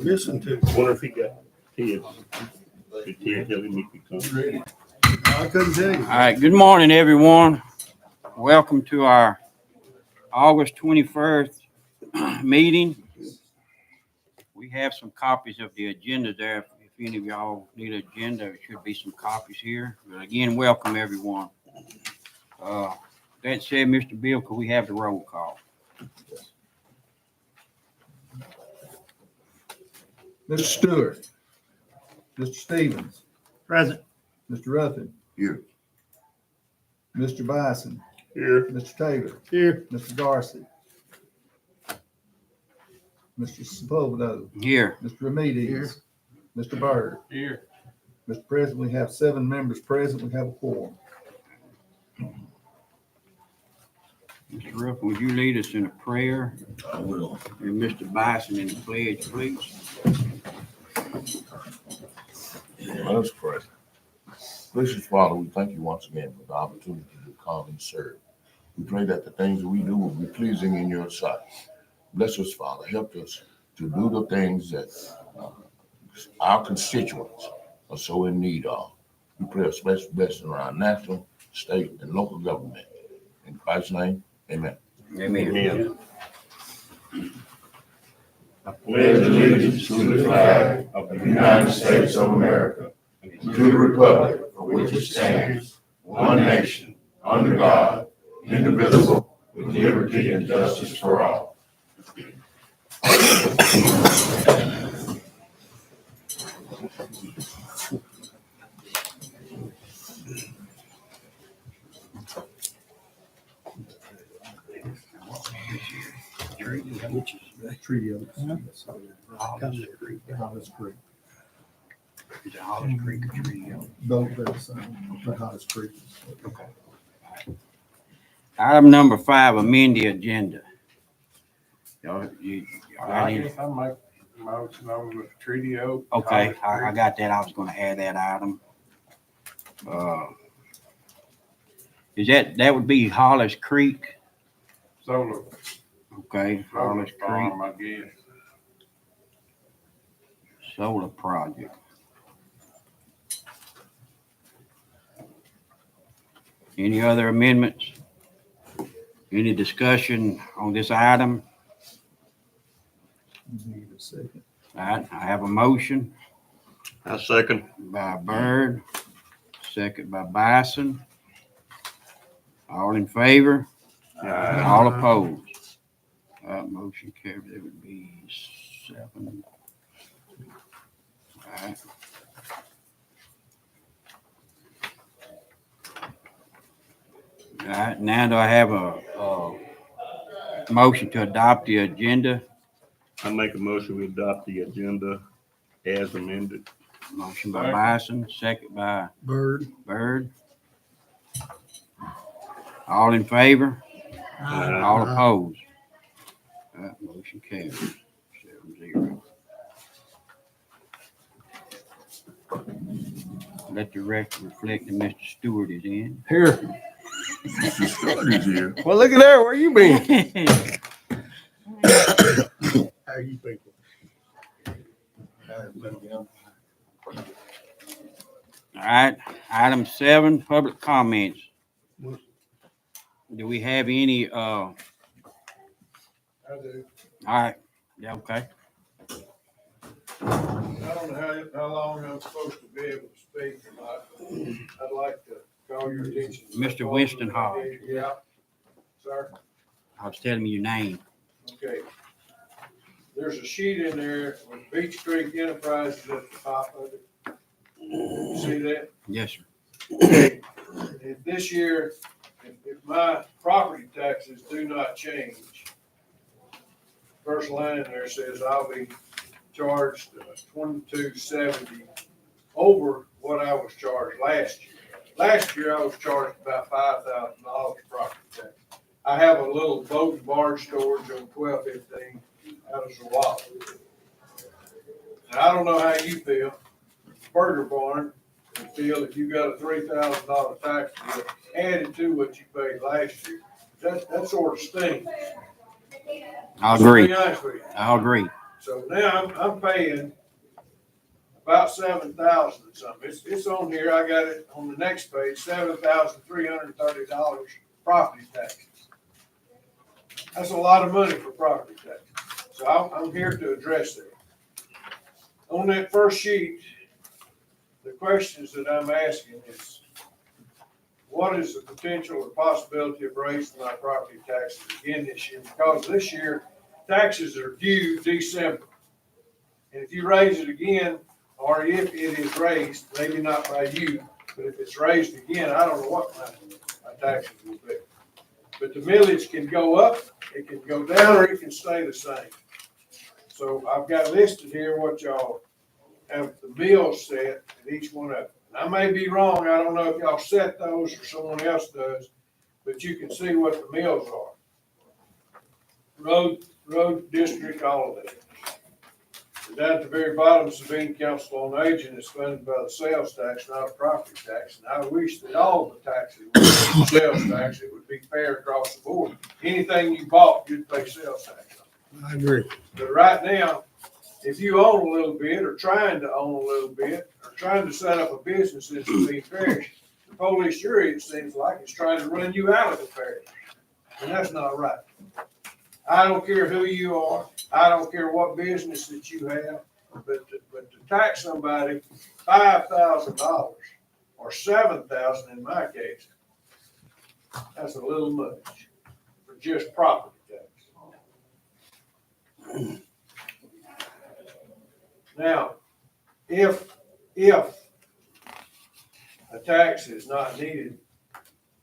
Listen to. Wonder if he got kids. Did Ted tell him he could come? I couldn't tell you. All right, good morning, everyone. Welcome to our August 21st meeting. We have some copies of the agenda there. If any of y'all need an agenda, there should be some copies here. But again, welcome, everyone. That said, Mr. Bill, could we have the roll call? Mr. Stewart. Mr. Stevens. Present. Mr. Ruffin. Here. Mr. Bison. Here. Mr. Taylor. Here. Mr. Darcy. Mr. Sepulveda. Here. Mr. Remedies. Mr. Byrd. Here. Mr. President, we have 7 members present. We have a quorum. Mr. Ruffin, would you lead us in a prayer? I will. And Mr. Bison in the pledge, please. Let us pray. Gracious Father, we thank you once again for the opportunity to come and serve. We pray that the things that we do will be pleasing in your sight. Bless us, Father. Help us to do the things that our constituents are so in need of. We pray a special blessing on our national, state, and local government. In Christ's name, amen. Amen. I pledge allegiance to the flag of the United States of America and to the republic for which it stands, one nation, under God, indivisible, with liberty and justice for all. Treaty Oaks. Hollis Creek. Hollis Creek. Is it Hollis Creek or Treaty Oaks? Both are the same, but Hollis Creek. Okay. Item number 5, amend the agenda. Y'all got any- I make a motion over the Treaty Oak. Okay, I got that. I was gonna add that item. Is that would be Hollis Creek? Solar. Okay, Hollis Creek Farm, I guess. Solar Project. Any other amendments? Any discussion on this item? Need a second. All right, I have a motion I second. by Byrd, second by Bison. All in favor? All opposed? Motion carried. It would be 7. All right. All right, now do I have a motion to adopt the agenda? I make a motion we adopt the agenda as amended. Motion by Bison, second by Bird. Byrd. All in favor? All opposed? That motion carries 7-0. Let the record reflect that Mr. Stewart is in. Here. Mr. Stewart is here. Well, look at there. Where you been? How you people? All right, item 7, public comments. Do we have any, I do. all right, yeah, okay. I don't know how long I'm supposed to be able to speak or not. I'd like to call your attention. Mr. Winston Hall. Yeah. Sir? I was telling you your name. Okay. There's a sheet in there with Beach Creek Enterprises at the top of it. See that? Yes, sir. Okay. If this year, if my property taxes do not change, first line there says I'll be charged $22.70 over what I was charged last year. Last year I was charged about $5,000 property tax. I have a little boat and barge storage on 1215 out of Zawala. And I don't know how you feel, Burger Barn, and feel if you got a $3,000 tax bill added to what you paid last year. That sort of stinks. I agree. To be honest with you. I agree. So now I'm paying about 7,000 and something. It's on here. I got it on the next page, $7,330 property taxes. That's a lot of money for property taxes. So I'm here to address that. On that first sheet, the questions that I'm asking is, what is the potential or possibility of raising my property taxes again this year? Because this year, taxes are due December. And if you raise it again, or if it is raised, maybe not by you, but if it's raised again, I don't know what my taxes will be. But the millage can go up, it can go down, or it can stay the same. So I've got listed here what y'all have the mills set at each one of them. And I may be wrong, I don't know if y'all set those or someone else does, but you can see what the mills are. Road district, all of that. And down at the very bottom, Sabine Council on Aging is funded by the sales tax, not a property tax. And I wish that all the taxes would be sales tax, it would be fair across the board. Anything you bought, you'd pay sales tax on. I agree. But right now, if you own a little bit, or trying to own a little bit, or trying to set up a business in Sabine Parish, the police jury, it seems like, is trying to run you out of the parish. And that's not right. I don't care who you are, I don't care what business that you have, but to tax somebody $5,000 or $7,000 in my case, that's a little much for just property tax. Now, if a tax is not needed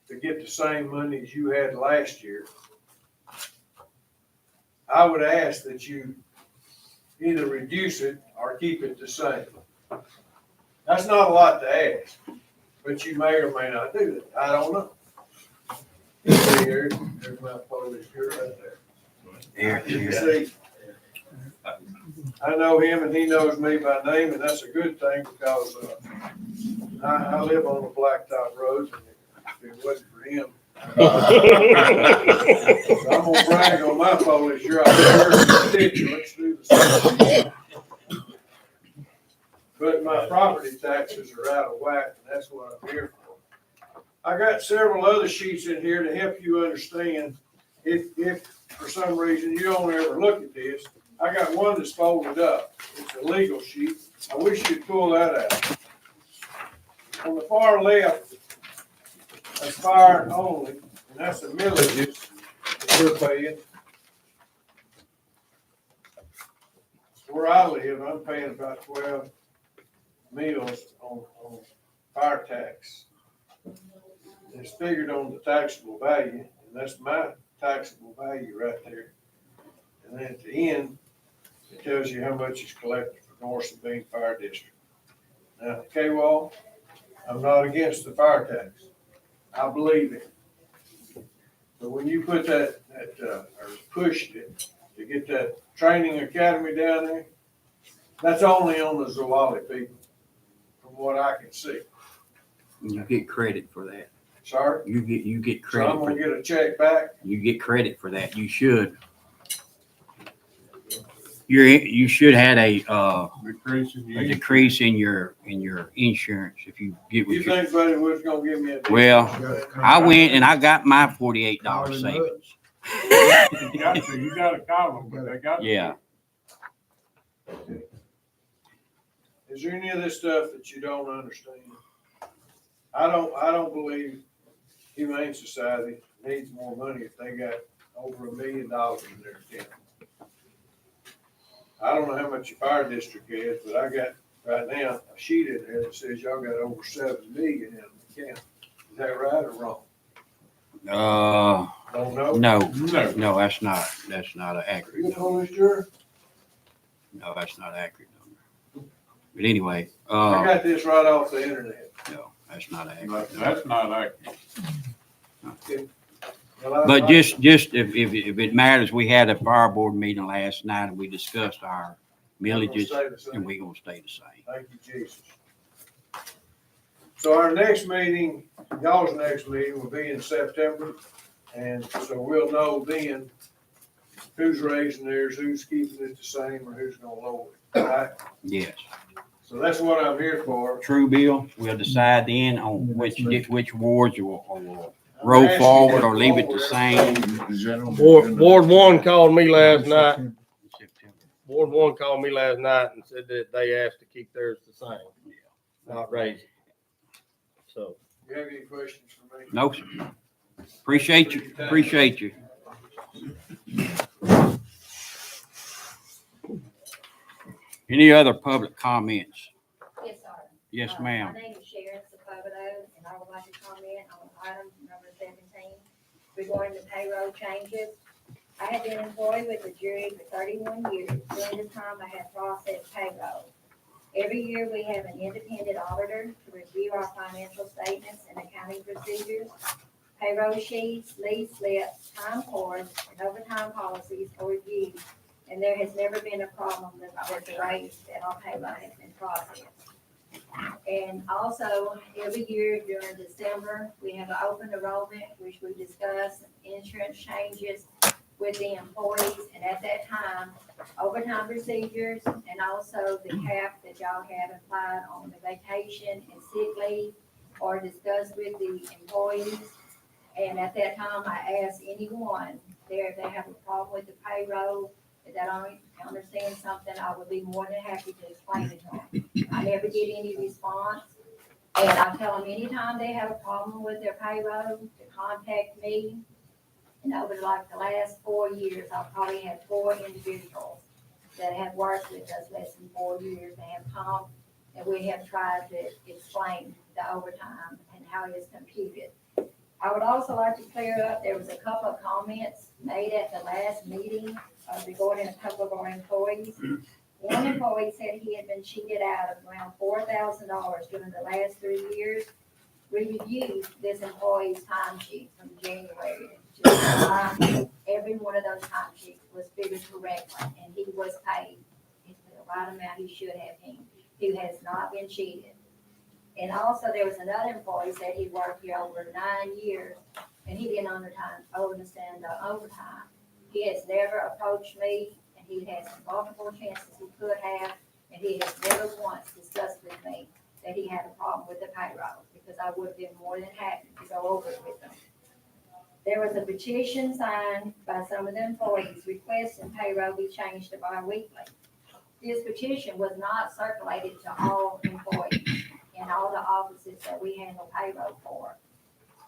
to get the same money as you had last year, I would ask that you either reduce it or keep it the same. That's not a lot to ask, but you may or may not do that. I don't know. There's my Polish here right there. You can see, I know him and he knows me by name, and that's a good thing because I live on a blacktop road, and if it wasn't for him, so I'm gonna brag on my Polish here. Let's do the same. But my property taxes are out of whack, and that's what I'm here for. I got several other sheets in here to help you understand. If for some reason you don't ever look at this, I got one that's folded up. It's a legal sheet. I wish you'd pull that out. On the far left, that's fire only, and that's the millages that we're paying. Where I live, I'm paying about 12 mills on fire tax. It's figured on the taxable value, and that's my taxable value right there. And then at the end, it tells you how much is collected for North Sabine Fire District. Now, K-Wall, I'm not against the fire tax. I believe it. But when you put that or pushed it to get that training academy down there, that's only on the Zwolle people, from what I can see. You get credit for that. Sorry? You get So credit I'm for gonna get a check back. You get credit for that. You should. You should had a decrease in your insurance if you get what You think Buddy Wood's gonna give me a? Well, I went and I got my $48 savings. You got a column, but they got. Yeah. Is there any of this stuff that you don't understand? I don't believe Humane Society needs more money if they got over $1 million in their account. I don't know how much your fire district is, but I got right now a sheet in there that says y'all got over 7 million in the account. Is that right or wrong? Don't know? No, that's not an accurate You number. know this, Jerry? No, that's not an accurate number. But anyway, I got this right off the internet. no, that's not accurate. That's not accurate. Well, But just if it matters, we had a fire board meeting last night and we discussed our millages and we're gonna stay the same. Thank you, Jesus. So our next meeting, y'all's next meeting will be in September, and so we'll know then who's raising theirs, who's keeping it the same, or who's gonna lower it, right? Yes. So that's what I'm here for. True, Bill. We'll decide then on which wards you will I'm roll asking forward you to or leave it the lower same. The general- Ward one called me last night. September. Ward one called me last night and said that they asked to keep theirs the same, not raise it. So, You have any questions for me? No, sir. Appreciate you. Appreciate you. Any other public comments? Yes, sir. Yes, ma'am. My name is Sharon Sepulveda, and I would like to comment on item number 17 regarding the payroll changes. I have been employed with the jury for 31 years. During this time, I have processed payroll. Every year, we have an independent auditor to review our financial statements and accounting procedures. Payroll sheets, leave slips, time cards, and overtime policies are reviewed, and there has never been a problem with the raise that our payroll has been processed. And also, every year during December, we have an open enrollment, which we discuss insurance changes with the employees, and at that time, overtime procedures, and also the cap that y'all have applied on the vacation and sick leave are discussed with the employees. And at that time, I asked anyone there if they have a problem with the payroll, if they don't understand something, I would be more than happy to explain it to them. I never get any response. And I tell them anytime they have a problem with their payroll, to contact me. And over like the last 4 years, I've probably had 4 individuals that have worked with us less than 4 years. They have come and we have tried to explain the overtime and how it is computed. I would also like to clear up, there was a couple of comments made at the last meeting regarding a couple of our employees. One employee said he had been cheated out of around $4,000 during the last 3 years. We reviewed this employee's timesheet from January to July. Every one of those timesheets was figured correctly, and he was paid the right amount he should have been. He has not been cheated. And also, there was another employee said he worked here over 9 years, and he didn't understand the overtime. He has never approached me, and he has multiple chances he could have, and he has never once discussed with me that he had a problem with the payroll, because I would have been more than happy to go over it with him. There was a petition signed by some of the employees requesting payroll be changed to bi-weekly. This petition was not circulated to all employees in all the offices that we handle payroll for.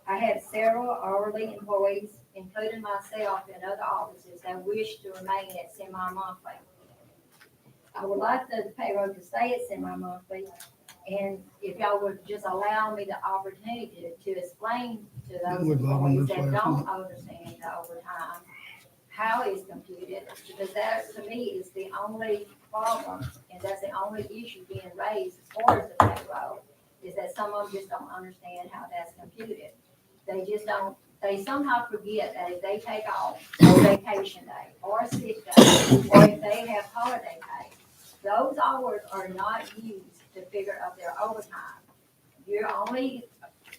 I had several hourly employees, including myself and other offices, that wish to remain at semi-monthly. I would like the payroll to stay at semi-monthly, and if y'all would just allow me the opportunity to explain to those We've already employees this that last don't month. understand the overtime, how it's computed, because that, to me, is the only problem, and that's the only issue being raised as far as the payroll, is that some of them just don't understand how that's computed. They just don't, they somehow forget that if they take off a vacation day or a sick day, or if they have holiday pay, those hours are not used to figure out their overtime. You're only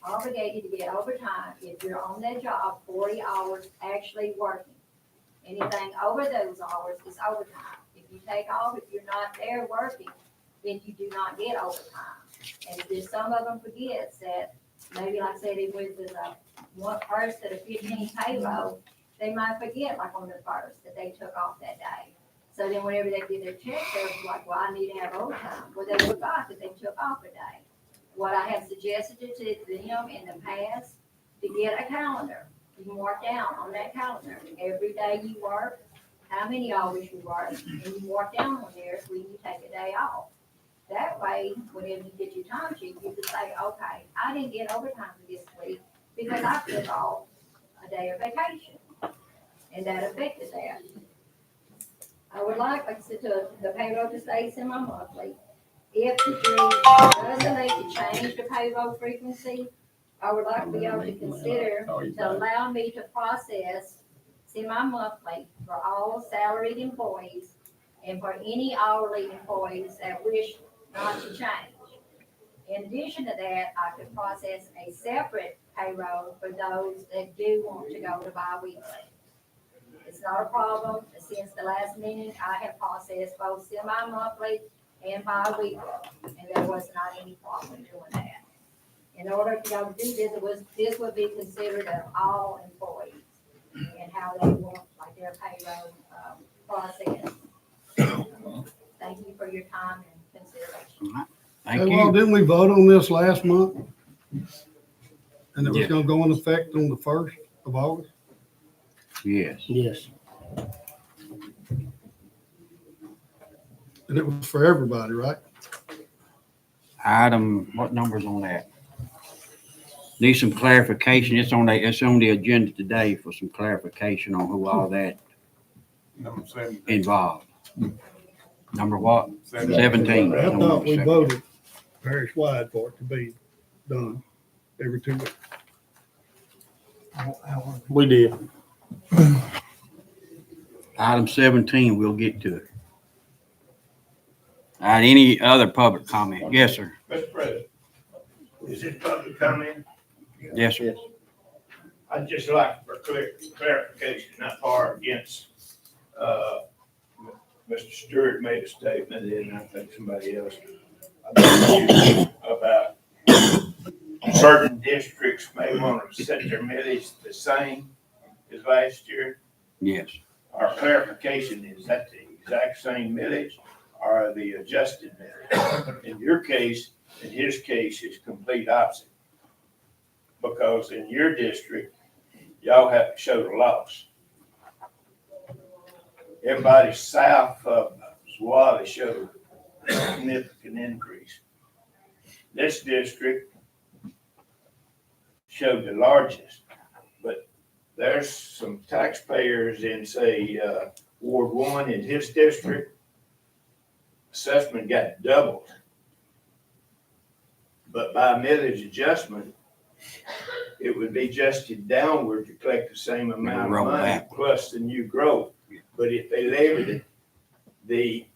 obligated to get overtime if you're on that job 40 hours actually working. Anything over those hours is overtime. If you take off, if you're not there working, then you do not get overtime. And if there's some of them forgets that, maybe like I said, it was one first to the 15th payroll, they might forget like on the first that they took off that day. So then whenever they get their check, they're like, well, I need to have overtime. Well, they forgot that they took off a day. What I have suggested to them in the past, to get a calendar. You can mark down on that calendar every day you work, how many hours you work, and you mark down on there when you take a day off. That way, whenever you get your time sheet, you can say, okay, I didn't get overtime for this week because I took off a day of vacation. And that affected that. I would like I said, the payroll to stay semi-monthly. If the jury does elect to change the payroll frequency, I would like to be able to consider to allow me to process semi-monthly for all salaried employees and for any hourly employees that wish not to change. In addition to that, I could process a separate payroll for those that do want to go to bi-weekly. It's not a problem. Since the last meeting, I have processed both semi-monthly and bi-weekly, and there was not any problem doing that. In order to go do this would be considered of all employees and how they want, like their payroll, process. Thank you for your time and consideration. Thank Hey, well, you. didn't we vote on this last month? And it was Yeah. gonna go into effect on the 1st of August? Yes. Yes. And it was for everybody, right? Item, what number's on that? Need some clarification. It's on the agenda today for some clarification on who all that Number 7. involved. Number what? 17. I Number thought we 17. voted parish wide for it to be done every 2 weeks. We did. Item 17, we'll get to it. All right, any other public comment? Yes, sir. Mr. President, is it public comment? Yes, sir. I'd just like for clarification, not far against, Mr. Stewart made a statement, and I think somebody else about certain districts may want to set their millage the same as last year. Yes. Our clarification, is that the exact same millage or the adjusted millage? In your case, in his case, it's complete opposite. Because in your district, y'all have showed a loss. Everybody south of Zwally showed a significant increase. This district showed the largest, but there's some taxpayers in, say, Ward 1 in his district, assessment got doubled. But by millage adjustment, it would be adjusted downward to collect the same amount of Roll money backward. plus the new growth. But if they levied it, the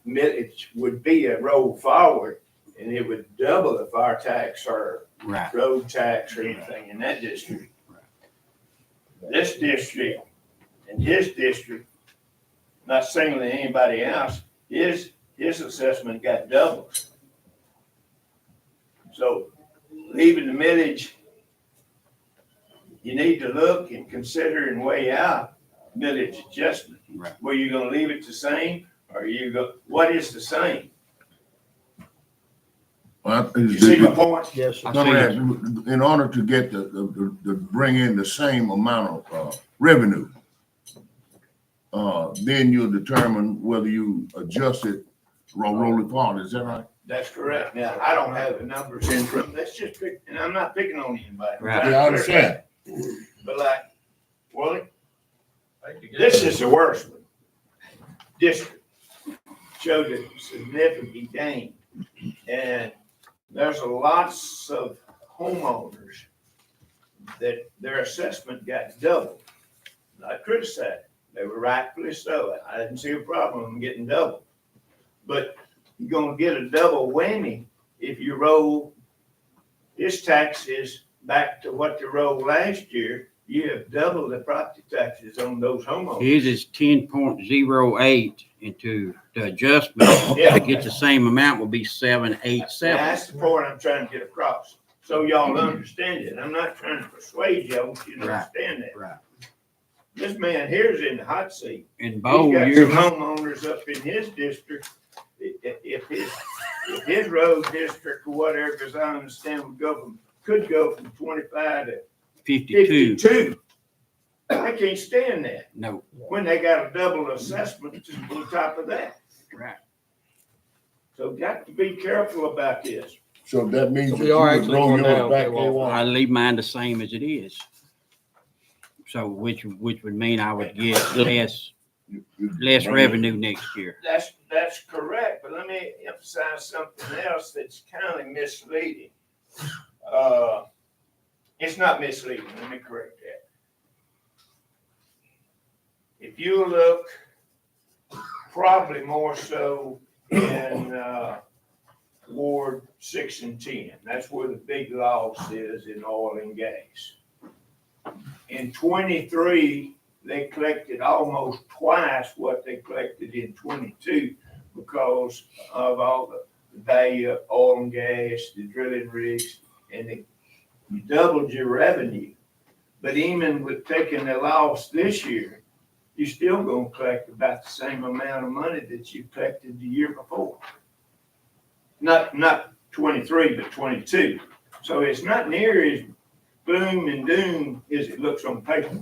millage would be a roll forward, and it would double the fire tax or Right. road tax or anything in that district. This district and his district, not singling anybody else, his assessment got doubled. So leaving the millage, you need to look and consider and weigh out millage adjustment. Right. Were you gonna leave it the same, or what is the same? Well, You see my point? Yes, sir. I Let me see. ask you, in order to get to bring in the same amount of revenue, then you'll determine whether you adjust it, roll it forward, is that right? That's correct. Now, I don't have the numbers in front, let's just pick, and I'm not picking on anybody. Right. Yeah, I understand. But like, Wally, this is the worst one. District showed a significant gain. And there's lots of homeowners that their assessment got doubled. I criticized, they were rightfully so. I didn't see a problem in getting double. But you're gonna get a double whammy if you roll his taxes back to what they rolled last year. You have doubled the property taxes on those homeowners. His is 10.08 into the adjustment. Yeah. To get the same amount will be 787. That's the point I'm trying to get across, so y'all understand it. I'm not trying to persuade you, I want you to Right. understand that. Right. This man here's in the hot seat. In He's bold got years, some homeowners up in his district. If his road district or whatever, because I understand could go from 25 to 52. 52. I can't stand that, No. when they got a double assessment just on top of that. Right. So got to be careful about this. So that means So that we you are would actually roll going yours down, back okay, well, I leave mine the same as it is. So which would mean I would get less revenue next year. That's correct, but let me emphasize something else that's kind of misleading. It's not misleading, let me correct that. If you look, probably more so in Ward 6 and 10, that's where the big loss is in oil and gas. In 23, they collected almost twice what they collected in 22 because of all the value of oil and gas, the drilling rigs, and you doubled your revenue. But even with taking the loss this year, you're still gonna collect about the same amount of money that you collected the year before. Not 23, but 22. So it's not near as gloom and doom as it looks on paper.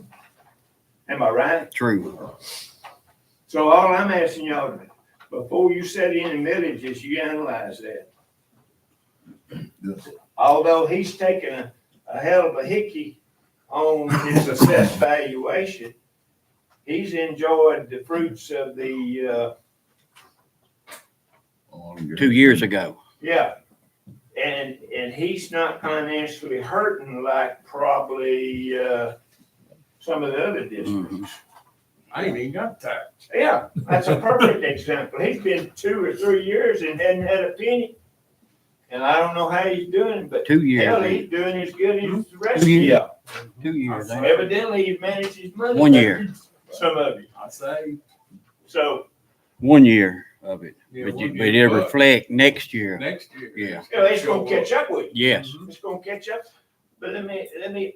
Am I right? True. So all I'm asking y'all to do, before you set any millages, you analyze that. Yes. Although he's taken a hell of a hickey on his assessed valuation, he's enjoyed the fruits of the, 2 years ago. yeah. And he's not financially hurting like probably, some of the other districts. I ain't even got tax. Yeah, that's a perfect example. He's been 2 or 3 years and hadn't had a penny. And I don't know how he's doing, but 2 years. hell, he's doing as good as the rest 2 of you. years. 2 years. So evidently he's managed his money. 1 year. Some of you. I say. So, 1 year of it. Yeah, But 1 but year, it'll reflect next year. Next year. Yeah. you know, it's gonna catch up with you. Yes. It's gonna catch up. But let me.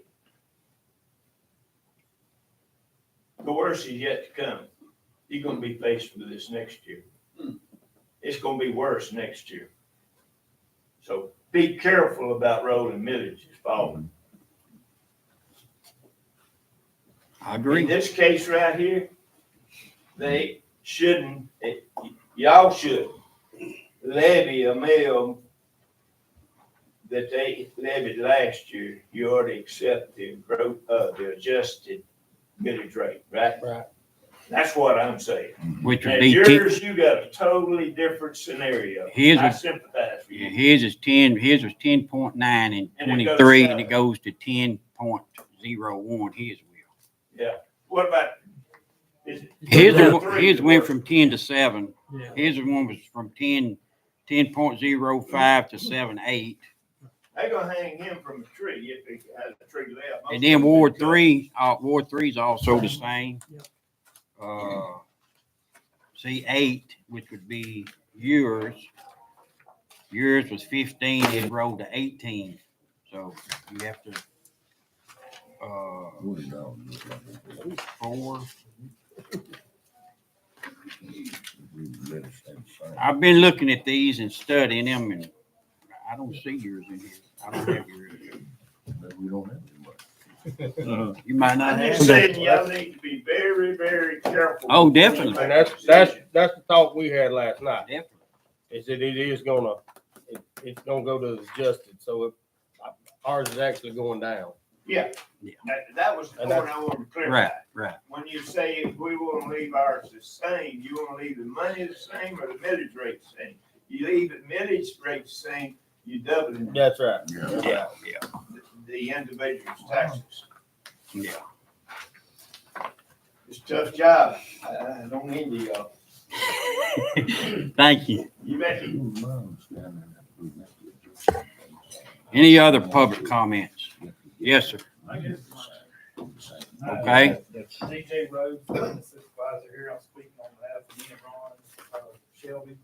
The worst is yet to come. You're gonna be faced with this next year. It's gonna be worse next year. So be careful about rolling millages, Paul. I In agree. this case right here, they shouldn't, y'all should levy a mill that they levied last year. You ought to accept the growth of the adjusted millage rate, right? Right. That's what I'm saying. Which would And be yours, you got a totally different scenario. His I was- sympathize with yeah, you. his was 10.9 in And it goes 23, and down. it goes to 10.01. His will. What about? is it- His went worse? from 10 to 7. Yeah. His one was from 10.05 to 7.8. They gonna hang him from a tree if he has a tree left. And then Ward 3 is also the same. C8, which would be yours. Yours was 15, it rolled to 18. So you have to, 4. I've been looking at these and studying them, and I don't see yours in here. I don't have yours. We don't have any money. You might not I'm have. just saying, y'all need to be very, very careful. Oh, definitely. And that's the thought we had last night, Definitely. is that it's gonna go to the adjusted, so ours is actually going down. Yeah, Yeah. that was the And point I wanted to clarify. Right, right. When you say if we wanna leave ours the same, you wanna leave the money the same or the millage rate the same? You leave the millage rate the same, you double That's right. Yeah, yeah, the individual's taxes. yeah. It's a tough job. I don't envy y'all. Thank you. You bet. Any other public comments? Yes, sir. I guess. Okay. DJ Rhodes, the supervisor here, I'm speaking on behalf of me and Ron, Shelby.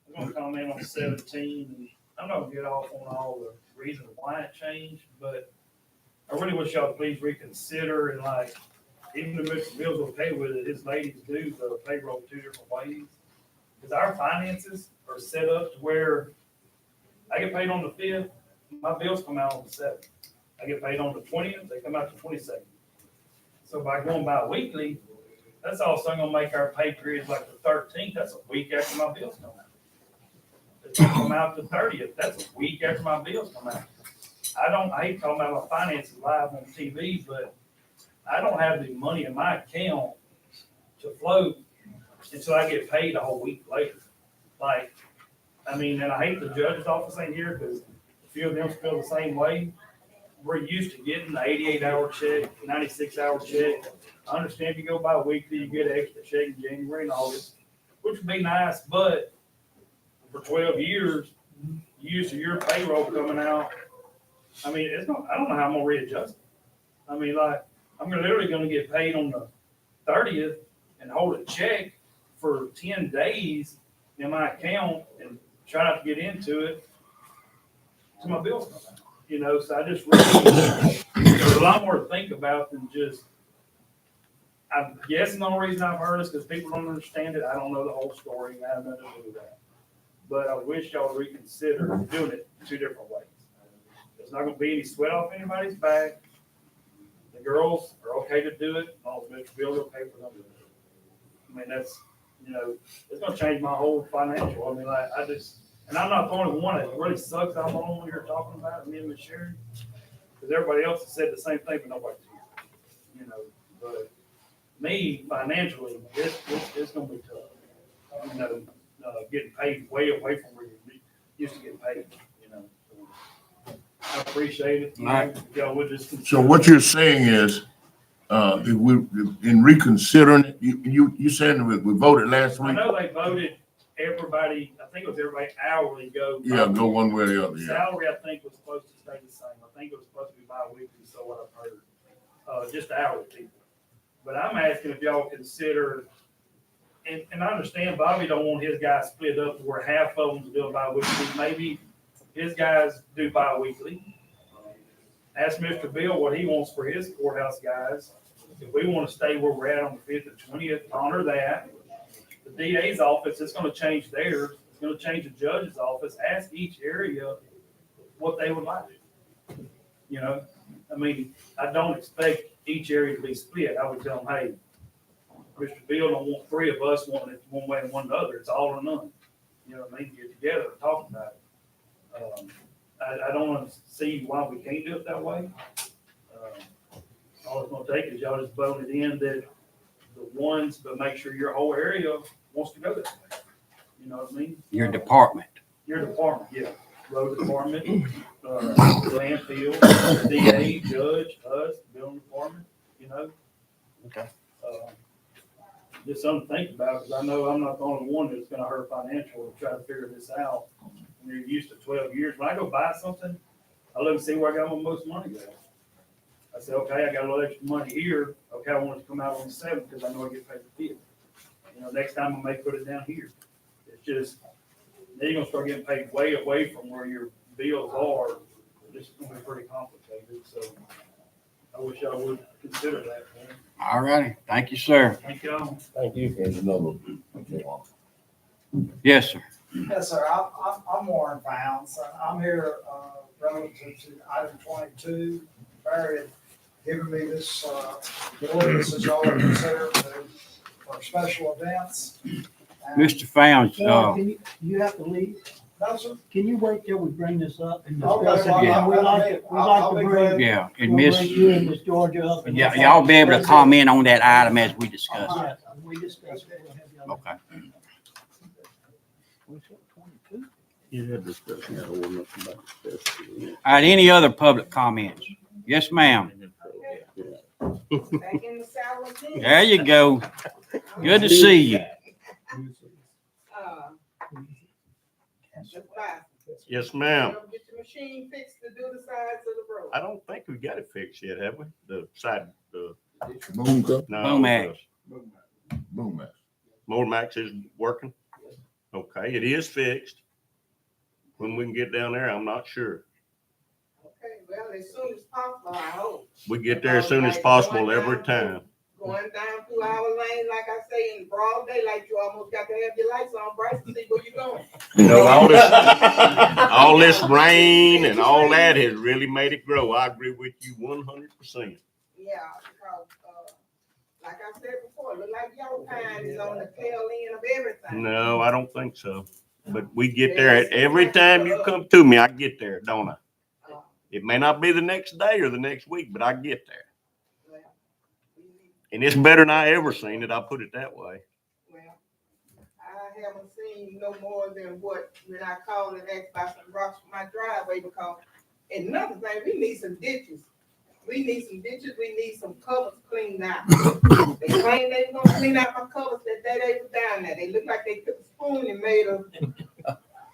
I'm gonna comment on 17, and I'm not gonna get off on all the reasons why it changed, but I really wish y'all to please reconsider and like, even if Mr. Bill's okay with it, his ladies do the payroll 2 different ways. Because our finances are set up to where I get paid on the 5th, my bills come out on the 7th. I get paid on the 20th, they come out the 22nd. So by going bi-weekly, that's also gonna make our pay periods like the 13th, that's a week after my bills come out. If they come out the 30th, that's a week after my bills come out. I hate talking about my finances live on TV, but I don't have the money in my account to float until I get paid a whole week later. Like, I mean, and I hate the judge's office ain't here because a few of them feel the same way. We're used to getting the 88-hour check, 96-hour check. I understand if you go by weekly, you get an extra check in January and August, which would be nice, but for 12 years, you used to your payroll coming out. I mean, I don't know how I'm gonna readjust it. I mean, like, I'm literally gonna get paid on the 30th and hold a check for 10 days in my account and try not to get into it to my bills come out. You know, so I just really, there's a lot more to think about than just, I'm guessing the only reason I've heard is because people don't understand it. I don't know the whole story, and I have nothing to do with that. But I wish y'all would reconsider doing it two different ways. There's not gonna be any sweat off anybody's back. The girls are okay to do it, as long as Mr. Bill will pay for them to do it. I mean, that's, you know, it's gonna change my whole financial. I mean, like, I just, and I'm not the only one. It really sucks. I'm the only one here talking about it, me and Miss Sharon. Because everybody else has said the same thing, but nobody's here. You know, but me, financially, it's gonna be tough. You know, getting paid way away from where you used to get paid, you know. So, I appreciate it. All right. Y'all would just So consider. what you're saying is, if we, in reconsidering it, you saying that we voted last I week? know they voted everybody, I think it was everybody hourly go. Yeah, go one way or the other, yeah. Salary, I think, was supposed to stay the same. I think it was supposed to be bi-weekly, so what I've heard, just hourly people. But I'm asking if y'all consider, and I understand Bobby don't want his guys split up to where half of them do bi-weekly. Maybe his guys do bi-weekly. Ask Mr. Bill what he wants for his courthouse guys. If we want to stay where we're at on the 5th and 20th, honor that. The DA's office, it's gonna change theirs. It's gonna change the judge's office. Ask each area what they would like. You know, I mean, I don't expect each area to be split. I would tell them, hey, Mr. Bill don't want 3 of us wanting it one way and one the other. It's all or none. You know what I mean? Get together and talk about it. I don't want to see why we can't do it that way. All it's gonna take is y'all just vote it in that the ones, but make sure your whole area wants to go that way. You know what I mean? Your department. Your department, yeah. Road department, landfill, DA, judge, us, building department, you know? Okay. Just something to think about, because I know I'm not the only one that's gonna hurt financial to try to figure this out. When you're used to 12 years, when I go buy something, I look and see where I got my most money go. I say, okay, I got a little extra money here. Okay, I want it to come out on the 7th because I know I get paid the 5th. You know, next time I may put it down here. It's just, then you're gonna start getting paid way away from where your bills are. It's gonna be pretty complicated, so I wish y'all would consider that, man. All righty. Thank you, sir. Thank y'all. Thank you. There's another, okay, well, Yes, sir. Yes, sir. I'm Warren Founds. I'm here, relative to item 22. Barry had given me this, ordinance that y'all are considering for special events. And- Mr. Founds, You have to leave? No, sir. Can you wait till we bring this up and Okay, discuss it? well, Yeah. And we like I'll to be bring, glad. yeah, and we'll Miss, bring you and Miss Georgia up. and- y'all be able to comment on that item as we discuss it. Yeah, we discuss it. We'll have y'all- Okay. Yeah, discussing that ordinance about this. All right, any other public comments? Yes, ma'am. Back in the sour again. There you go. Good to see you. Just buy. Yes, ma'am. Get your machine fixed to do the sides of the road. I don't think we got it fixed yet, have we? The side, the. Boom, cup, No, Boom ax. boom, man. Motor Max is working? Okay, it is fixed. When we can get down there, I'm not sure. Okay, well, as soon as possible, I hope. We get there as soon as possible every time. Going down through our lane, like I say, in broad daylight, you almost got to have your lights on bright to see where you're going. You know, all this rain and all that has really made it grow. I agree with you 100%. Yeah, because, like I said before, look like your kind is on the tail end of everything. No, I don't think so. But we get there every time you come to me, I get there, don't I? It may not be the next day or the next week, but I get there. And it's better than I ever seen it. I'll put it that way. Well, I haven't seen no more than what, when I called and asked about some rocks for my driveway, because, and another thing, we need some ditches. We need some covers cleaned out. They claim they gonna clean out my covers that day they was down there. They look like they took a spoon and made a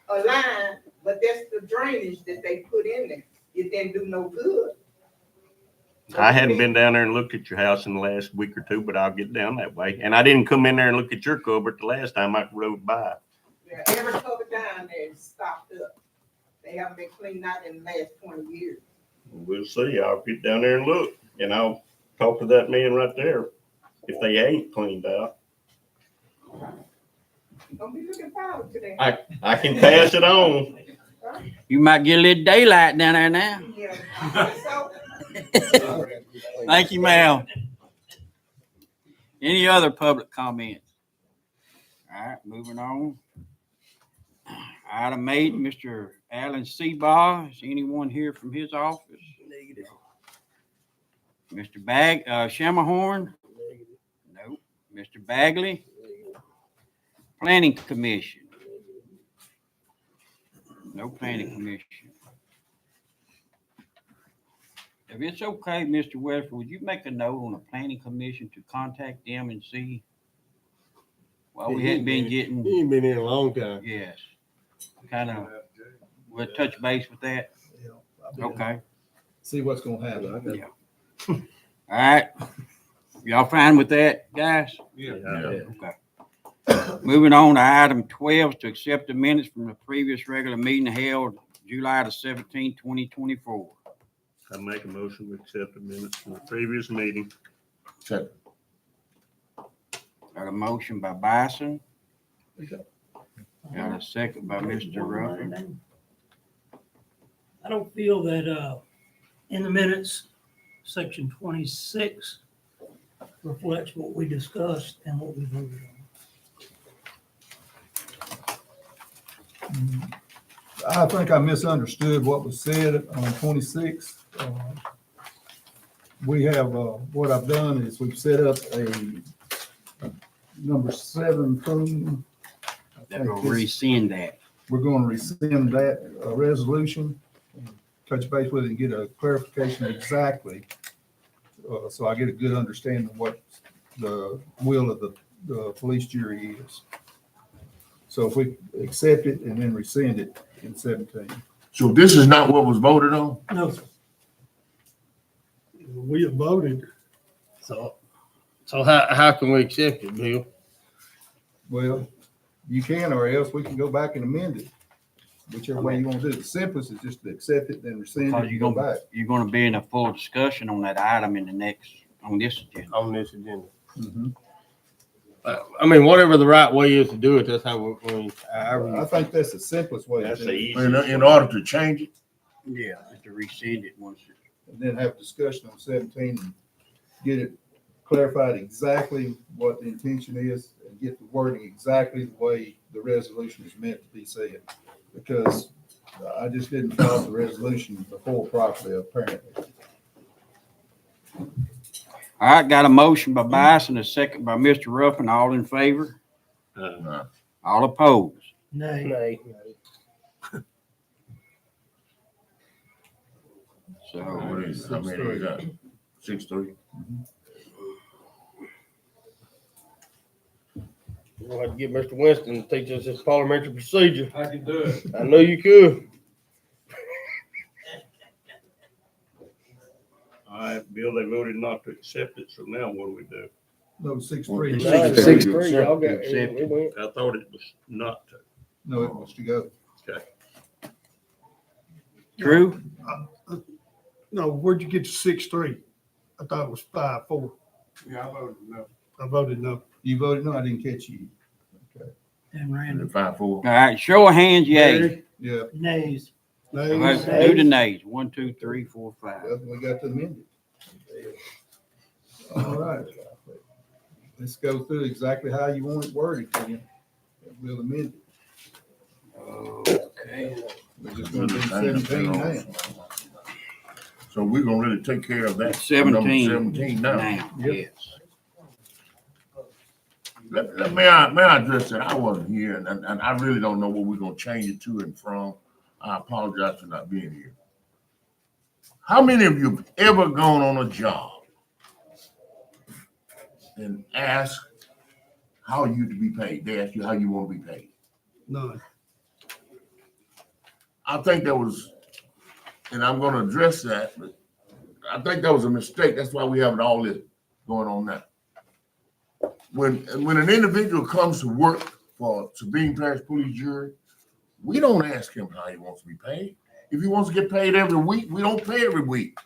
line, but that's the drainage that they put in there. It didn't do no good. I hadn't been down there and looked at your house in the last week or two, but I'll get down that way. And I didn't come in there and look at your cupboard the last time I rode by. Yeah, every cupboard down there is stocked up. They haven't been cleaned out in the last 20 years. We'll see. I'll get down there and look, and I'll talk to that man right there if they ain't cleaned out. Don't be looking forward to that. I can pass it on. You might get a little daylight down there now. Yeah. So, Thank you, ma'am. Any other public comments? All right, moving on. Item 8, Mr. Alan Seabaugh. Is anyone here from his office? Negative. Mr. Shamahorn? Nope. Mr. Bagley? Planning Commission? No Planning Commission. If it's okay, Mr. Westford, would you make a note on the Planning Commission to contact them and see? Well, we hadn't been getting, He ain't been in a long time. yes, kind of, we'll touch base with that. Okay, See what's gonna happen. yeah. All right. Y'all fine with that, guys? Yeah. Okay. Moving on to item 12, to accept the minutes from the previous regular meeting held July the 17th, 2024. I make a motion to accept the minutes from the previous meeting. Second. Got a motion by Bison. Got a second by Mr. Ruffin. I don't feel that, in the minutes, section 26 reflects what we discussed and what we voted on. I think I misunderstood what was said on 26. We have, what I've done is we've set up a number 17. That will rescind that. We're going to rescind that resolution, touch base with it and get a clarification exactly. So I get a good understanding of what the will of the police jury is. So if we accept it and then rescind it in 17. So this is not what was voted on? No, sir. We have voted. So how can we accept it, Bill? Well, you can, or else we can go back and amend it. Whichever way you want to do it. The simplest is just to accept it, then rescind it, Because and go back. you're gonna be in a full discussion on that item in the next, on this agenda. On this agenda. Mhm. I mean, whatever the right way is to do it, that's how I think that's the simplest way to That's do the it. easiest. In order to change it? Yeah, to rescind it once. And then have a discussion on 17 and get it clarified exactly what the intention is and get the wording exactly the way the resolution is meant to be said. Because I just didn't follow the resolution before properly, apparently. All right, got a motion by Bison, a second by Mr. Ruffin. All in favor? All opposed? Nay. Nay. So, What is, how many we got? 6-3. We'll have to get Mr. Winston to teach us this parliamentary procedure. I can do it. I know you could. All right, Bill, they voted not to accept it, so now what do we do? No, 6-3. It's No, 6-3, y'all got, Accept we went. I thought it was not to. No, it was to go. Drew? No, where'd you get to 6-3? I thought it was 5-4. Yeah, I voted no. I voted no. You voted no, I didn't catch you. And Randall. 5-4. All right, show of hands, yay. Yeah, Nays. Nays. Do the nays. 1, 2, 3, 4, 5. well, we got to amend it. All right. Let's go through exactly how you want it worded, Ken. We'll amend it. Okay. We're just gonna do 17 now. So we're gonna really take care of that. 17. Number 17 now. Now, yes. May I address that? I wasn't here and I really don't know what we're gonna change it to and from. I apologize for not being here. How many of you have ever gone on a job and asked how you to be paid? They ask you how you want to be paid. None. I think that was, and I'm gonna address that, but I think that was a mistake. That's why we having all this going on now. When an individual comes to work for Sabine Parish Police Jury, we don't ask him how he wants to be paid. If he wants to get paid every week, we don't pay every week.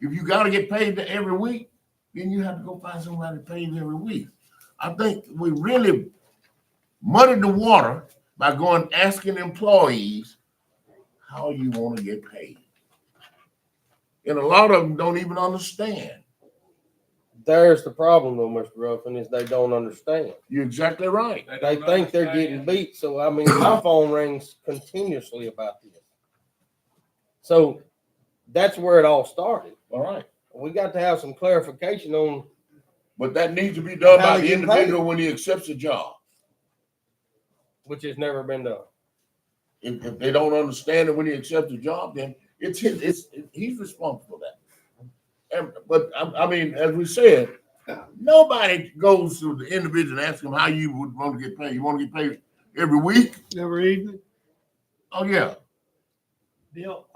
If you got to get paid every week, then you have to go find somebody to pay you every week. I think we really muddied the water by going asking employees how you want to get paid. And a lot of them don't even understand. There's the problem though, Mr. Ruffin, is they don't understand. You're exactly right. They think they're getting beat. So, I mean, my phone rings continuously about this. So that's where it all started. All right. We got to have some clarification on. But that needs to be done How by they the get individual paid. when he accepts a job. Which has never been done. If they don't understand it when he accepts a job, then he's responsible for that. But I mean, as we said, nobody goes to the individual and asks him how you would want to get paid. You want to get paid every week? Every evening? Oh, yeah. Bill,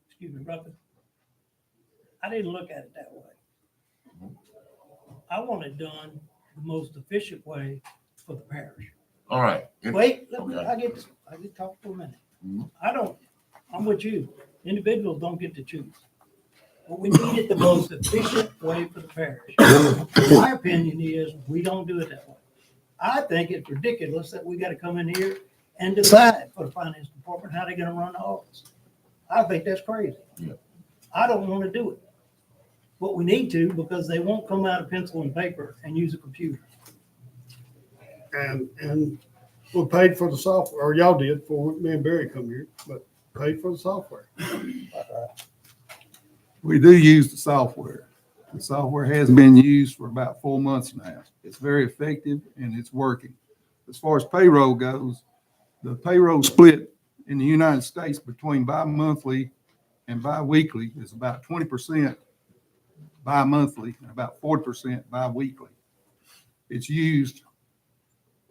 excuse me, Ruffin. I didn't look at it that way. I want it done the most efficient way for the parish. All right. Wait, let me, Okay. I get to talk for a minute. Mhm. I'm with you. Individuals don't get to choose. But we need it the most efficient way for the parish. My opinion is we don't do it that way. I think it's ridiculous that we gotta come in here and decide for the finance department how they're gonna run the office. I think that's crazy. Yeah. I don't wanna do it. But we need to because they won't come out of pencil and paper and use a computer. And we paid for the software, or y'all did before me and Barry come here, but paid for the software. We do use the software. The software has been used for about 4 months now. It's very effective and it's working. As far as payroll goes, the payroll split in the United States between bi-monthly and bi-weekly is about 20% bi-monthly and about 40% bi-weekly. It's used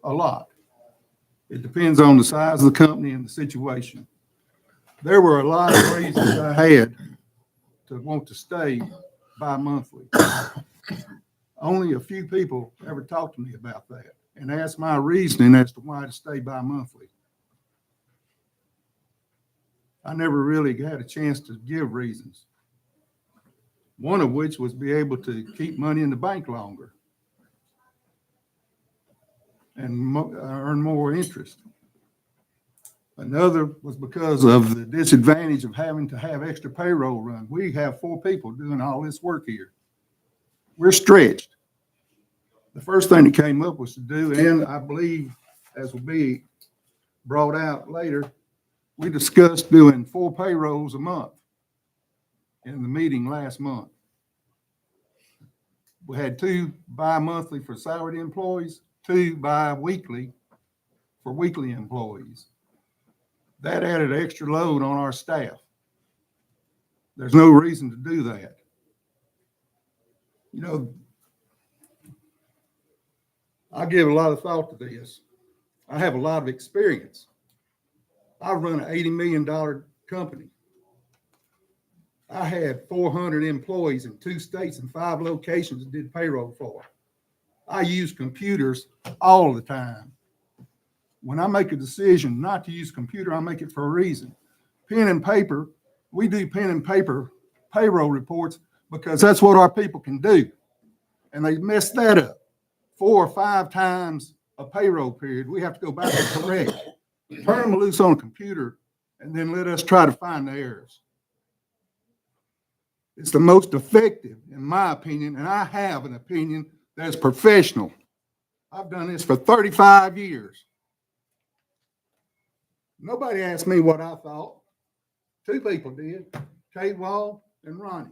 a lot. It depends on the size of the company and the situation. There were a lot of reasons I had to want to stay bi-monthly. Only a few people ever talked to me about that and asked my reasoning as to why to stay bi-monthly. I never really had a chance to give reasons. One of which was be able to keep money in the bank longer and earn more interest. Another was because of the disadvantage of having to have extra payroll run. We have 4 people doing all this work here. We're stretched. The first thing that came up was to do, and I believe, as will be brought out later, we discussed doing 4 payrolls a month in the meeting last month. We had 2 bi-monthly for salaried employees, 2 bi-weekly for weekly employees. That added extra load on our staff. There's no reason to do that. You know, I give a lot of thought to this. I have a lot of experience. I run an $80 million company. I had 400 employees in 2 states and 5 locations that did payroll for. I use computers all the time. When I make a decision not to use a computer, I make it for a reason. Pen and paper, we do pen and paper payroll reports because that's what our people can do. And they mess that up 4 or 5 times a payroll period. We have to go back and correct. Turn them loose on a computer and then let us try to find the errors. It's the most effective, in my opinion, and I have an opinion that's professional. I've done this for 35 years. Nobody asked me what I thought. 2 people did, Kate Wall and Ronnie.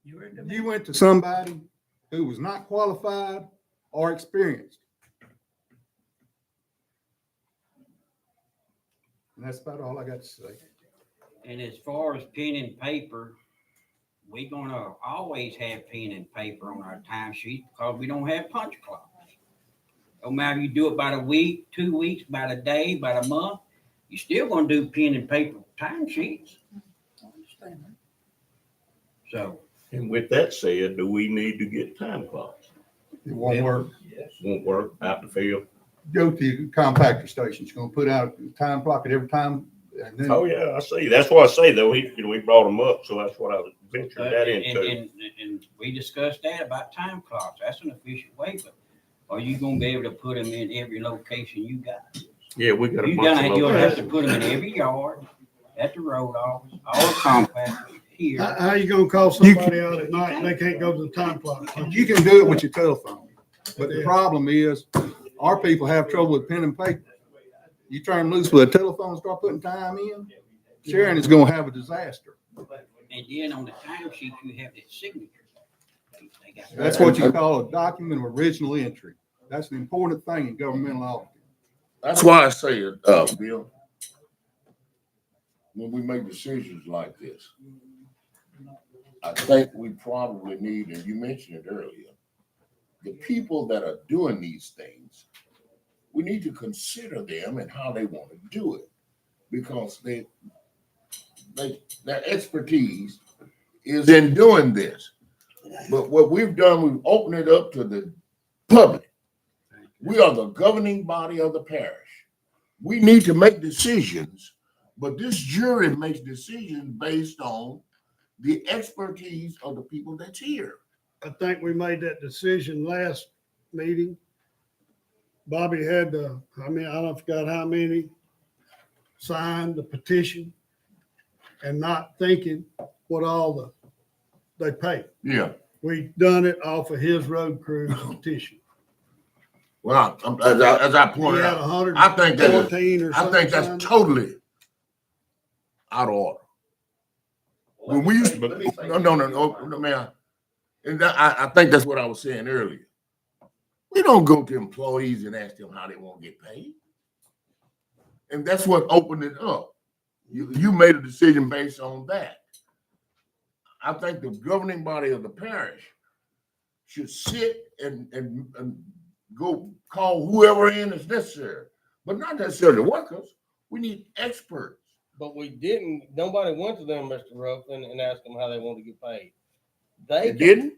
You went to somebody who was not qualified or experienced. And that's about all I got to say. And as far as pen and paper, we're gonna always have pen and paper on our time sheet because we don't have punch clocks. No matter you do it by the week, 2 weeks, by the day, by the month, you still gonna do pen and paper timesheets. So, And with that said, do we need to get time clocks? It won't work. Won't work out the field. Go to your compactor station. It's gonna put out a time clock at every time. And then Oh, yeah, I see. That's what I say, though. We brought them up, so that's what I was venturing that into. and we discussed that about time clocks. That's an efficient way, but are you gonna be able to put them in every location you got? Yeah, we got a You're bunch of gonna have to locations. put them in every yard, at the road office, all the compactors here. How you gonna call somebody out at night and they can't go to the time clock? you can do it with your telephone. But the problem is, our people have trouble with pen and paper. You turn them loose with a telephone and start putting time in, Sharon is gonna have a disaster. And then on the time sheet, you have that signature. They got- That's what you call a document of original entry. That's an important thing in governmental audit. That's why I say, Bill, when we make decisions like this, I think we probably need, and you mentioned it earlier, the people that are doing these things, we need to consider them and how they want to do it. Because their expertise is in doing this. But what we've done, we've opened it up to the public. We are the governing body of the parish. We need to make decisions, but this jury makes decisions based on the expertise of the people that's here. I think we made that decision last meeting. Bobby had I don't forgot how many signed the petition and not thinking what all they pay. Yeah. We done it off of his road crew's petition. Well, as I He pointed had out, I think 114 or I something. think that's signed. totally out of order. When we used to, no, man. And I think that's what I was saying earlier. We don't go to employees and ask them how they want to get paid. And that's what opened it up. You made a decision based on that. I think the governing body of the parish should sit and go call whoever in is necessary, but not necessarily workers. We need experts. But we didn't, nobody went to them, Mr. Ruff, and asked them how they want to get paid. They didn't?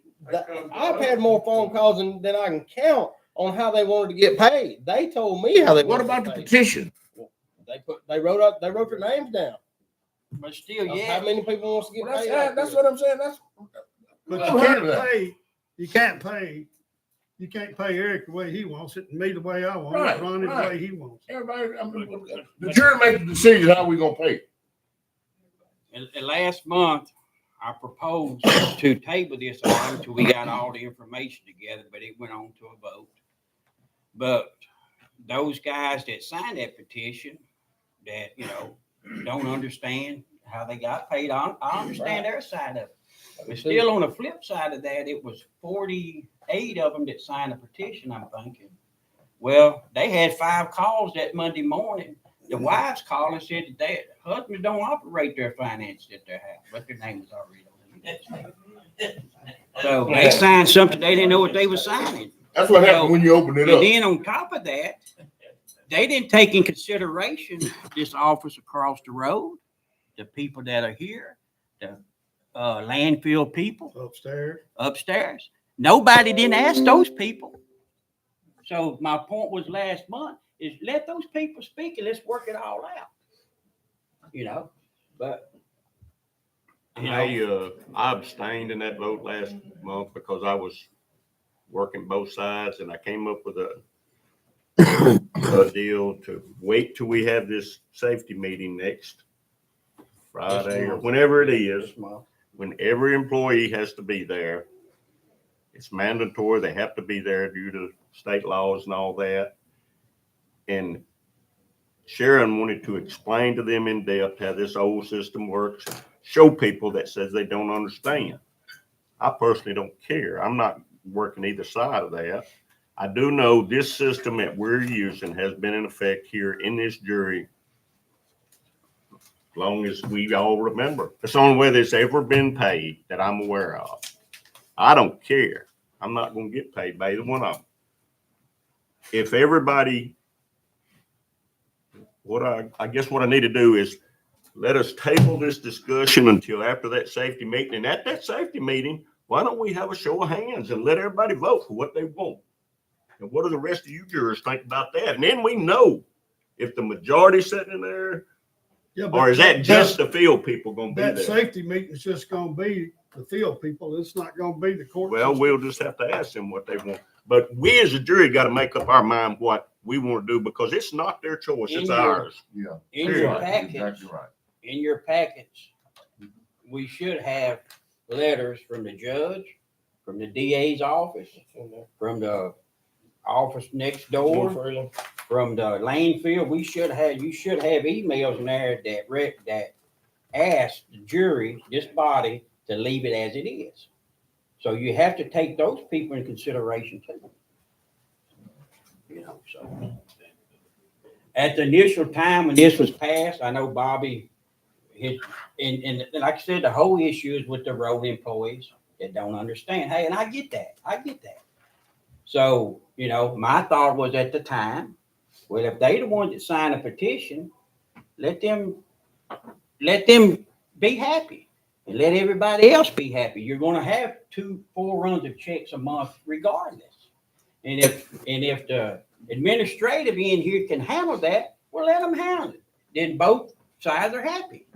I've had more phone calls than I can count on how they wanted to get paid. They told me how they What wanted about to the get paid. petition? They wrote their names down. But still, Of yeah. How many people wants to get Well, paid? that's what I'm saying. But I've you heard can't of that. pay, you can't pay Eric the way he wants it and me the way I want Right, it, Ronnie the right. way he wants it. Everybody, the jury makes the decision how we gonna pay. And last month, I proposed to table this item until we got all the information together, but it went on to a vote. But those guys that signed that petition that, don't understand how they got paid, I understand their side of it. But still, on the flip side of that, it was 48 of them that signed a petition, I'm thinking. Well, they had 5 calls that Monday morning. The wives called and said that their husbands don't operate their finances at their house, but their name was already on it. So they signed something, they didn't know what they were signing. That's what happens when you open it And up. then on top of that, they didn't take in consideration this office across the road, the people that are here, the landfill people upstairs. Nobody didn't ask those people. So my point was last month is let those people speak and let's work it all out. But I abstained in that vote last month because I was working both sides, and I came up with a deal to wait till we have this safety meeting next Friday or whenever it is, when every employee has to be there. It's mandatory. They have to be there due to state laws and all that. And Sharon wanted to explain to them in depth how this old system works, show people that says they don't understand. I personally don't care. I'm not working either side of that. I do know this system that we're using has been in effect here in this jury as long as we all remember. It's the only way that's ever been paid that I'm aware of. I don't care. I'm not going to get paid by either one of them. If everybody I guess what I need to do is let us table this discussion until after that safety meeting. And at that safety meeting, why don't we have a show of hands and let everybody vote for what they want? And what do the rest of you jurors think about that? And then we know if the majority sitting in there, Yeah, but or is that just the field people gonna be that there? safety meeting is just gonna be the field people. It's not gonna be the court. Well, system. we'll just have to ask them what they want. But we as a jury got to make up our mind what we want to do because it's not their choice, it's ours. Yeah. In Period. your Right, package, exactly right. in your package, we should have letters from the judge, from the DA's office, from the office next door, from the lane field. You should have emails in there that ask the jury, this body, to leave it as it is. So you have to take those people in consideration too. You know, so at the initial time when this was passed, I know Bobby, and like I said, the whole issue is with the road employees that don't understand. Hey, and I get that. So, you know, my thought was at the time, well, if they the ones that sign a petition, let them be happy and let everybody else be happy. You're going to have 4 runs of checks a month regardless. And if the administrative end here can handle that, well, let them handle it. Then both sides are happy.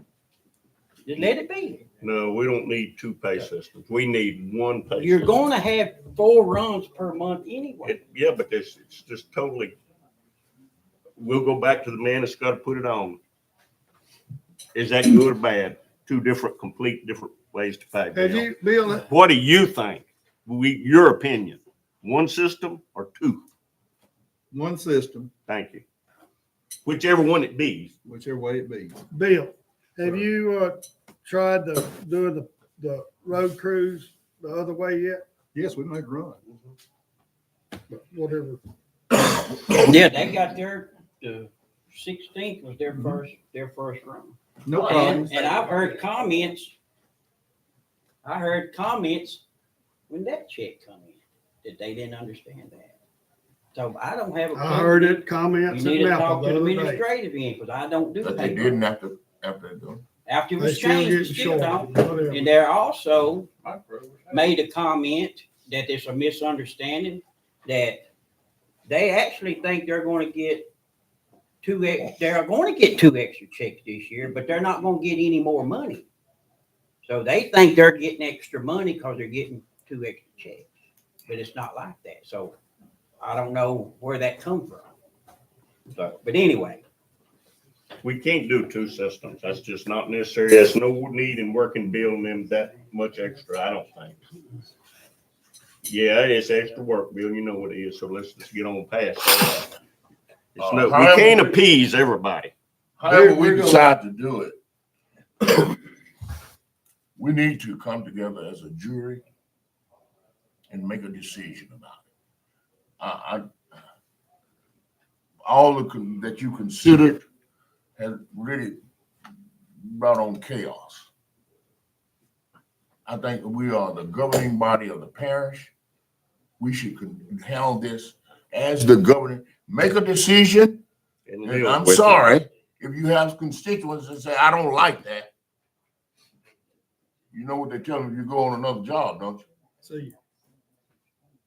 Just let it be. No, we don't need 2 pay systems. We need 1 pay You're system. going to have 4 runs per month anyway. Yeah, but it's just totally, we'll go back to the man that's got to put it on. Is that good or bad? 2 complete different ways to pay. Have you, Bill, What do you think? Your opinion, 1 system or 2? One system, Thank you. Whichever one it be. whichever way it be. Bill, have you tried doing the road crews the other way yet? Yes, we make run. Whatever. Yeah, they got the 16th was their first run. No problem. And I've heard comments. I heard comments when that check come in that they didn't understand that. So I don't have a. I heard it You comments need at to talk Napa to the the other day. administrative end because I don't do But they payroll. didn't after they done. After it They was still changed, getting they still short. don't. Whatever. And they're also made a comment that there's a misunderstanding that they actually think they're going to get 2 extra checks this year, but they're not going to get any more money. So they think they're getting extra money because they're getting 2 extra checks, but it's not like that. So I don't know where that comes from. So, but anyway, We can't do 2 systems. That's just not necessary. There's no need in working billing them that much extra, I don't think. Yeah, it's extra work, Bill. You know what it is. So let's just get on past that. We However, can't appease everybody. However we decide to do it, we need to come together as a jury and make a decision about it. All that you considered has really brought on chaos. I think we are the governing body of the parish. We should handle this as the governing, make a decision. And And I'm sorry if you have constituents that say, I don't like that. You know what they tell them, you go on another job, don't you? See,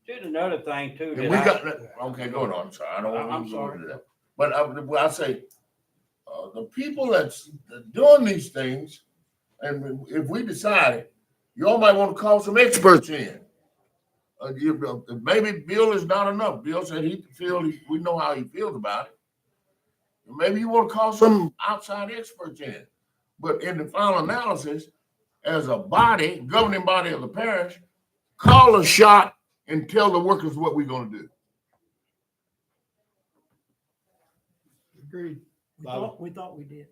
there's another thing too. And we got, okay, go on, I'm sorry, I don't want I'm to go sorry. into that. But I say, the people that's doing these things, and if we decide, you all might want to call some experts in. Maybe Bill is not enough. Bill said we know how he feels about it. Maybe you want to call some outside experts in. But in the final analysis, as a body, governing body of the parish, call a shot and tell the workers what we're going to do. agreed. We thought we did.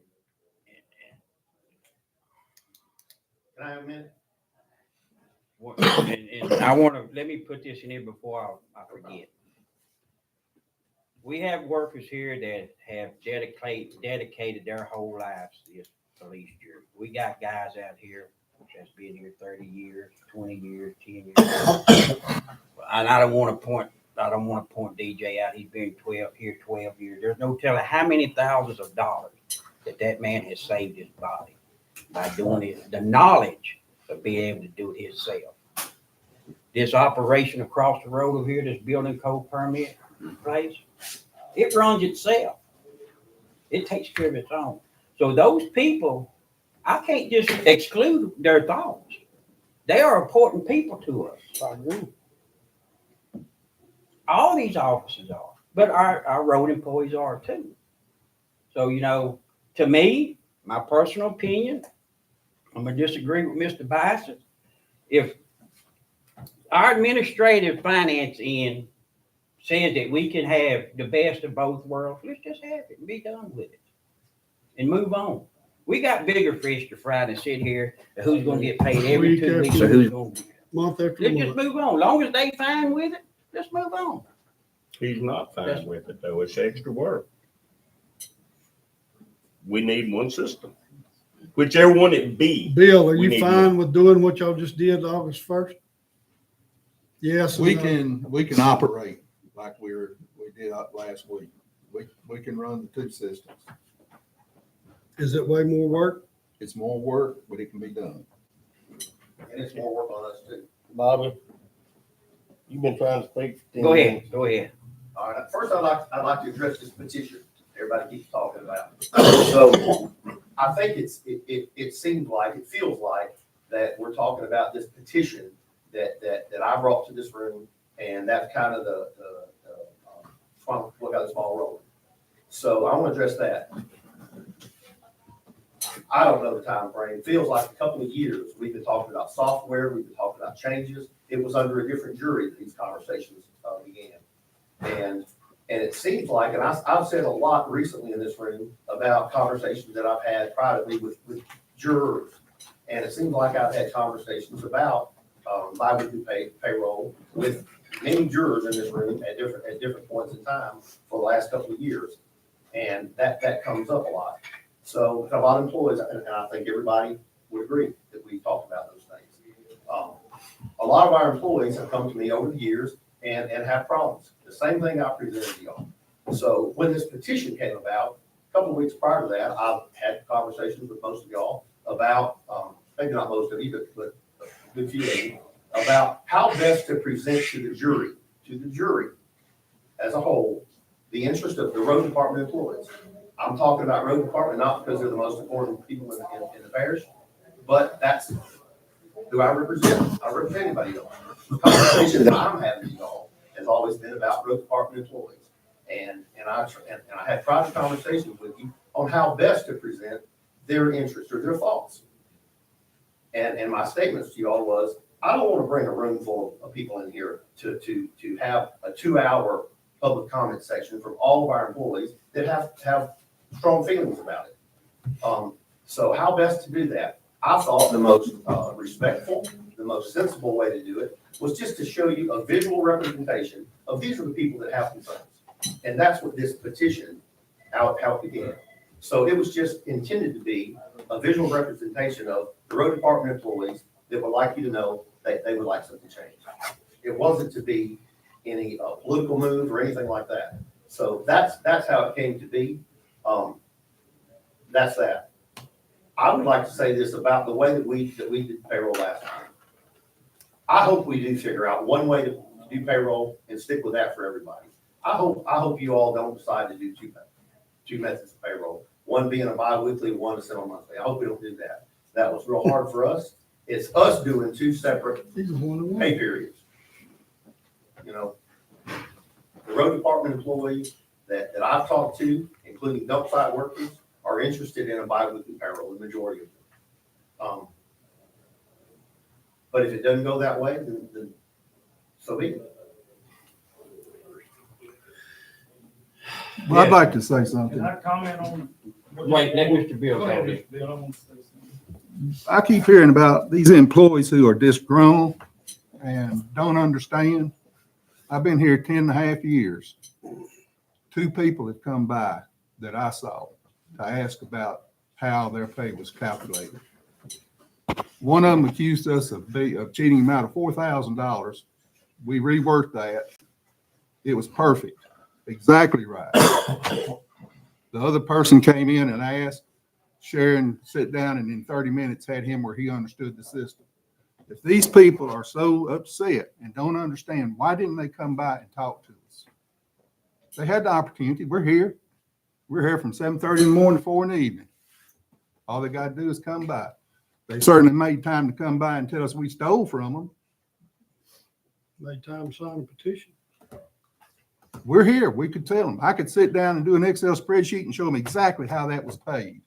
Can I have a minute? And I want to, let me put this in here before I forget. We have workers here that have dedicated their whole lives to this police jury. We got guys out here that's been here 30 years, 20 years, 10 years. And I don't want to point I don't want to point DJ out. He's been 12 years. There's no telling how many thousands of dollars that man has saved his body by doing it. The knowledge of being able to do it himself. This operation across the road over here, this building code permit place, it runs itself. It takes care of its own. So those people, I can't just exclude their thoughts. They are important people to us. I agree. All these officers are, but our road employees are too. So, you know, to me, my personal opinion, I'm gonna disagree with Mr. Bassett. If our administrative finance end says that we can have the best of both worlds, let's just have it and be done with it and move on. We got bigger fish to fry than sit here, who's gonna get paid every Week 2 after weeks or who's gonna. Month after Let's just month. move on. Long as they fine with it, let's move on. He's not fine with it though. It's extra work. We need one system, whichever one it be. Bill, are We you need fine with doing what y'all just did August 1st? Yes. or We no? can operate like we did last week. We can run the two systems. Is it way more work? It's more work, but it can be done. And it's more work on us too. Bobby, you've been trying to speak. for 10 Go minutes. ahead, go ahead. All right, first I'd like to address this petition everybody keeps talking about. So I think it seems like, it feels like that we're talking about this petition that I brought to this room, and that's kind of what got this ball rolling. So I want to address that. I don't know the time frame. Feels like a couple of years. We've been talking about software. We've been talking about changes. It was under a different jury that these conversations began. And it seems like, and I've said a lot recently in this room about conversations that I've had privately with jurors. And it seems like I've had conversations about biweekly payroll with many jurors in this room at different points in time for the last couple of years. And that comes up a lot. So a lot of employees, and I think everybody would agree that we've talked about those things. A lot of our employees have come to me over the years and have problems. The same thing I presented to y'all. So when this petition came about, a couple of weeks prior to that, I've had conversations with most of y'all about, maybe not most of you, but a good few of you, about how best to present to the jury as a whole, the interest of the road department employees. I'm talking about road department, not because they're the most important people in the parish, but that's who I represent. I represent anybody else. The conversation that I'm having with y'all has always been about road department employees. And I had private conversations with you on how best to present their interests or their thoughts. And my statements to y'all was, I don't want to bring a room full of people in here to have a 2-hour public comment section from all of our employees that have strong feelings about it. So how best to do that? I thought the most respectful, the most sensible way to do it was just to show you a visual representation of these are the people that have concerns. And that's what this petition, how it began. So it was just intended to be a visual representation of the road department employees that would like you to know that they would like something changed. It wasn't to be any political move or anything like that. So that's how it came to be. That's that. I would like to say this about the way that we did payroll last time. I hope we do figure out one way to do payroll and stick with that for everybody. I hope you all don't decide to do two methods of payroll, one being a bi-weekly, one a semi-monthly. I hope we don't do that. That was real hard for us. It's us doing two separate pay periods. You know, the road department employees that I've talked to, including dump site workers, are interested in a bi-weekly payroll, the majority of them. But if it doesn't go that way, then so be it. Well, I'd like to say something. Can I comment on? Wait, let Mr. Bill Go go. ahead, Mr. Bill, I want to say something. I keep hearing about these employees who are disgruntled and don't understand. I've been here 10.5 years. 2 people have come by that I saw to ask about how their pay was calculated. One of them accused us of cheating him out of $4,000. We reworked that, It was perfect, exactly right. The other person came in and asked, Sharon sit down and in 30 minutes had him where he understood the system. If these people are so upset and don't understand, why didn't they come by and talk to us? They had the opportunity. We're here. We're here from 7:30 in the morning to 4 in the evening. All they got to do is come by. They certainly made time to come by and tell us we stole from them. Made time to sign a petition. We're here. We could tell them. I could sit down and do an Excel spreadsheet and show them exactly how that was paid.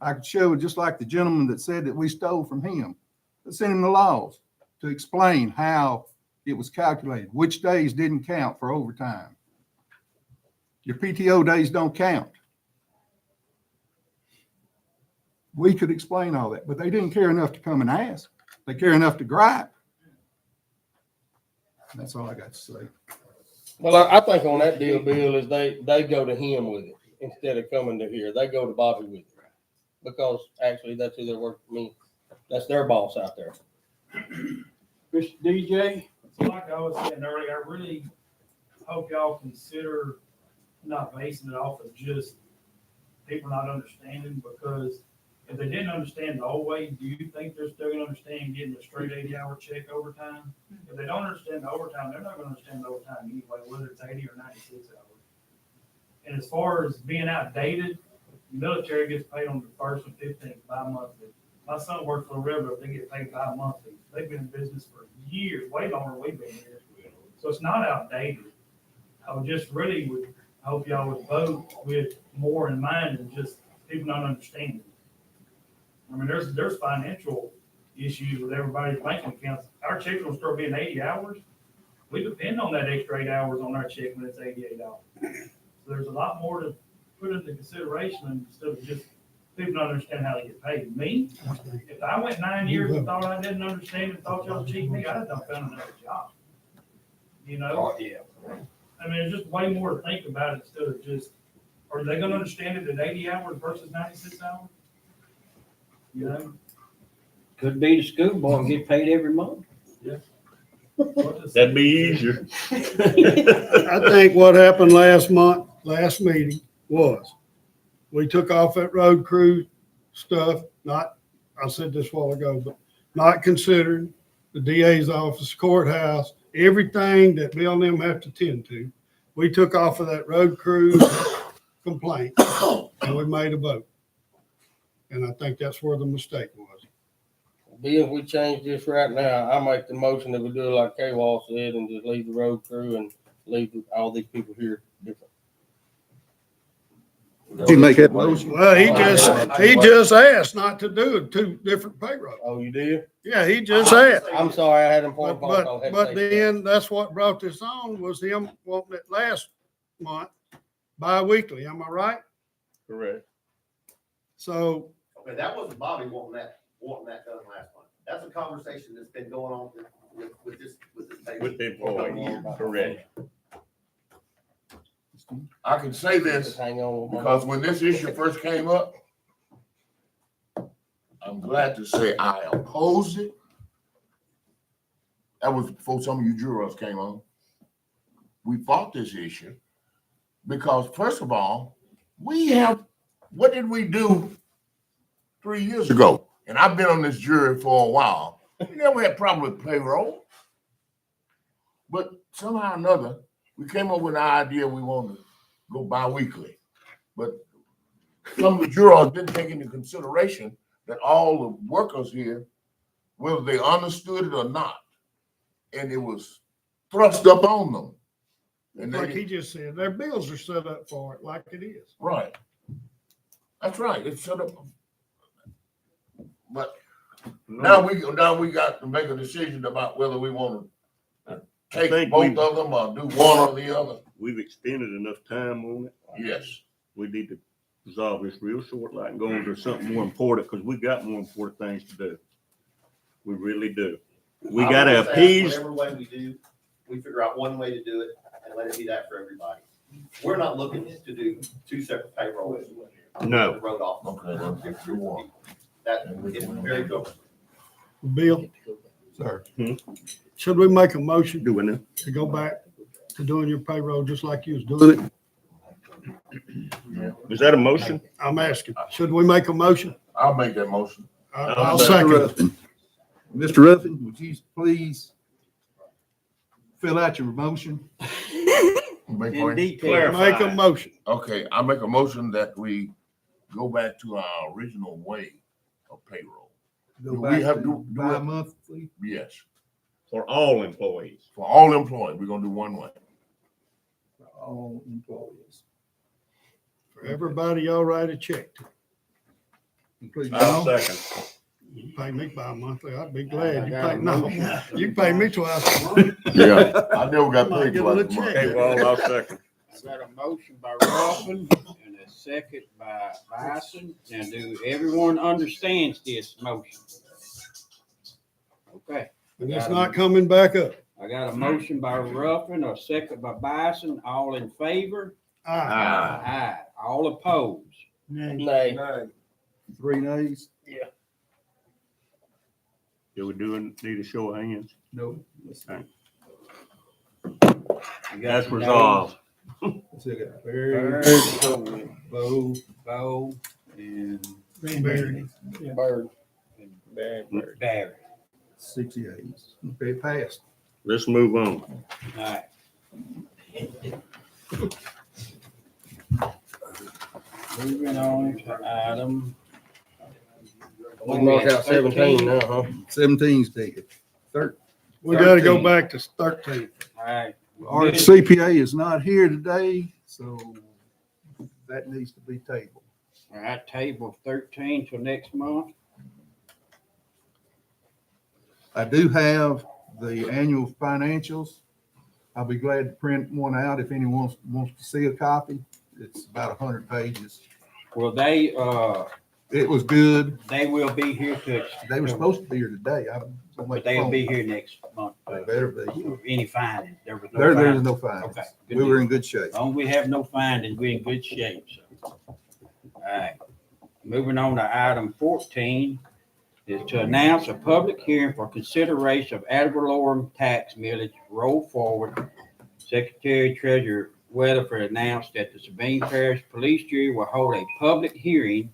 I could show it just like the gentleman that said that we stole from him. Let's send him the laws to explain how it was calculated, which days didn't count for overtime. Your PTO days don't count. We could explain all that, but they didn't care enough to come and ask. They care enough to gripe. That's all I got to say. Well, I think on that deal, Bill, is they go to him with it instead of coming to here. They go to Bobby with it. Because actually that's who they're working for me. That's their boss out there. Mr. DJ? So like I was saying earlier, I really hope y'all consider not basing it off of just people not understanding, because if they didn't understand the old way, do you think they're still gonna understand getting a straight 80-hour check overtime? If they don't understand the overtime, they're not gonna understand the overtime anyway, whether it's 80 or 96 hours. And as far as being outdated, the military gets paid on the 1st and 15th bi-monthly. My son works for the railroad, they get paid bi-monthly. They've been in business for years, way longer than we've been here. So it's not outdated. I would just really would hope y'all would vote with more in mind than just people not understanding. I mean, there's financial issues with everybody's banking accounts. Our checks will start being 80 hours. We depend on that extra 8 hours on our check when it's $88. So there's a lot more to put into consideration instead of just people not understand how they get paid. Me, if I went 9 years and thought I didn't understand and thought y'all cheated me, I'd have done found another job. You know? Oh, yeah. I mean, there's just way more to think about it instead of just, are they gonna understand it at 80 hours versus 96 hours? You know? Could be the school board and get paid every month. That'd be easier. I think what happened last meeting was, we took off that road crew stuff, I said this a while ago, but not considering the DA's office, courthouse, everything that Bill and them have to tend to. We took off of that road crew complaint and we made a vote. And I think that's where the mistake was. Bill, if we change this right now, I make the motion that we do it like K-Wall said and just leave the road crew and leave all these people here different. Did you make that motion? Well, he just asked not to do 2 different payrolls. Oh, you did? Yeah, he just asked. I'm sorry, I had an important phone But, call. Had to but take that. then that's what brought this on was him wanting it last month, bi-weekly, am I right? Correct. So, Okay, that wasn't Bobby wanting that done last month. That's a conversation that's been going on with this. With the employee, correct. I can say this Just hang on. because when this issue first came up, I'm glad to say I opposed it. That was before some of you jurors came on. We fought this issue because, first of all, what did we do 3 years ago? And I've been on this jury for a while. We never had a problem with payroll. But somehow or another, we came up with an idea we wanted to go bi-weekly. But some of the jurors didn't take into consideration that all the workers here, whether they understood it or not, and it was thrust up on them. And like he just said, their bills are set up for it like it is. right. That's right. It's set up. But now we got to make a decision about whether we want to take both of them or do one or the other. We've extended enough time on it. Yes. We need to resolve this real short, like, and go on to something more important, because we got more important things to do. We really do. We I gotta would say appease. Whatever way we do, we figure out one way to do it and let it be that for everybody. We're not looking to do 2 separate payrolls. No. The road off. Okay, that's what you want. That is very good. Bill, Sir. should we make a motion Doing it. to go back to doing your payroll just like you was doing it? Is that a motion? I'm asking, should we make a motion? I'll make that motion. I'll Mr. second. Ruffin. Mr. Ruffin, would you please fill out your motion? Make In one. detail. Make a motion. Okay, I make a motion that we go back to our original way of payroll. Go Do we back have- to do we- bi-monthly? Yes, For all employees. for all employees, we're gonna do one way. For all employees. For everybody, y'all write a check to. Including I'll y'all? second. You pay me bi-monthly, I'd be glad. I You got pay, a no, motion. you pay me twice a month. Yeah, I never got Might paid get a twice little a month. check. Okay, well, I'll second. I got a motion by Ruffin and a second by Bison. Now, do everyone understands this motion? Okay. And it's not coming back up. I got a motion by Ruffin, a second by Bison. All in favor? Aye. Aye. All opposed? Nay. 3 nays? Do we need a show of hands? No. I got That's some resolved. So I got Barry, Bo, Bo and Barry. Bird. Barry. 6 yeas. Okay, passed. Let's move on. All right. Moving on to item. We marked out 17 now, huh? 17's dead. We gotta go 13. back to 13. All right. Our CPA is not here today, so that needs to be tabled. All right, table 13 till next month. I do have the annual financials. I'll be glad to print one out if anyone wants to see a copy. It's about 100 pages. Well, they It was good. will be here to. They were supposed to be here today. I'm gonna make But they'll a be phone. here next month. They better be. Any findings? There was no There's findings. no findings. Okay. good We were deal. in good shape. As long as we have no findings, we're in good shape. So. All right. Moving on to item 14 is to announce a public hearing for consideration of ad valorem tax millage roll forward. Secretary Treasurer Weatherford announced that the Sabine Parish Police Jury will hold a public hearing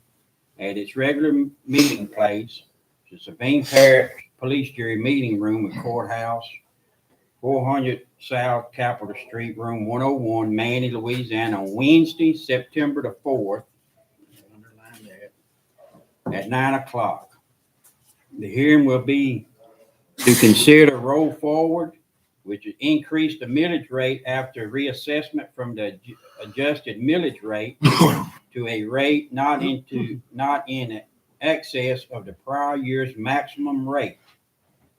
at its regular meeting place, the Sabine Parish Police Jury Meeting Room and Courthouse, 400 South Capitol Street, Room 101, Manny, Louisiana, on Wednesday, September the 4th. Underline that. At 9 o'clock. The hearing will be to consider roll forward, which is increase the millage rate after reassessment from the adjusted millage rate to a rate not in excess of the prior year's maximum rate.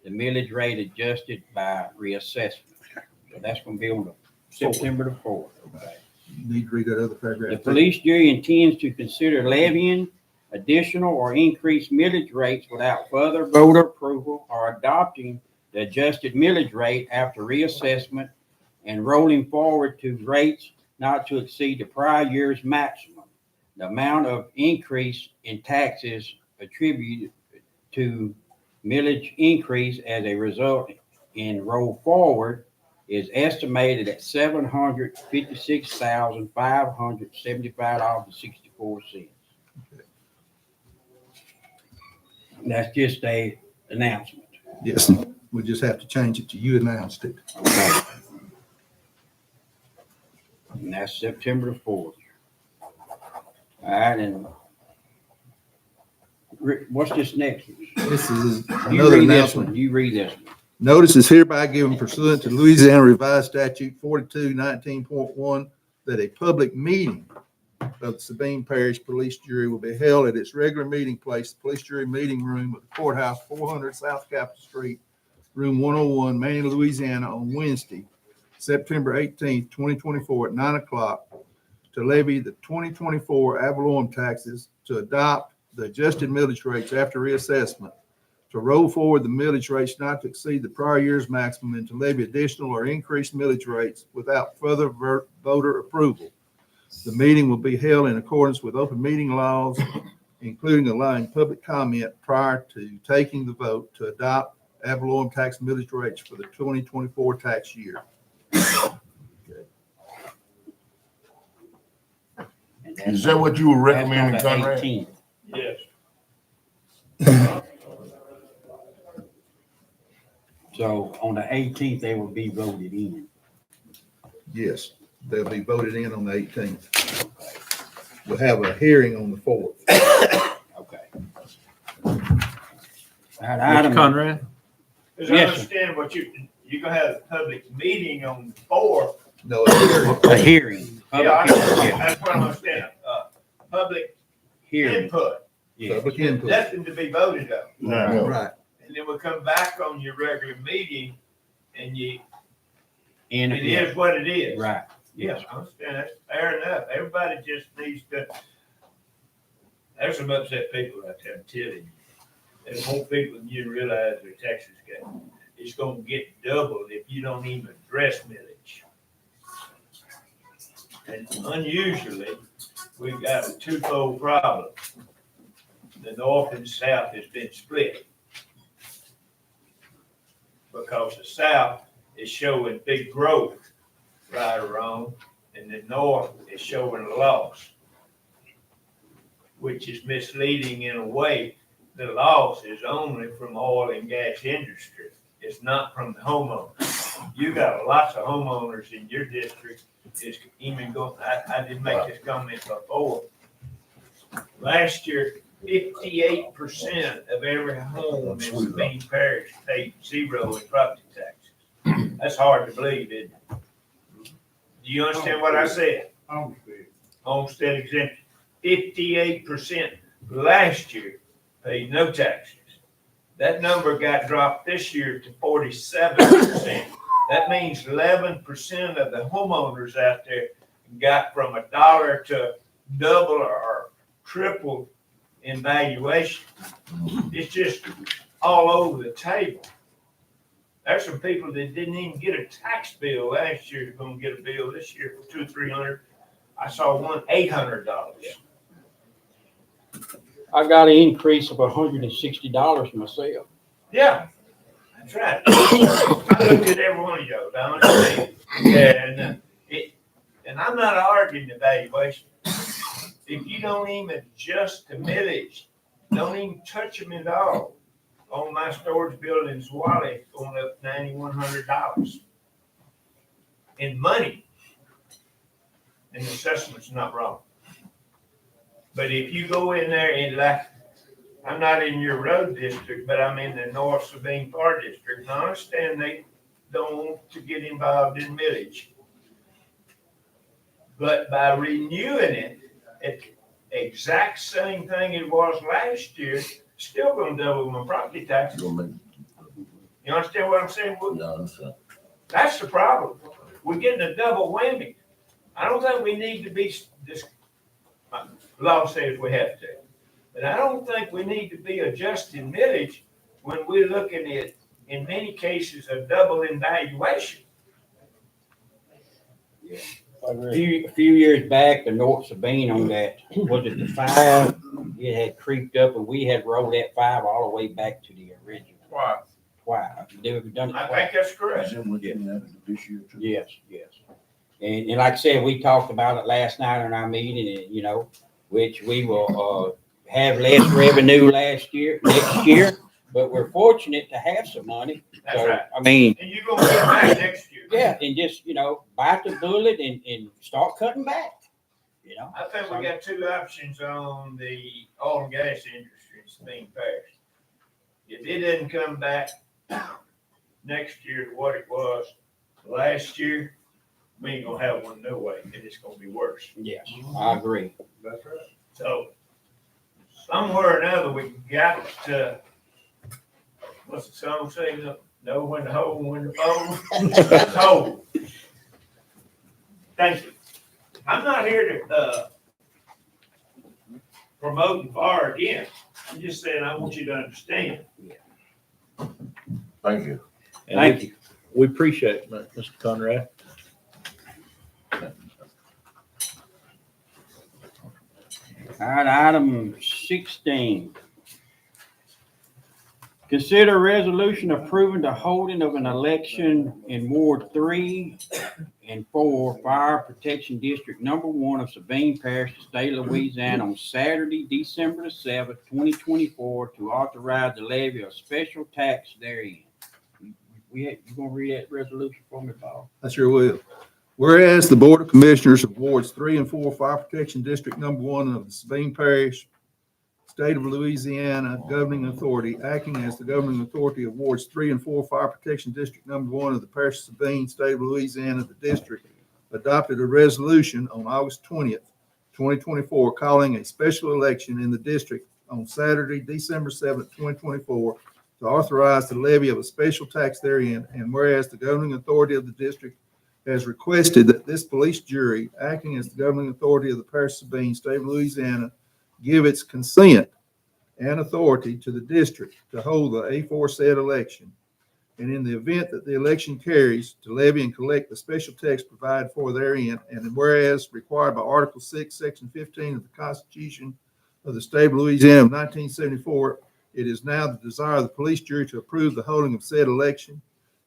The millage rate adjusted by reassessment. So that's gonna be on the September the 4th. Okay. You need to read that other The paragraph. police jury intends to consider levying additional or increased millage rates without further voter approval or adopting the adjusted millage rate after reassessment and rolling forward to rates not to exceed the prior year's maximum. The amount of increase in taxes attributed to millage increase as a result in roll forward is estimated at $756,575.64. That's just a announcement. Yes, we just have to change it to you announced it. Okay. And that's September the 4th. All right, and what's this next one? This is You another read this announcement. one. You read this one. Notice is hereby given pursuant to Louisiana Revised Statute 4219.1 that a public meeting of the Sabine Parish Police Jury will be held at its regular meeting place, the Police Jury Meeting Room of the Courthouse, 400 South Capitol Street, Room 101, Manny, Louisiana, on Wednesday, September 18th, 2024, at 9 o'clock, to levy the 2024 ad valorem taxes, to adopt the adjusted millage rates after reassessment, to roll forward the millage rates not to exceed the prior year's maximum, and to levy additional or increased millage rates without further voter approval. The meeting will be held in accordance with open meeting laws, including allowing public comment prior to taking the vote to adopt ad valorem tax millage rates for the 2024 tax year. Is that what you were That's on recommending, the Conrad? 18th. Yes. So on the 18th, they will be voted in. Yes, they'll be voted in on the 18th. We'll have a hearing on the 4th. Okay. That item, Conrad? Cause I Yes, sir. understand what you're gonna have a public meeting on the 4th. No, a hearing. a hearing. Yeah, Public that's what I'm understanding. Public hearing. input, Yeah. Public input. nothing to be voted on. No, Right. And then we'll come back on your regular meeting and In, it is what it is. right. Yeah, Yes. I understand. That's fair enough. Everybody just needs to, there's some upset people out there, I'm telling you. There's more people than you realize their taxes get. It's gonna get doubled if you don't even address millage. And unusually, we've got a twofold problem. The north and south has been split. Because the south is showing big growth, right or wrong, and the north is showing a loss, which is misleading in a way. The loss is only from oil and gas industry. It's not from the homeowners. You got lots of homeowners in your district. Is even going, I didn't make this comment before. Last year, 58% of every home in Sabine Parish paid 0 in property taxes. That's hard to believe, isn't it? Do you understand what I said? Homestead exemption. 58% last year paid no taxes. That number got dropped this year to 47%. That means 11% of the homeowners out there got from $1 to double or triple in valuation. It's just all over the table. There's some people that didn't even get a tax bill last year, are gonna get a bill this year for $200 or $300. I saw one $800. I got an increase of $160 myself. Yeah, that's right. I looked at every one of those, I understand. And I'm not arguing the valuation. If you don't even adjust the millage, don't even touch them at all. On my storage buildings, Wally, going up $9,100 in money. And the assessment's not wrong. But if you go in there and like, I'm not in your road district, but I'm in the North Sabine Parish district, and I understand they don't want to get involved in millage. But by renewing it, it's exact same thing it was last year, still gonna double my property taxes. You understand what I'm saying? Yeah, I understand. That's the problem. We're getting a double whammy. I don't think we need to be, this, law says we have to. But I don't think we need to be adjusting millage when we're looking at, in many cases, a double in valuation. A few years back, the North Sabine on that, was it the 5? It had creeped up and we had rolled that 5 all the way back to the original. Why? Why? They've done it I twice. think that's correct. Is that what you added this year too? Yes, yes. And like I said, we talked about it last night in our meeting and, you know, which we will, have less revenue next year, but we're fortunate to have some money. That's So, right. I mean, And you're gonna get back next year. yeah, and just, you know, bite the bullet and start cutting back, you know? I think we got two options on the oil and gas industry in Sabine Parish. If it doesn't come back next year to what it was last year, we ain't gonna have one no way, and it's gonna be worse. Yes, I agree. That's right. So somewhere or another, we got to, what's the song say, know when to hold and when to fold? Hold. Thank you. I'm not here to, promote and fire again. I'm just saying, I want you to understand. Thank you. Thank you. We appreciate it, Mr. Conrad. All right, item 16. Consider a resolution approving the holding of an election in Ward 3 and 4, Fire Protection District Number 1 of Sabine Parish, State of Louisiana, on Saturday, December the 7th, 2024, to authorize the levy of special tax therein. You gonna read that resolution for me, Paul? I sure will. Whereas the Board of Commissioners of Wards 3 and 4, Fire Protection District Number 1 of the Sabine Parish, State of Louisiana Governing Authority, acting as the governing authority of Wards 3 and 4, Fire Protection District Number 1 of the Parish of Sabine, State of Louisiana, the district, adopted a resolution on August 20th, 2024, calling a special election in the district on Saturday, December 7th, 2024, to authorize the levy of a special tax therein, and whereas the governing authority of the district has requested that this police jury, acting as the governing authority of the Parish of Sabine, State of Louisiana, give its consent and authority to the district to hold the aforesaid election, and in the event that the election carries, to levy and collect the special tax provided for therein, and whereas required by Article 6, Section 15 of the Constitution of the State of Louisiana of 1974, it is now the desire of the police jury to approve the holding of said election,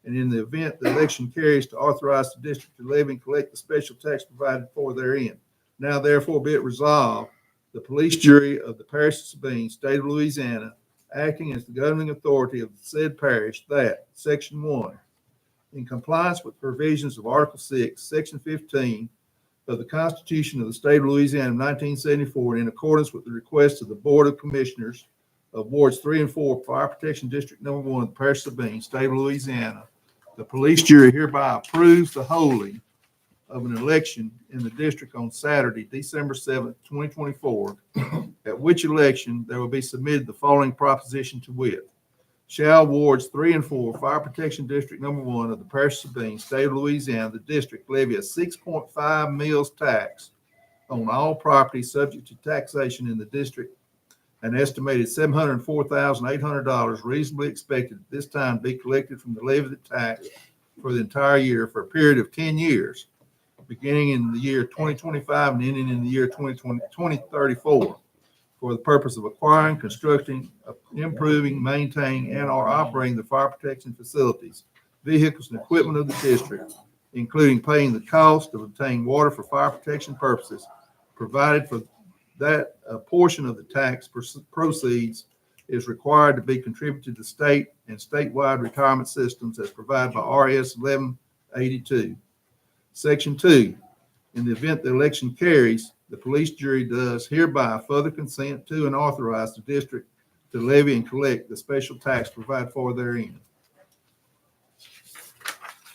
and in the event the election carries, to authorize the district to levy and collect the special tax provided for therein. Now therefore be it resolved, the police jury of the Parish of Sabine, State of Louisiana, acting as the governing authority of the said parish, that Section 1, in compliance with provisions of Article 6, Section 15 of the Constitution of the State of Louisiana of 1974, and in accordance with the request of the Board of Commissioners of Wards 3 and 4, Fire Protection District Number 1 of the Parish of Sabine, State of Louisiana, the police jury hereby approves the holding of an election in the district on Saturday, December 7th, 2024, at which election there will be submitted the following proposition to wit. Shall Wards 3 and 4, Fire Protection District Number 1 of the Parish of Sabine, State of Louisiana, the district, levy a 6.5 mills tax on all property subject to taxation in the district, an estimated $704,800 reasonably expected at this time to be collected from the levy of the tax for the entire year for a period of 10 years, beginning in the year 2025 and ending in the year 2034, for the purpose of acquiring, constructing, improving, maintaining, and or operating the fire protection facilities, vehicles, and equipment of the district, including paying the cost of obtaining water for fire protection purposes, provided for that a portion of the tax proceeds is required to be contributed to state and statewide retirement systems as provided by RS 1182. Section 2, in the event the election carries, the police jury does hereby further consent to and authorize the district to levy and collect the special tax provided for therein.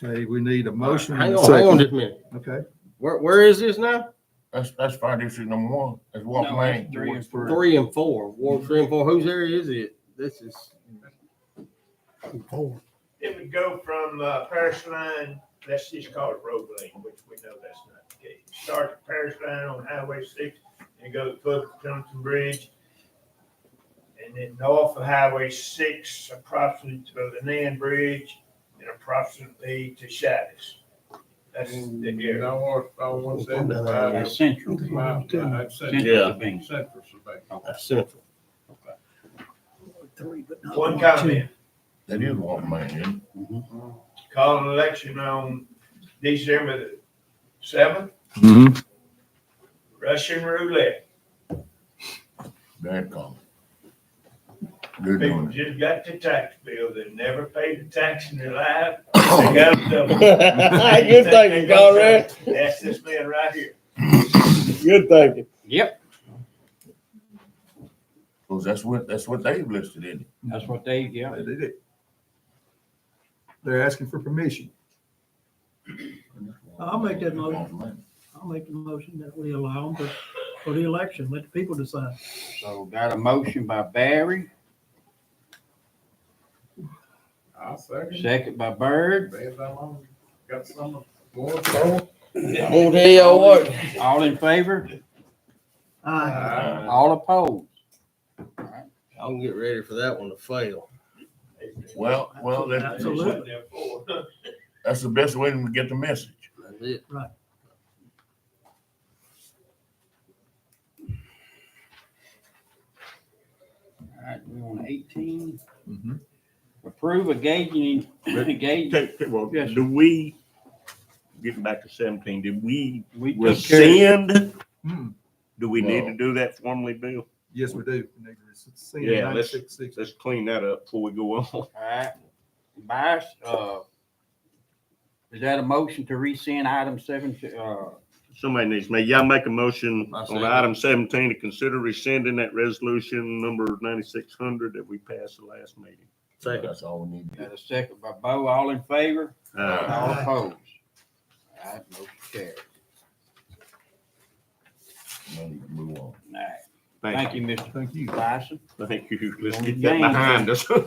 Okay, we need a motion. Hang on just a minute. Okay. Where is this now? That's Fire District Number 1. That's Walker No, Lane. that's 3 and 4. 3 and 4. Ward 3 and 4. Whose area is it? This is. It would go from Parish Line, let's just call it road lane, which we know that's not the case. Start at Parish Line on Highway 6 and go to Foot Johnson Bridge. And then north of Highway 6, approximately to the Nan Bridge, and approximately to Shaddis. That's the area. That's central. Yeah. Sabine. That's central. One comment, That is Walker Lane, isn't it? call an election on December the 7th, Mm-hmm. Russian roulette. Bad call. Good People doing it. just got the tax bill, they never paid the tax in their life. They got them double. Good thinking, Conrad. That's this man right here. Good thinking. Yep, Because that's what they've listed, isn't it? that's what they, yeah. They did it. They're asking for permission. I'll make that motion. I'll make the motion that we allow them for the election. Let the people decide. So got a motion by Barry, I'll second. second by Bird. Got some. Won't tell y'all what. All in favor? Aye. All opposed? I'm getting ready for that one to fail. Well, Absolutely. that's the best way to get the message. That's it. Right. All right, we on 18. Mm-hmm. Approve engaging, Well, Yes, sir. do we, getting back to 17, did we we took care of rescind? Hmm. Do we need to No. do that formally, Bill? Yes, we do. We need to rescind Yeah, let's 9660. let's clean that up before we go on. All right, Bias, is that a motion to rescind item 7, Somebody needs to y'all make a motion I on second. item 17 to consider rescinding that resolution number 9600 that we passed the last meeting. Second. That's all we need. got a second by Bo, all in favor? All opposed? All right, motion carries. Now you can move on. All right, thank you, Mr. Thank you. Bison. Thank you. Let's On get the that game. behind us. All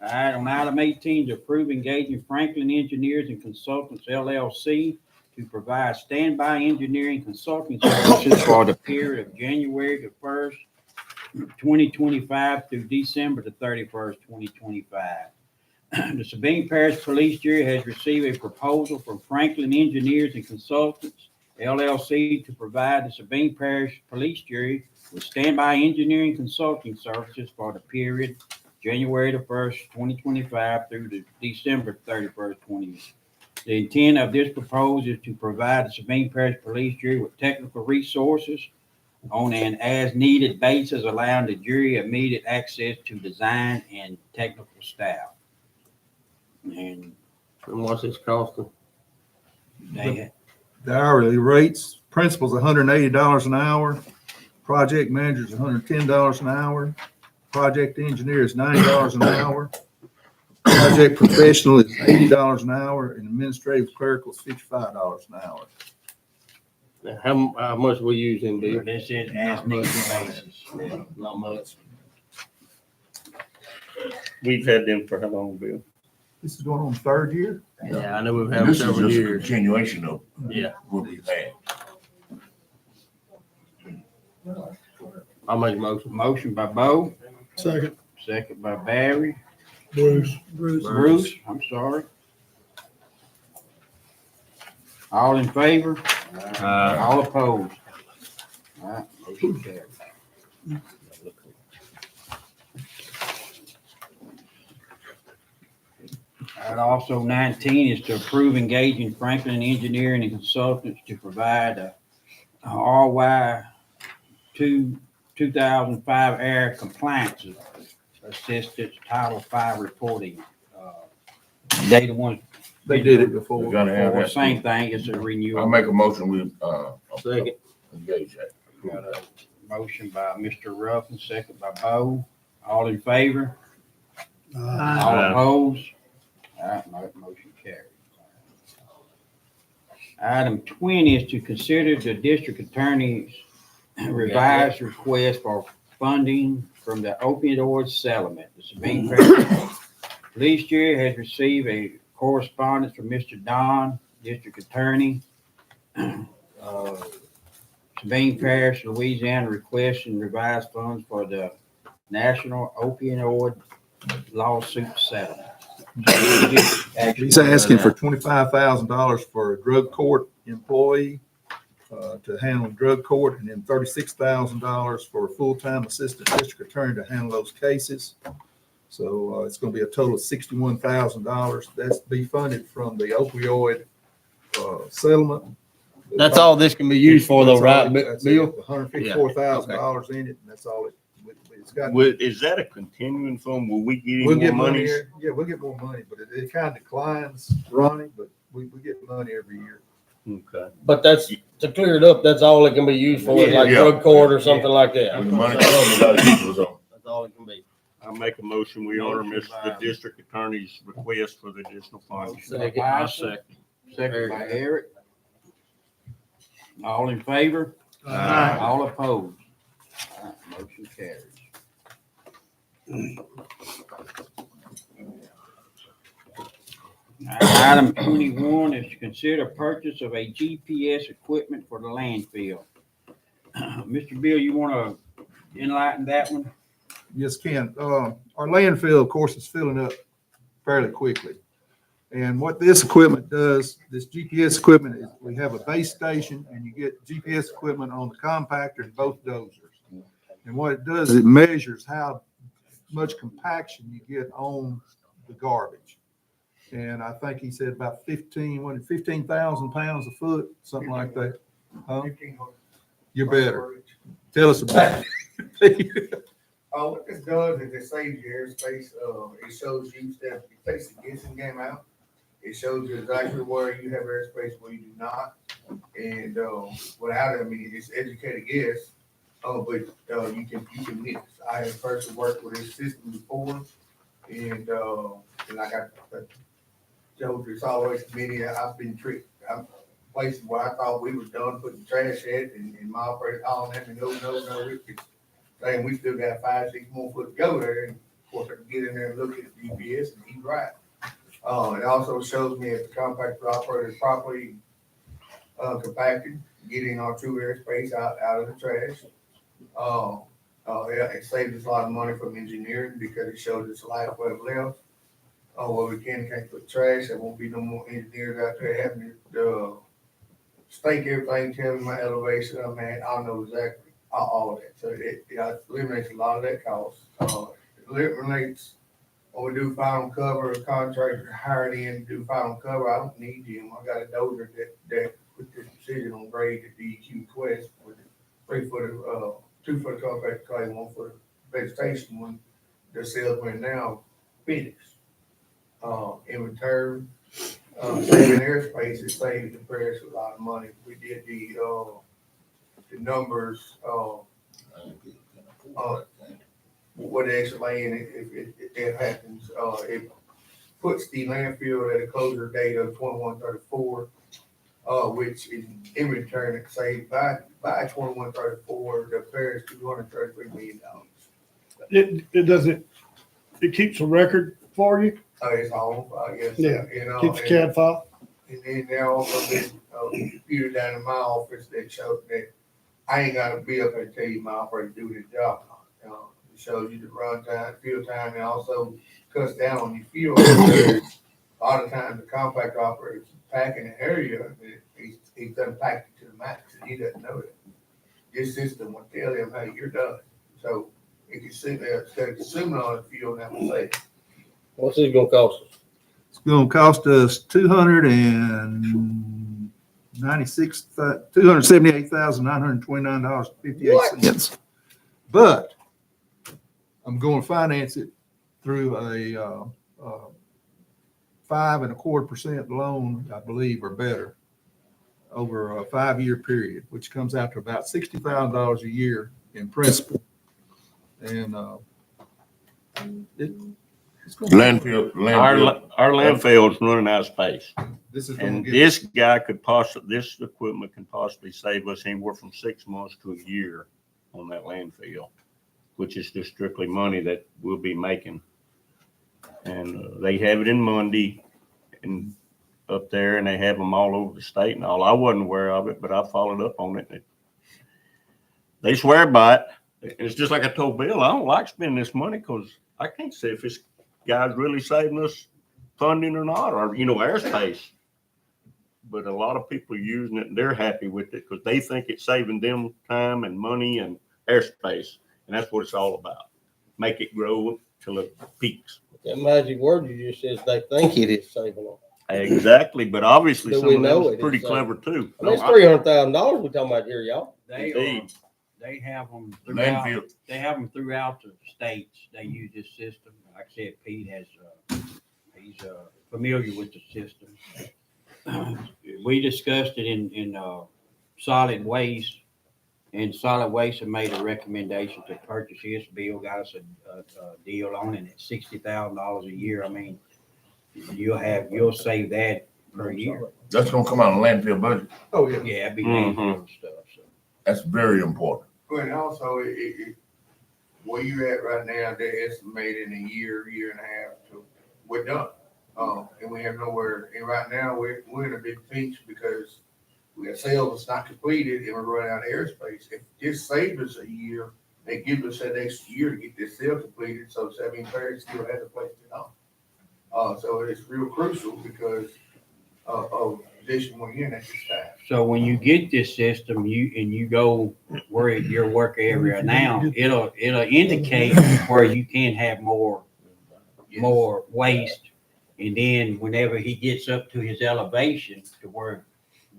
right, on item 18, to approve engaging Franklin Engineers and Consultants LLC to provide standby engineering consulting services for the period of January the 1st, 2025 through December the 31st, 2025. The Sabine Parish Police Jury has received a proposal from Franklin Engineers and Consultants LLC to provide the Sabine Parish Police Jury with standby engineering consulting services for the period January the 1st, 2025 through the December 31st, 2020. The intent of this proposal is to provide the Sabine Parish Police Jury with technical resources on an as-needed basis, allowing the jury immediate access to design and technical staff. And what's this costing? they, The hourly rates, principal's $180 an hour, project manager's $110 an hour, project engineer is $90 an hour, project professional is $80 an hour, and administrative clerical is $55 an hour. Now, how much we using, Bill? this is as-needed basis. Not much. We've had them for how long, Bill? This is going on the third year? Yeah, I know we've And had this is several just a years. continuation of Yeah. what we've had. I'll make a motion. Motion by Bo, Second, second by Barry. Bruce. Bruce, I'm sorry. All in favor? All opposed? All right, motion carries. And also 19 is to approve engaging Franklin Engineering and Consultants to provide a RY 2005 air compliance assistance Title V reporting. They the ones. They did it before. We gotta have that. Same thing, it's a I'll renewal. make a motion, we, Second. engage that. Got a motion by Mr. Ruffin, second by Bo. All in favor? All opposed? All right, motion carries. Item 20 is to consider the district attorney's revised request for funding from the opioid settlement. The Sabine Parish Police Jury has received a correspondence from Mr. Don, district attorney, Sabine Parish, Louisiana, requesting revised funds for the national opioid lawsuit settlement. He's asking for $25,000 for a drug court employee to handle drug court, and then $36,000 for a full-time assistant district attorney to handle those cases. So it's going to be a total of $61,000. That's to be funded from the opioid settlement. That's all this can be used for though, right, That's Bill? $154,000 in it, and that's all it's got. Is that a continuing fund? Will we get We'll any get more money, money? yeah, we'll get more money, but it kind of declines, Ronnie, but we get money every year. Okay. But that's, to clear it up, that's all it can be used for, like Yeah. drug court or something like that. When the money comes, we gotta use it on. That's all it can be. I'll make a motion, we honor Motion the by- district attorney's request for the additional funds. Second. I'll second by Eric. All in favor? All opposed? All right, motion carries. Item 21 is to consider purchase of a GPS equipment for the landfill. Mr. Bill, you want to enlighten that one? Yes, Ken. Our landfill, of course, is filling up fairly quickly. And what this equipment does, this GPS equipment, is we have a base station and you get GPS equipment on the compactor and both dozers. And what it does, it measures how much compaction you get on the garbage. And I think he said about 15,000 pounds a foot, something like that. Huh? You're better. Tell us about it. What this does is it saves you airspace. It shows you that it takes the guessing game out. It shows you exactly where you have airspace, where you do not. And without it, I mean, it's educated guess. But you can miss. I have personally worked with this system before, and I got Joe, it's always committee. I've been tricked. I'm places where I thought we was done putting trash at, and my operator calling at me, no, it's saying we still got 5-6 more foot to go there. And of course, I can get in there and look at the GPS, and he's right. It also shows me if the compactor operator is properly compacted, getting our true airspace out of the trash. It saves us a lot of money from engineering because it shows us the life web left. Well, we can't put trash. There won't be no more engineers out there having to stake everything, tell me my elevation. I mean, I'll know exactly all of that. So it eliminates a lot of that cost. It eliminates when we do final cover, a contractor hired in to do final cover. I don't need him. I got a dozer that put this decision on grade at DEQ Quest with 3 foot of 2 foot of compact clay, 1 foot of vegetation when the sales went now finished. In return, saving airspace, it saved the parish a lot of money. We did the numbers, what they actually in if it happens, it puts the landfill at a closure date of 21/34, which in return it saved by 21/34 the parish $233 million. It doesn't, it keeps a record for you. It's all, I guess. Yeah, You know, keeps a CAD file. And then there also been a computer down in my office that showed that I ain't gotta be up there and tell you my operator do his job. It shows you the run time, fuel time, and also cuts down on your fuel. A lot of times the compact operator is packing an area, he's done packed it to the max, and he doesn't know that. This system will tell him, hey, you're done. So it can sit there, instead of consuming all the fuel, that will save. What's this gonna cost us? It's going to cost us $278,929.58. But I'm going to finance it through a 5.25% loan, I believe, or better, over a 5-year period, which comes out to about $60,000 a year in principal. And it's going to Our landfill's running out of space. This is And going to this this equipment can possibly save us anywhere from 6 months to a year on that landfill, which is just strictly money that we'll be making. And they have it in Monday and up there, and they have them all over the state and all. I wasn't aware of it, but I followed up on it. They swear by it. It's just like I told Bill, I don't like spending this money because I can't see if this guy's really saving us funding or not, or, airspace. But a lot of people are using it and they're happy with it because they think it's saving them time and money and airspace. And that's what it's all about. Make it grow till it peaks. That magic word you just said, they think it is saving them. Exactly, but obviously Do some we of know them it is pretty is clever too. I mean, it's $300,000 we're talking about here, y'all. They have them throughout. They have them throughout the states. They use this system. Like I said, Pete has. He's familiar with the system. We discussed it in solid waste, and solid waste have made a recommendation to purchase this. Bill got us a deal on it at $60,000 a year. I mean, you'll save that per year. That's gonna come out of the landfill budget. Oh, yeah. Yeah, it'd be landfill stuff. So. That's very important. But also, where you at right now, they're estimating a year and a half to we're done. And we have nowhere. And right now, we're in a big pinch because we got sales that's not completed, and we're running out of airspace. If this saved us a year, they give us that extra year to get this sale completed. So Sabine Parish still has a place to go. So it's real crucial because of position we're in at this time. So when you get this system, you go where your work area now, it'll indicate where you can have more waste. And then whenever he gets up to his elevation to where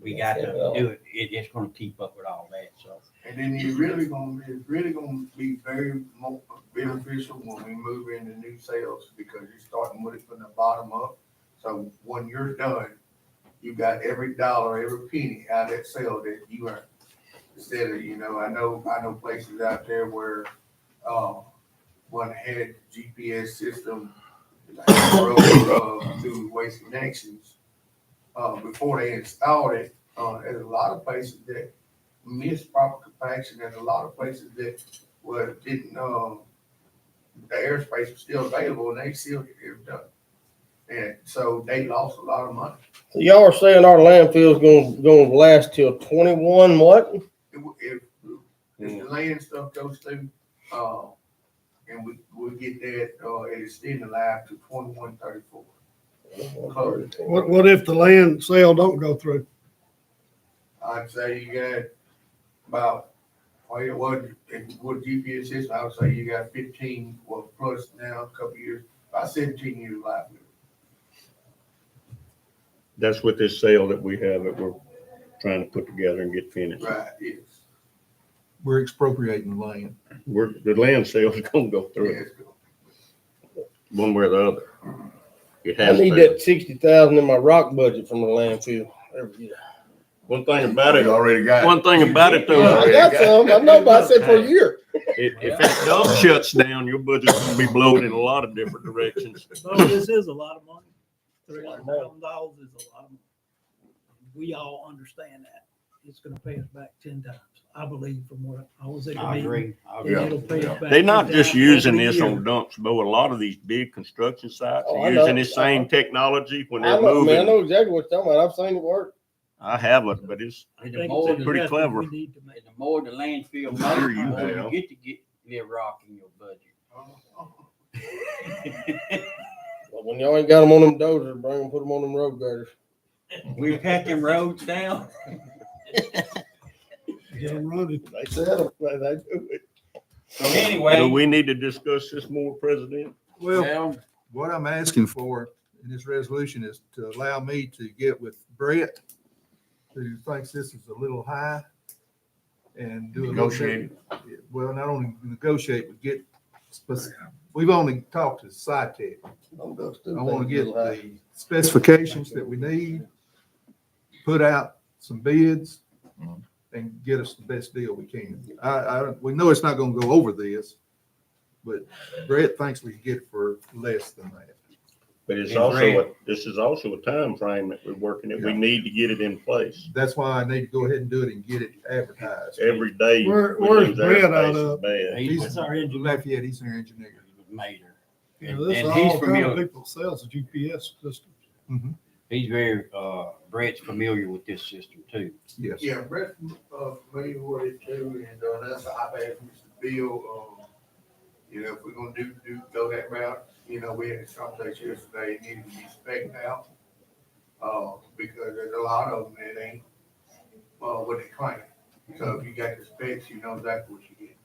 we got to do it, it's gonna keep up with all that, so. And then it's really gonna be very more beneficial when we move into new sales, because you're starting with it from the bottom up. So when you're done, you got every dollar, every penny out of that sale that you earn. Instead of, I know places out there where, one had GPS system, like, through Waste Connections, before they installed it, there's a lot of places that missed proper compaction. There's a lot of places that didn't, the airspace was still available and they still get it done. And so they lost a lot of money. So y'all are saying our landfill's gonna last till 21 what? If the land stuff goes through, and we get that, it extended life to 2134. What if the land sale don't go through? I'd say you got about, with GPS system, I would say you got 15, plus now a couple years, about 17 years life. That's with this sale that we have that we're trying to put together and get finished. Right, yes. We're expropriating the land. The land sale's gonna go through one way or the other. It I has need to. that 60,000 in my rock budget from the landfill every year. One thing about it, You already got it. one thing about it though, I got some, I know, but I said for a year. if that dump shuts down, your budget's gonna be blown in a lot of different directions. So this is a lot of money. $300,000 is a lot of money. We all understand that. It's gonna pay us back 10 times, I believe, from what I was at the I meeting. agree. And it'll pay us back They're not 10 just times using every this year. on dumps, but a lot of these big construction sites Oh, are I know. using this same technology when they're I know, man, I moving. know exactly what you're talking about. I've seen it work. I haven't, but it's I The think more it's the- pretty investment clever. we need to make. The more the landfill Sure makes, you the more have. you get live rock in your budget. But when y'all ain't got them on them dozers, bring them, put them on them road graders. We packing roads down. Get them running. They said them, they do it. So anyway. Do we need to discuss this more, President? Well, what I'm asking for in this resolution is to allow me to get with Brett, who thinks this is a little high, and do a little bit. Negotiate. Well, not only negotiate, but get we've only talked to SciTech. I want to get the specifications that we need, put out some bids, and get us the best deal we can. We know it's not going to go over this, but Brett thinks we can get it for less than that. But it's And also, this is also a time frame that we're working at. We need to get it in place. That's why I need to go ahead and do it and get it advertised. Every day. Where's Brett out of? Bad. He's our engineer. Lafayette, he's our engineer. Mater. You And know, this is and he's all kind of familiar, people sells a GPS system. he's very, Brett's familiar with this system too. Yes. Yeah, Brett's familiar with it too, and that's how I've asked Mr. Bill, if we're gonna go that route, we had this conversation yesterday, it needed to be spec'd out. Because there's a lot of them that ain't, what they claim. So if you got the specs, you know exactly what you get.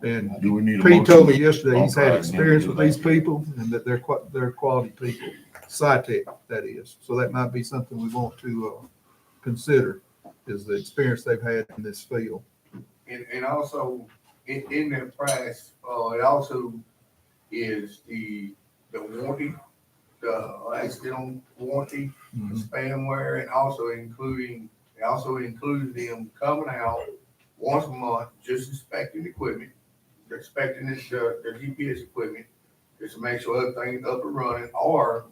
And Do we need a Pete told me motion? yesterday he's had Authorizing him to experience do with that. these people and that they're quality people. SciTech, that is. So that might be something we want to consider, is the experience they've had in this field. And also, in that price, it also is the warranty, the accidental warranty, the spamware, and it also includes them coming out once a month, just inspecting equipment, inspecting the GPS equipment, just to make sure everything's up and running, or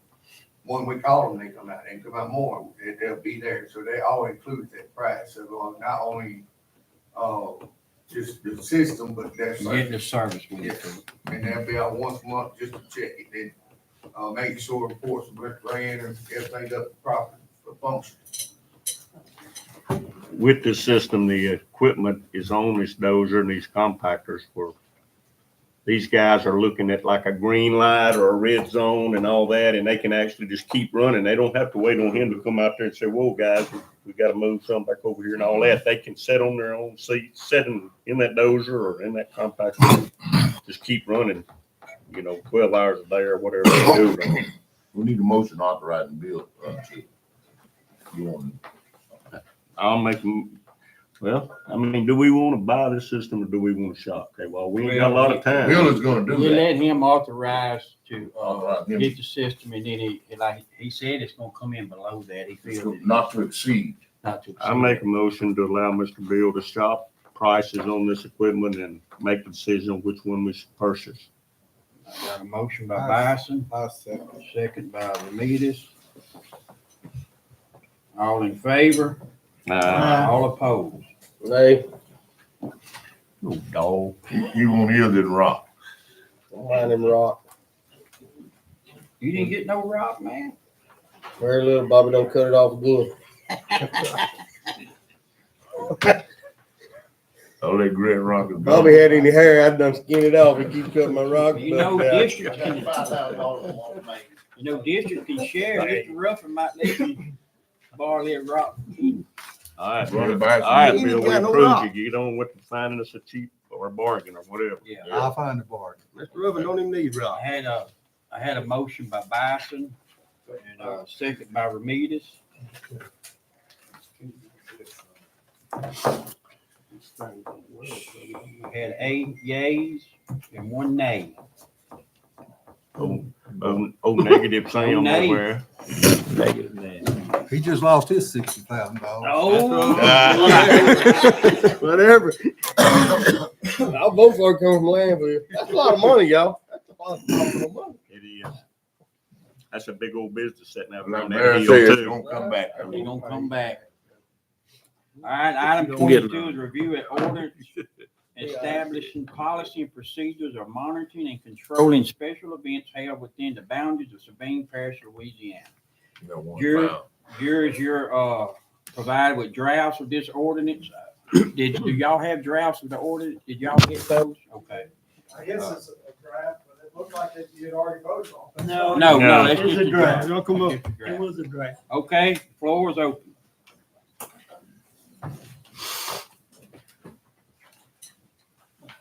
when we call them, they come out more, they'll be there. So they all include that price. So not only, just the system, but that's. Get the service with it too. And they'll be out once a month just to check it, then, making sure reports are ran and everything's up proper for function. With the system, the equipment is on this dozer and these compactors for these guys are looking at like a green light or a red zone and all that, and they can actually just keep running. They don't have to wait on him to come out there and say, whoa, guys, we got to move something back over here and all that. They can sit on their own seat, sit in that dozer or in that compactor, just keep running, 12 hours a day or whatever they do. We need a motion authorizing bill. You want, I'll make them. Well, I mean, do we want to buy this system or do we want to shop? Okay, well, we ain't got a lot of time. Bill is gonna do We that. let him authorize to, Authorize him. get the system, and then like he said, it's gonna come in below that. He feels Not to exceed. not to. I make a motion to allow Mr. Bill to shop prices on this equipment and make the decision on which one we should purchase. I got a motion by Bison, second by Ramirez. All in favor? All opposed? Nay, Oh, dog. You won't hear this rock. mind him rock. You didn't get no rock, man? Very little, Bobby don't cut it off again. All that great rock is gone. Bobby had any hair, I'd done skinned it off and keep cutting my rock. You know, but, district can, district can share. Mr. Ruffin might let you borrow that rock. All right, Run it Bill. back. All right, He ain't Bill, we got no approve rock. you. You don't want to finding us a cheap or a bargain or whatever. Yeah. I'll find the bargain. Mr. Ruffin don't even need rock. I had a motion by Bison and a second by Ramirez. Had 8 yeas and 1 nay. Oh, negative Sam nay. over Negative nay. He just lost his $60,000. Oh. Whatever. I'll vote for it coming from Landville. That's a lot of money, y'all. That's a lot of money. It is. That's a big old business sitting out Like on Mary that said, hill it's too. gonna come back. They gonna come back. All right, item 22 is review and ordinance establishing policy and procedures of monitoring and controlling special events held within the boundaries of Sabine Parish, Louisiana. You know, one You're pound. provided with drafts of this ordinance. Do y'all have drafts of the ordinance? Did y'all get those? Okay. I guess it's a draft, but it looked like that you had already voted on it. No, No, No. that's it's just a a draft. draft. Don't come up. Just a draft. It was a draft. Okay, floor is open.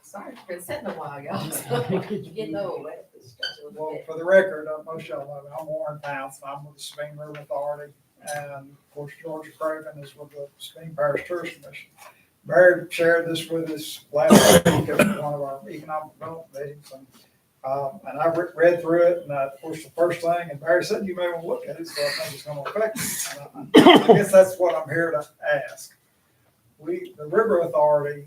Sorry, it's been sitting a while, y'all. You're getting old. Well, for the record, most y'all know, I'm Warren Townsend, I'm with the Sabine River Authority, and of course, Georgia Craven is with the Sabine Parish Tourist Commission. Barry shared this with us last week at one of our economic development meetings, and I read through it, and of course, the first thing, and Barry said, you may want to look at it, so I think it's gonna affect you. And I guess that's what I'm here to ask. The River Authority,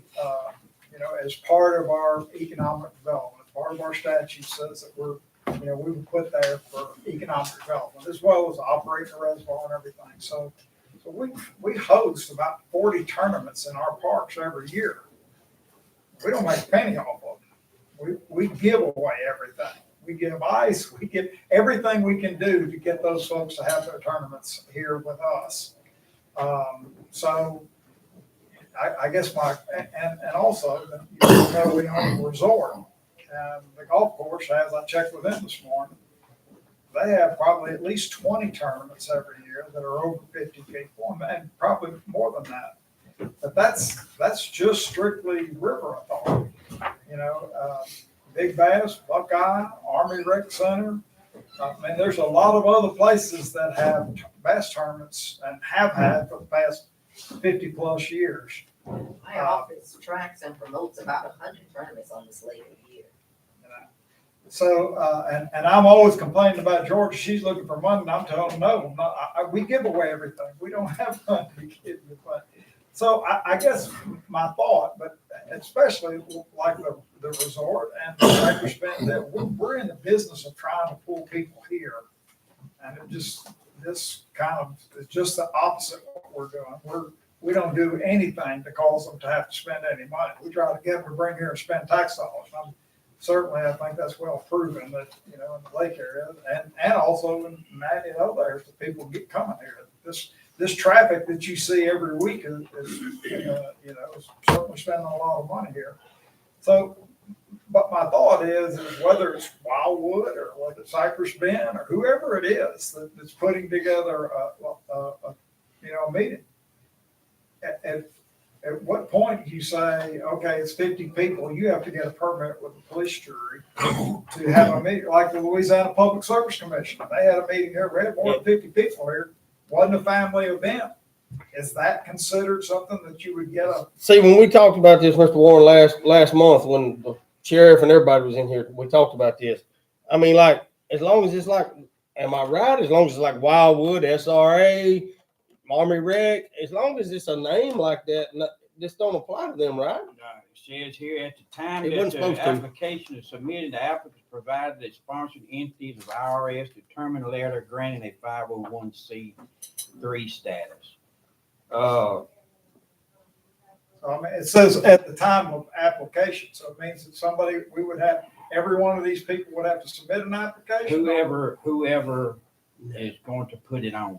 as part of our economic development, part of our statute says that we would put there for economic development as well as operating the reservoir and everything. So we host about 40 tournaments in our parks every year. We don't make a penny off of them. We give away everything. We give ice, we give everything we can do to get those folks to have their tournaments here with us. So I guess and also, we own a resort, and the golf course has, I checked with them this morning, they have probably at least 20 tournaments every year that are over 50 people, and probably more than that. But that's just strictly River Authority. Big Bass, Buckeye, Army Rec Center. I mean, there's a lot of other places that have bass tournaments and have had for the past 50 plus years. My office tracks and promotes about 100 tournaments on this lake a year. So, and I'm always complaining about Georgia. She's looking for money, and I'm telling them, no, we give away everything. We don't have money to give you. But so I guess my thought, but especially like the resort and the director spent that we're in the business of trying to pull people here, and this kind of is just the opposite of what we're doing. We don't do anything to cause them to have to spend any money. We try to get them to bring here and spend tax dollars. Certainly, I think that's well proven that, in the lake area and also in many other areas that people get coming here. This traffic that you see every week is certainly spending a lot of money here. So but my thought is whether it's Wildwood or whether it's Cypress Bend or whoever it is that's putting together a meeting. At what point do you say, okay, it's 50 people, you have to get a permit with the police jury to have a meeting, like the Louisiana Public Service Commission. They had a meeting here, we had more than 50 people here, wasn't a family event. Is that considered something that you would get a? See, when we talked about this, Mr. Warren, last month, when the sheriff and everybody was in here, we talked about this. I mean, like, as long as it's like, am I right? As long as it's like Wildwood, SRA, Army Rec, as long as it's a name like that, this don't apply to them, right? No, it says here, at the time It that wasn't the supposed to. application is submitted, the applicants provided that sponsored entities of IRS determined a letter granting a 501c3 status. I mean, it says at the time of application, so it means that we would have, every one of these people would have to submit an application. Whoever is going to put it on.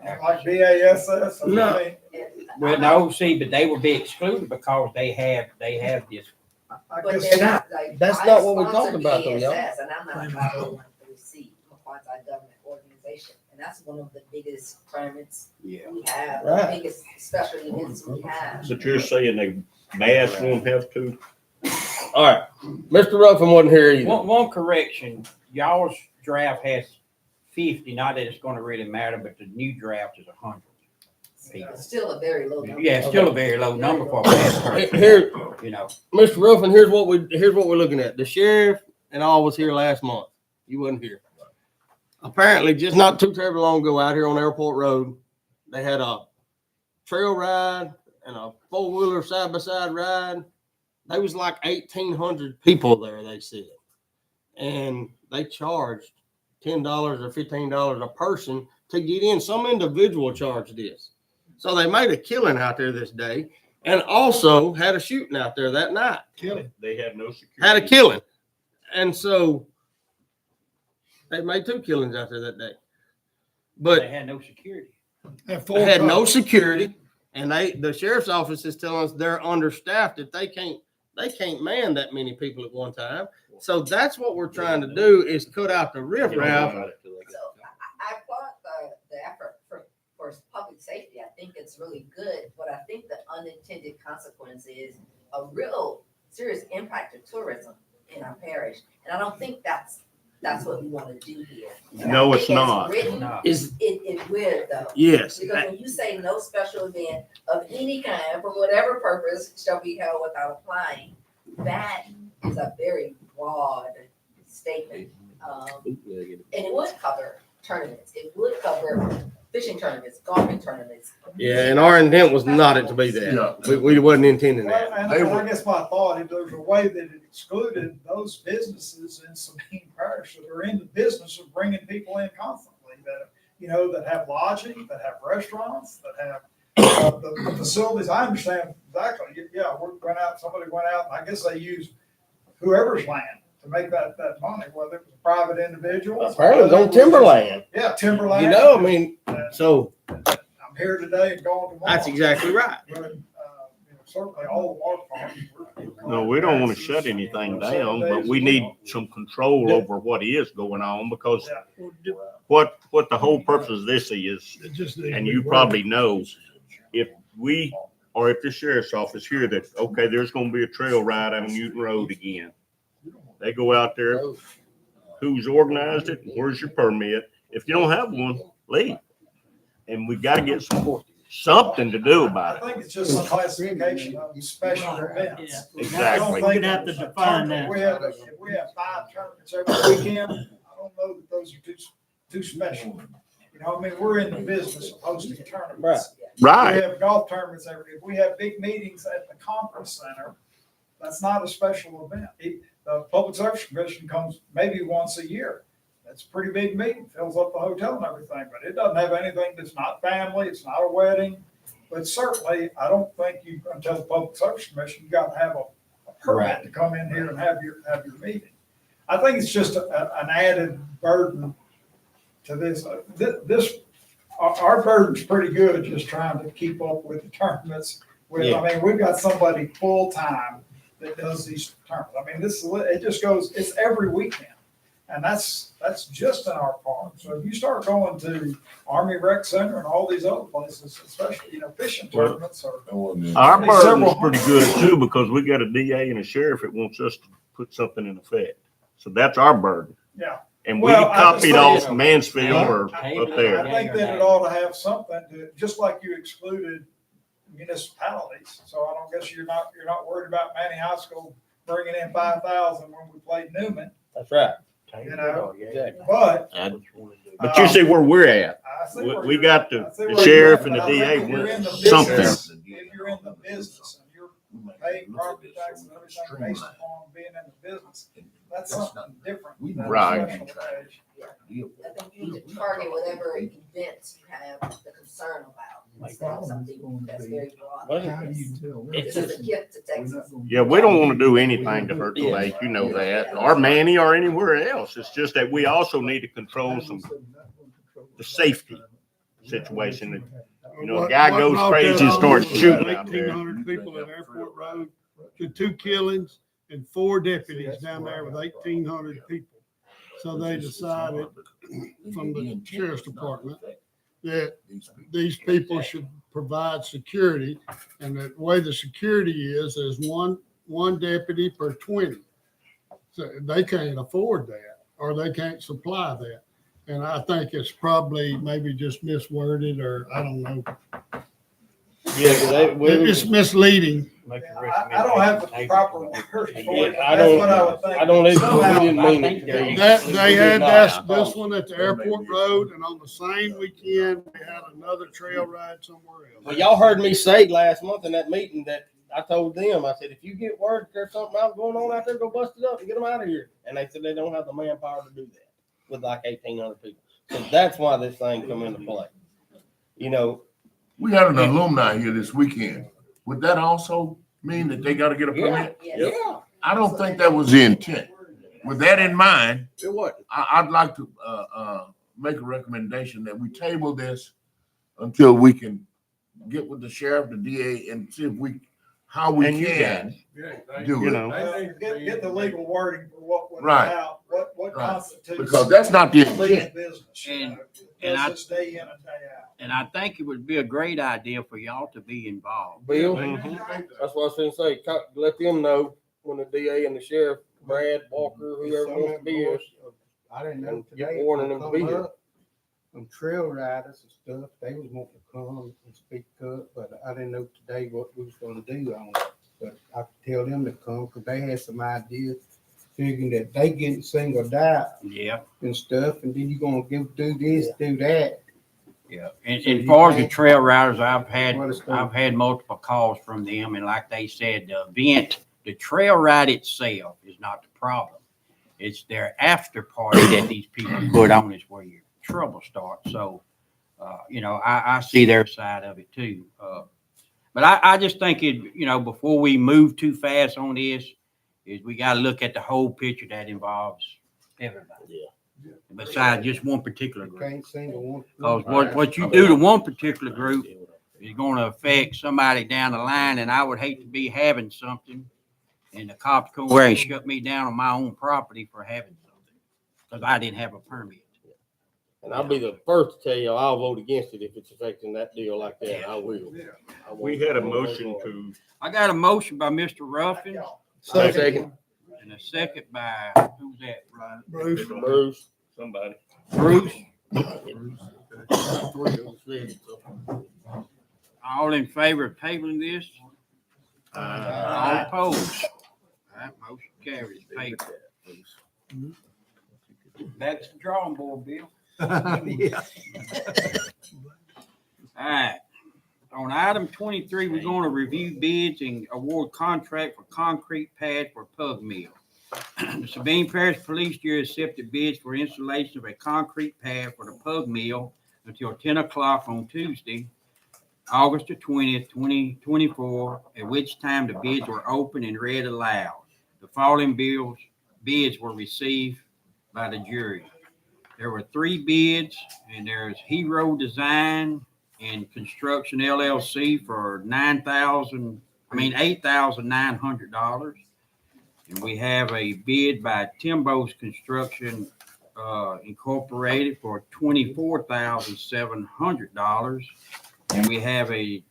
Like BASS. No. Well, no, see, but they will be excluded because they have this. I But guess they're not, like, That's I not what we sponsor talked about, though, y'all. BASS, and I'm not a 501c3, I'm a quasi-government organization, and that's one of the biggest tournaments Yeah. we have, Right. the biggest special events we have. But you're saying they mass won't have to? All right. Mr. Ruffin wasn't here either. One correction, y'all's draft has 50, not that it's gonna really matter, but the new draft is 100 people. It's still a very low number. Yeah, it's still a very low number for a mass tournament, Here, you know. Mr. Ruffin, here's what we're looking at. The sheriff and all was here last month. You wasn't here. Apparently, just not too terribly long ago out here on Airport Road, they had a trail ride and a four-wheeler side-by-side ride. There was like 1,800 people there, they said. And they charged $10 or $15 a person to get in. Some individual charged this. So they made a killing out there this day and also had a shooting out there that night. They had no security. Had a killing. And so they made 2 killings out there that day. But They had no security. they had no security, and the sheriff's office is telling us they're understaffed, that they can't man that many people at one time. So that's what we're trying to do, is cut out the riffraff. So I applaud the effort for public safety. I think it's really good, but I think the unintended consequence is a real serious impact to tourism in our parish. And I don't think that's what we want to do here. And No, I it's think as not. written, it will though. Yes. Because when you say no special event of any kind for whatever purpose shall be held without applying, that is a very broad statement. And it would cover tournaments. It would cover fishing tournaments, golfing tournaments. Yeah, and our intent was not it to be that. We wasn't intending Well, that. and I guess my thought, if there's a way that it excluded those businesses in Sabine Parish that are in the business of bringing people in constantly, that have lodging, that have restaurants, that have the facilities. I understand exactly. Yeah, somebody went out, and I guess they used whoever's land to make that money, whether it was a private individual. Apparently it was on timberland. Yeah, timberland. You know, I mean, so I'm here today and going tomorrow. that's exactly right. But, certainly all the water farms. No, we don't want to shut anything down, but we need some control over what is going on, because what the whole purpose of this is, and you probably know, if the sheriff's office hear that, okay, there's gonna be a trail ride on Newton Road again. They go out there, who's organized it, where's your permit? If you don't have one, leave. And we gotta get something to do about it. I think it's just a classification of special events. Exactly. We're gonna have to define that. If we have 5 tournaments every weekend, I don't know that those are too special. I mean, we're in the business of hosting tournaments. Right. We have golf tournaments if we have big meetings at the conference center, that's not a special event. The Public Service Commission comes maybe once a year. That's a pretty big meeting, fills up the hotel and everything, but it doesn't have anything that's not family, it's not a wedding. But certainly, I don't think you, until the Public Service Commission, you got to have a permit to come in here and have your meeting. I think it's just an added burden to this. Our burden's pretty good just trying to keep up with the tournaments. I mean, we've got somebody full-time that does these tournaments. I mean, it just goes, it's every weekend. And that's just in our park. So if you start going to Army Rec Center and all these other places, especially, fishing tournaments or. Our burden's several pretty good too, because we got a DA and a sheriff that wants us to put something in effect. So that's our burden. Yeah. And we Well, I just copied think, off Mansfield or up there. I think that it ought to have something to, just like you excluded municipalities. So I don't guess you're not worried about Manning High School bringing in 5,000 when we played Newman, That's right. Exactly. But But you see where we're at. I see where We you're got at. the I see the where sheriff you're and at, the but I DA think if you're in want the something. business- If you're in the business and you're paying property tax and everything based upon being in the business, that's something different. than a Right. special occasion. I think you need to target whatever events you have the concern about. Instead of something that's very broad. This is a gift to Texas. Yeah, we don't want to do anything to hurt the lake, you know that, or Manny or anywhere else. It's just that we also need to control the safety situation. You know, a guy goes crazy and starts shooting out there. 1,800 people at Airport Road, to 2 killings and 4 deputies down there with 1,800 people. So they decided from the sheriff's department that these people should provide security, and the way the security is one deputy per 20. So they can't afford that, or they can't supply that. And I think it's probably maybe just misworded, or I don't know. It's misleading. I don't have the proper words for it. I That's don't- what I would think. I don't even- Somehow- we didn't mean it to be. They had this one at the airport road, and on the same weekend, we had another trail ride somewhere else. Well, y'all heard me say last month in that meeting that I told them, I said, if you get word that there's something else going on out there, go bust it up and get them out of here. And they said they don't have the manpower to do that with like 1,800 people. So that's why this thing come into play. We had an alumni here this weekend. Would that also mean that they gotta get a permit? Yeah. I don't think that was the intent. With that in mind, It was. I'd like to, make a recommendation that we table this until we can get with the sheriff, the DA, and see if how we And you can do you it. know. Get the legal wording for what, Right. how, what Right. constitutes. Because that's not the legal intent. business. And Because it's day in and day out. And I think it would be a great idea for y'all to be involved. Bill, that's what I was going to say. Let them know when the DA and the sheriff, Brad, Walker, whoever wants to be here. I didn't know And get today. warning them to be here. Some trail riders and stuff, they was wanting to come and speak up, but I didn't know today what we was gonna do on it. But I could tell them to come, because they had some ideas, figuring that they getting singled out Yeah. and stuff, and then you gonna do this, do that. Yeah. And So as you far as the can't- trail riders, I've Well, had multiple calls from them, and like they said, the event, the trail ride itself is not the problem. It's their after party that these people put on is where your trouble starts. So, I see their side of it too. But I just think before we move too fast on this, is we got to look at the whole picture that involves everybody. Yeah. Besides just one particular You group. can't single one. Because what you do to one particular group is going to affect somebody down the line, and I would hate to be having something and the cops come over and shut me down on my own property for having something because I didn't have a permit. And I'll be the first to tell you, I'll vote against it if it's affecting that deal like that. I will. We had a motion to, I got a motion by Mr. Ruffin. Second. And a second by, who's that? Bruce. Bruce. somebody. Bruce. All in favor of tabling this? All opposed? That motion carries. Table. Back to the drawing board, Bill. Yeah. All right. On item 23, we're going to review bids and award contract for concrete pad for Pug Mill. The Sabine Parish Police Bureau accepted bids for installation of a concrete pad for the Pug Mill until 10 o'clock on Tuesday, August the 20th, 2024, at which time the bids were open and read aloud. The following bids were received by the jury. There were 3 bids, and there's Hero Design and Construction LLC for $9,000 $8,900. And we have a bid by Timbo's Construction Incorporated for $24,700. And we have the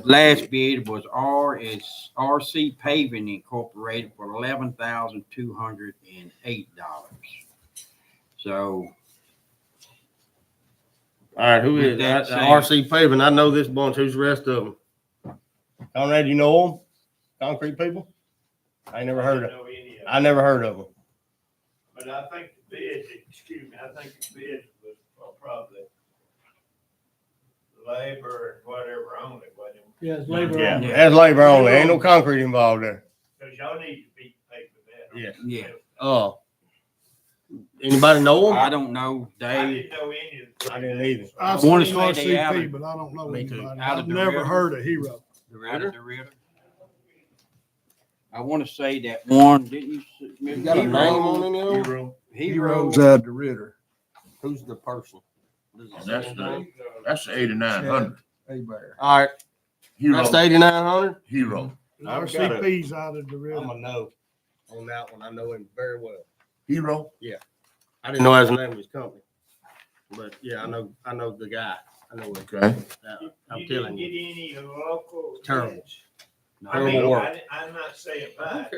last bid was RC Paving Incorporated for $11,208. So. All right, who is With that that? saying- RC Paving. I know this bunch. Who's the rest of them? Conrad, you know them? Concrete people? I ain't never heard of. Know any of I never heard of them. But I think the bid, excuse me, I think the bid was probably labor and whatever only, wasn't it? Yeah, it's labor Yeah. only. That's labor only. Ain't no concrete involved there. Cause y'all need to be paid for that. Yeah. Anybody know them? I don't know, I Dave. didn't know any of the. I didn't either. I've wanna seen say they out RCP, of- but I don't know Me too. anybody. Out of I've the never river. heard of Hero. Out of the river. I want to say that one, didn't you? You got a name on any of them? Heroes. out the Ritter. Who's the person? Does it say That's his the, name? that's the 8,900. Bear. All right, Hero, that's 8,900. Hero, I've got a- RCP's out of the I'm river. a no on that one. I know him very well. Hero. I didn't know that was the name of his company, but yeah, I know the guy. I know him. Okay. I'm You telling didn't you, get any local. Terrible. bids? I terrible mean, work. I'm not saying bad.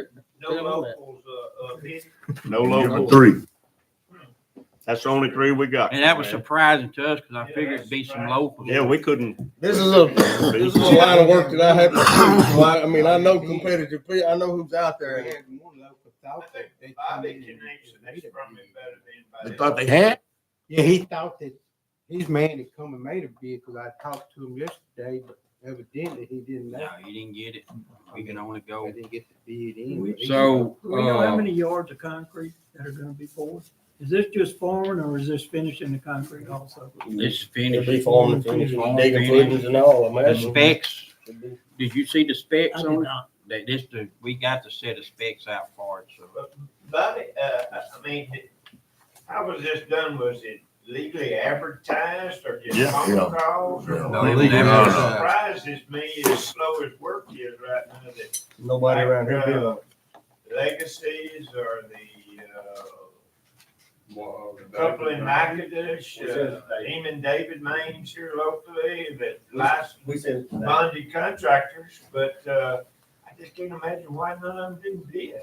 No Tell 'em that. locals, bid. No Number local. 3. That's the only 3 we got. And that was man. surprising to us because I Yeah, figured that's it'd be some surprising. locals. Yeah, we couldn't. This is a line of work that I have to do. So I mean, I know competitive people. I know who's out there. We had one local I thought that think they Bobby come in can and answer made this a from me bid. better than They anybody. thought they had? Yeah, he thought that his man had come and made a bid, because I talked to him yesterday, but evidently he didn't know. No, you didn't get it. We can only go. I didn't get the bid in. but he- So, Do we know how many yards of concrete that are gonna be poured? Is this just forming or is this finishing the concrete also? It's It'll finished. be forming, finishing, digging footings and all. I'm The asking. specs, did you see the specs I did on it? not. We got the set of specs out for it, so. Bobby, I mean, how was this done? Was it legally advertised or just Yeah. phone Yeah. calls? Or Yeah. what? No, It legally surprises me as slow as work is right now that Nobody around here did it. Legacies or the, couple in Natchitoches, Eamon David Maines here locally that licensed We said. bonded contractors, but, I just can't imagine why none of them didn't bid.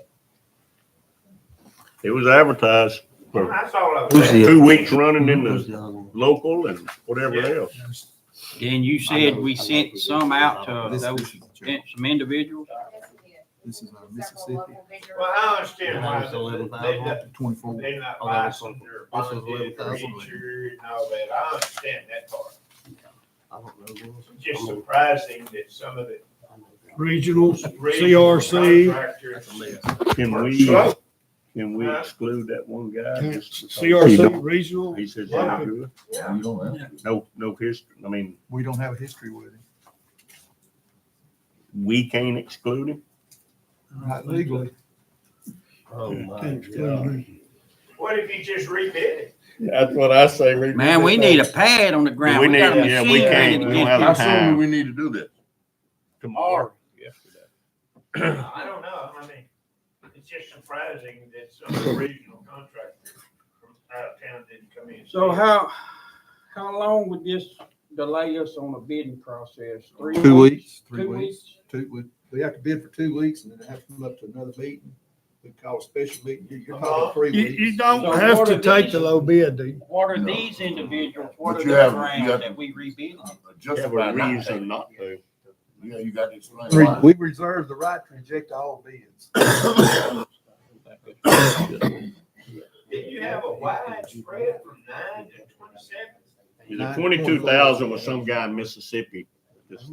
It was advertised for That's all I was Who's saying. the- 2 weeks running in Who's the the other one? local and whatever Yeah. else. Then you said we sent some out to This- those, some individuals. This is Mississippi. Well, I understand why That was 11,000. they're 24. not Oh, that was licensed or this was bonded or 11,000. insured and all that. I understand that part. I don't know. It's just surprising that some of the Regionals, regional CRC, contractors Can are we, slow. can we exclude that one guy? just because CRC, regional. He said, Yeah. yeah, good. Yeah. You don't have. No history. I mean, We don't have a history with him. we can't exclude him. Not legally. Oh, my Can't exclude God. me. What if you just rebid it? That's what I say. read Man, we this need thing. a pad on the ground. We We got a need- yeah, we machine can't- ready to we get don't have How this. time. soon do we need to do this? Tomorrow. I don't know. I mean, it's just surprising that some of the regional contractors from out of town didn't come in. So how long would this delay us on a bidding process? 3 2 weeks. 2 weeks? We have to bid for 2 weeks and then it has to come up to another meeting. We call a special meeting. You're Uh-huh. talking 3 You, weeks. you don't So have what to are take these? the low bid, do you? What are these individuals? What But are you the have- you grounds have- that we rebid? Have Justify a not reason taking not it. to. Yeah, you got to explain why. We reserve the right to reject all bids. Did you have a wide spread from 9 to 27? The 22,000 was some guy in Mississippi. Just,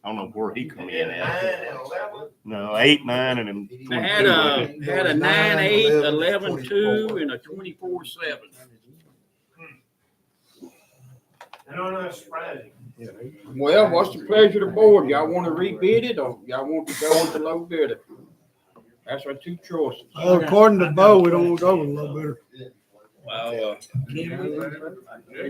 I don't know where he come And in then 9 at. and 11? No, 8, 9, and then I 22. had wasn't it? a 9/8, 11/2, 11/2, and a 24/7. I don't know, it's surprising. Well, what's the pleasure of the board? Y'all want to rebid it or y'all want to go with the low bidder? That's our 2 choices. Well, according to Bo, we don't want to go with a low bidder. Well,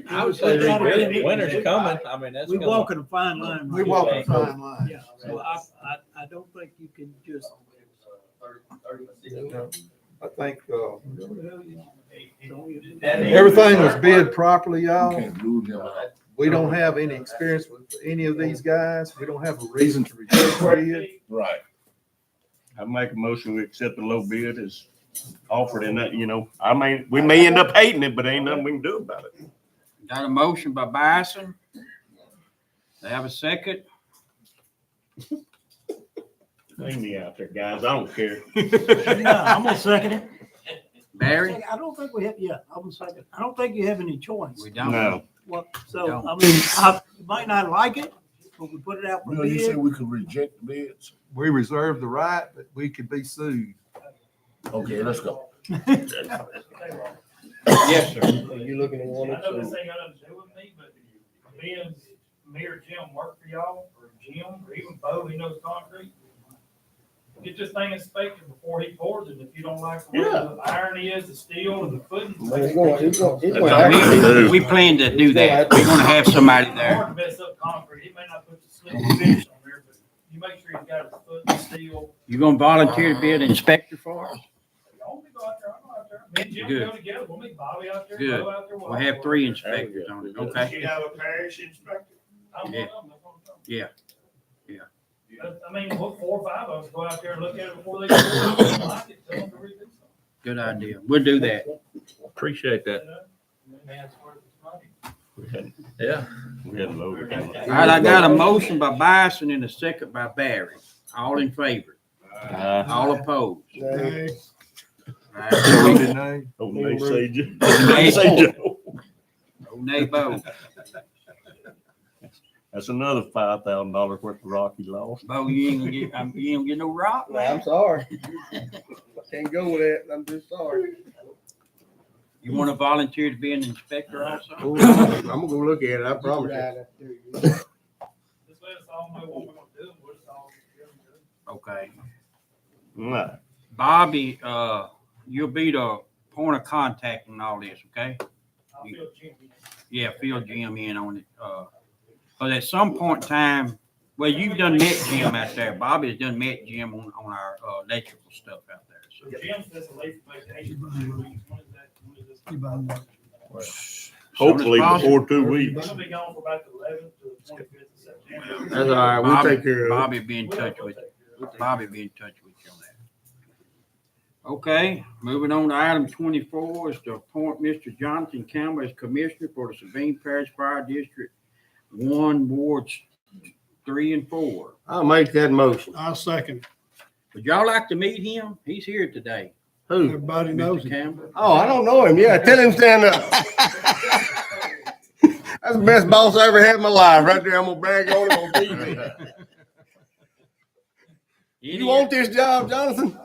I would say Winter's coming. I mean, that's. We walking a fine line. We right walk now. a fine line. Yeah, so I I don't think you can just. I think, everything was bid properly, You y'all. can't lose him. We don't have any experience with any of these guys. We don't have a reason to reject the bid. Right. I make a motion, we accept the low bid as offered in that, I mean, we may end up hating it, but ain't nothing we can do about it. Got a motion by Bison. They have a second. Hang me out there, guys. I don't care. No, I'm gonna second it. Barry? I don't think we have, yeah, I'm gonna second. I don't think you have any choice. We don't. No. Well, We so, don't. I mean, you might not like it, but we put it out for Bill, you said bid. we could reject the bids? We reserve the right, but we could be sued. Okay, let's go. Yes, sir. You looking at one I of know this those? ain't got nothing to do with me, but being me or Jim work for y'all, or Jim, or even Bo, he knows concrete. Get this thing inspected before he pours it. If you don't like the way the iron is, the steel, and the footing. We plan to do that. We're gonna have somebody It's there. hard to mess up concrete. He may not put the slick finish on there, but you make sure he's got his foot and steel. You gonna volunteer to be an inspector for us? Y'all can go out there, I'll go out there. Me and Jim Good. go together. We'll meet Bobby out there, Good. Bo out there. We'll have 3 inspectors on it, okay? You have a parish inspector? I'm one of them, that's what I'm talking Yeah. about. I mean, look, 4 or 5 of us go out there and look at it before they go. Like it, tell them to redo something. Good idea. We'll do that. Appreciate that. You know? Man, it's worth its money. We had loaded. All right, I got a motion by Bison and a second by Barry. All in favor? All opposed? All right. Oh, they say Joe. Nay. Say Joe. No nay vote. That's another $5,000 worth of rock he lost. Bo, you ain't gonna get no rock, I'm man. sorry. I can't go with that. I'm just sorry. You wanna volunteer to be an inspector also? I'm gonna go look at it, I promise you. Just let us all know what we're gonna do, and we'll just all get together and do it. Okay. Right. Bobby, you'll be the point of contact and all this, okay? I'll feel Jim. Yeah, fill Jim in on it. But at some point in time, well, you've done met Jim out there. Bobby's done met Jim on our electrical stuff out there. So Jim's just a late vacation for 2 weeks. When is that? Hopefully before 2 weeks. He'll be gone for about the 11th to the 25th of September. That's all right, we'll take care of it. Bobby be in touch with you. Bobby be in touch with you on that. Okay, moving on to item 24 is to appoint Mr. Jonathan Campbell as Commissioner for the Sabine Parish Fire District 1, Wards 3 and 4. I'll make that motion. I'll second. Would y'all like to meet him? He's here today. Who? Everybody knows Mr. it. Campbell. Oh, I don't know him. Yeah, tell him stand up. That's the best boss I ever had in my life. Right there, I'm gonna brag on him on TV. You want this job, Jonathan?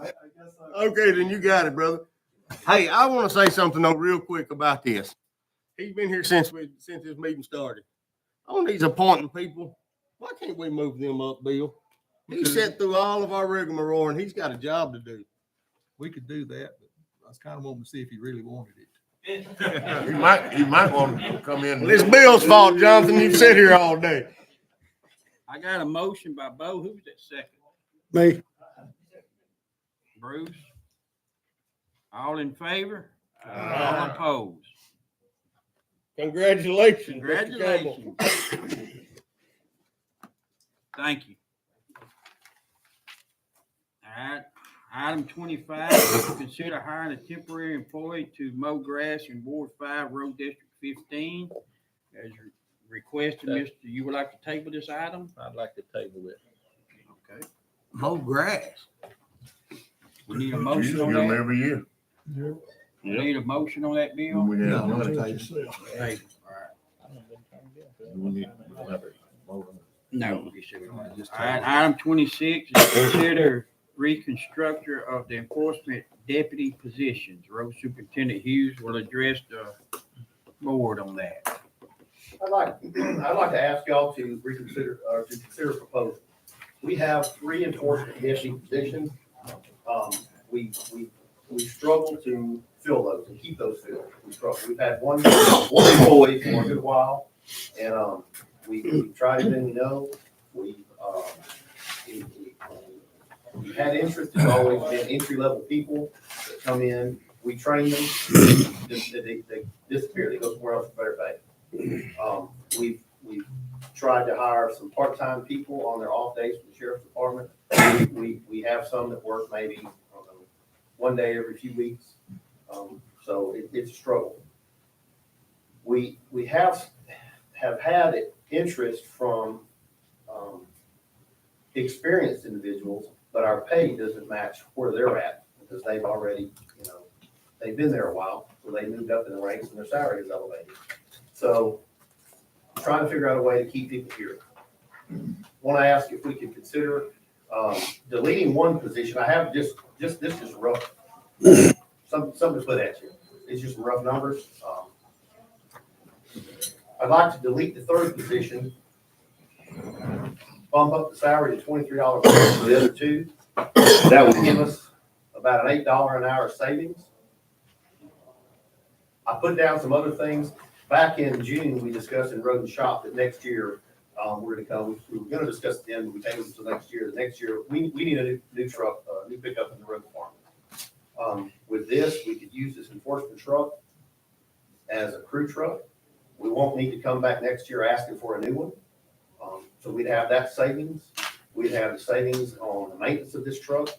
Okay, then you got it, brother. Hey, I want to say something though, real quick about this. He's been here since this meeting started. On these appointing people, why can't we move them up, Bill? He sat through all of our rigmarole and he's got a job to do. We could do that, but I was kind of wanting to see if he really wanted it. He might want to come in. Well, it's Bill's fault, Jonathan. You've sat here all day. I got a motion by Bo. Who's that second? Me. Bruce? All in favor? All opposed? Congratulations. Mr. Campbell. Congratulations. Thank you. All right, item 25, consider hiring a temporary employee to mow grass in Ward 5, Road District 15. As requested, Mr., you would like to table this item? I'd like to table it. Okay. Mow grass. We need a You motion get on them that. every year. We need a motion on that, Bill? We have money. Table. All right. We don't have to vote on it. No. All right, item 26 is consider reconstructor of the enforcement deputy positions. Road Superintendent Hughes will address the board on that. I'd like to ask y'all to reconsider, or to consider a proposal. We have 3 enforcement deputy positions. We struggle to fill those and keep those filled. We struggle. We've had one employee for a good while, and we tried everything we know. We We've had interest, it's always been entry-level people that come in, we train them, they disappear, they go somewhere else for better pay. We've tried to hire some part-time people on their off days from the sheriff's department. We have some that work maybe, I don't know, one day every few weeks. So it's a struggle. We have had interest from experienced individuals, but our pay doesn't match where they're at because they've already, they've been there a while, so they moved up in the ranks and their salary is elevated. So trying to figure out a way to keep people here. Want to ask if we could consider deleting one position. I have this is rough. Something to put at you. It's just rough numbers. I'd like to delete the third position, bump up the salary to $23 for the other two. That would give us about an $8 an hour savings. I put down some other things. Back in June, we discussed in Road and Shop that next year, we were going to discuss it then, but we tabled it until next year. The next year, we need a new truck, new pickup in the road department. With this, we could use this enforcement truck as a crew truck. We won't need to come back next year asking for a new one. So we'd have that savings. We'd have the savings on the maintenance of this truck.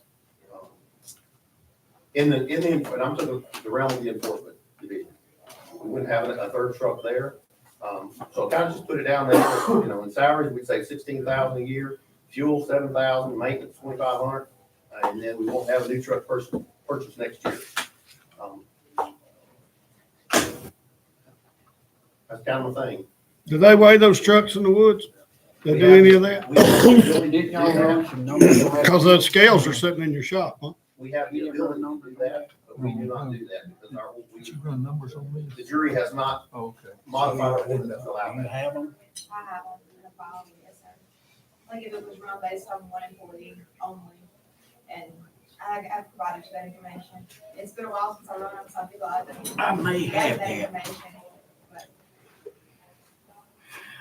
And I'm talking the realm of the enforcement division. We wouldn't have a third truck there. So kind of just put it down there, in salaries, we'd say $16,000 a year, fuel $7,000, maintenance $2,500, and then we won't have a new truck purchase next year. That's kind of a thing. Do they weigh those trucks in the woods? They do any of that? Because those scales are sitting in your shop, huh? We have the ability to do that, but we do not do that because You run numbers on me? the jury has not Okay. modified our ordinance to allow that. have them? I have them in a file, yes, sir. Like if it was run based on 1 employee only, and I've provided you that information. It's been a while since I run them, some people haven't. I may have that. Information, but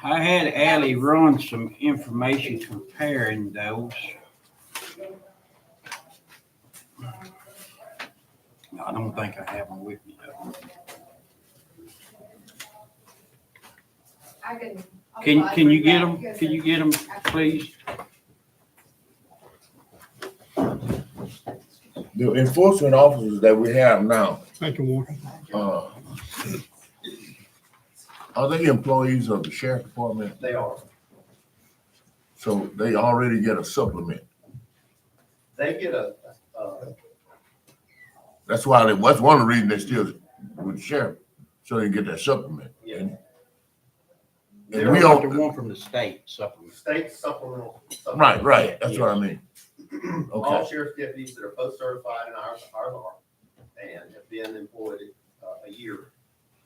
I had Ally run some information comparing those. I don't think I have them with me though. I can. I'll Can provide you for get that them? because Can you get them, please? The enforcement officers that we have now, Thank you, Warren. are they employees of the sheriff department? They are. So they already get a supplement. They get That's why, that's one of the reasons they still with the sheriff, so they get that supplement. Yeah. And They're we the don't, one from the state supplement. state supplemental. right, that's what I mean. All Okay, sheriff's deputies that are post-certified and ours are, and have been employed a year,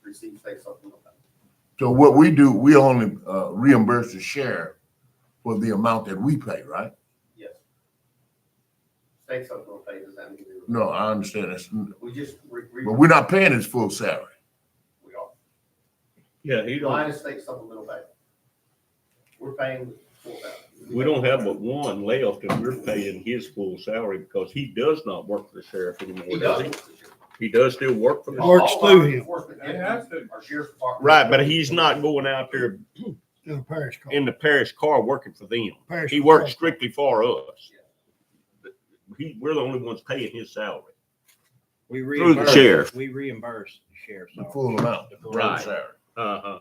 receive state supplemental pay. so what we do, we only reimburse the sheriff for the amount that we pay, right? Yes. State supplemental pay does that mean? No, I understand this, We just. but we're not paying his full salary. We are. Yeah, he don't, Minus state supplemental pay. We're paying full salary. we don't have but one left and we're paying his full salary because he does not work for the sheriff anymore, He does does. he? He does still work for the sheriff. Works through him. Enforcement deputies are sheriff's department. Right, but he's not going out there In a parish car. in the parish car working for them. Parish He car. works strictly for us. We're the only ones paying his salary. We Through the reimburse- sheriff. We reimburse the sheriff's The office. full amount. The full Right. Salary. Uh-huh.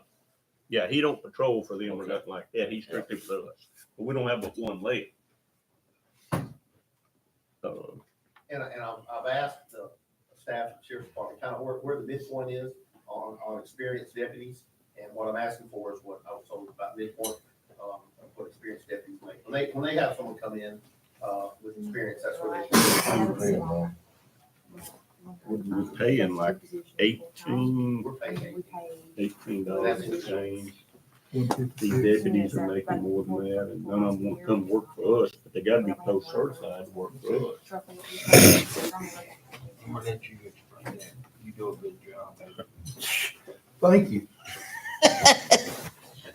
Yeah, he don't patrol for them or nothing like that. He's strictly for us. But we don't have but one left. And I've asked the staff at the sheriff's department kind of where the midpoint is on experienced deputies. And what I'm asking for is what I was told about midpoint, of what experienced deputies make. When they have someone come in, with experience, that's where they. We're paying like $18 We're paying. and change. These deputies are making more than that, and none of them want to come work for us, but they gotta be post-certified to work for us. I'm gonna let you explain that. You do a good job. Thank you.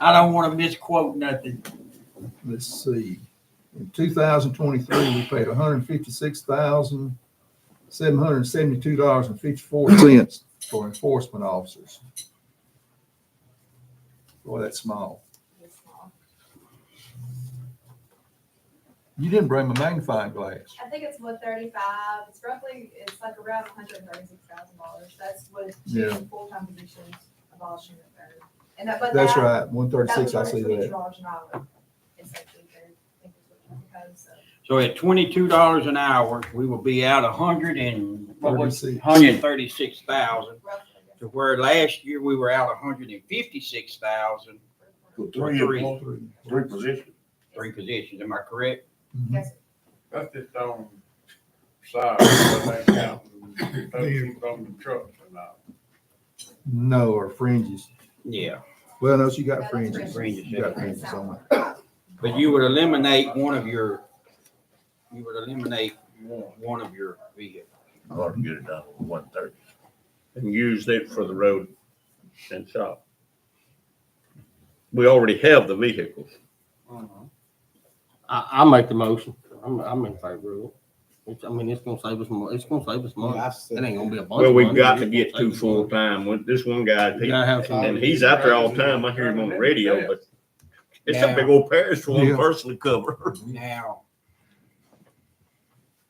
I don't want to misquote nothing. Let's see. In 2023, we paid $156,772.54 for enforcement officers. Boy, that's small. You didn't bring my magnifying glass. I think it's 135. It's roughly, it's like around $136,000. That's with Yeah. two full-time positions abolishing the third. And that, but That's that- right, 136, I see that. $22 an hour. Essentially, I think is what you propose, so. So at $22 an hour, we will be out 136,000, to where last year we were out 156,000 For for three positions. three positions. Am I correct? Yes, That's just on side, but they counting, those from the trucks or not. No, or fringes. Yeah. Well, no, she got that's fringes. fringes, You got yeah. fringes on it. But you would eliminate one of your vehicles. I ought to get it down to 130. And use it for the road and shop. We already have the vehicles. I make the motion. I'm in favor of it. It's gonna save us more. It's gonna save us money. Yeah, I It said- ain't gonna be a bunch. Well, of we've money, got but to it's get gonna two save us money. full-time. This one guy, You gotta have some. and he's out there all the time. I hear him on the radio, but it's a big old parish for one Yeah. person to cover. Now,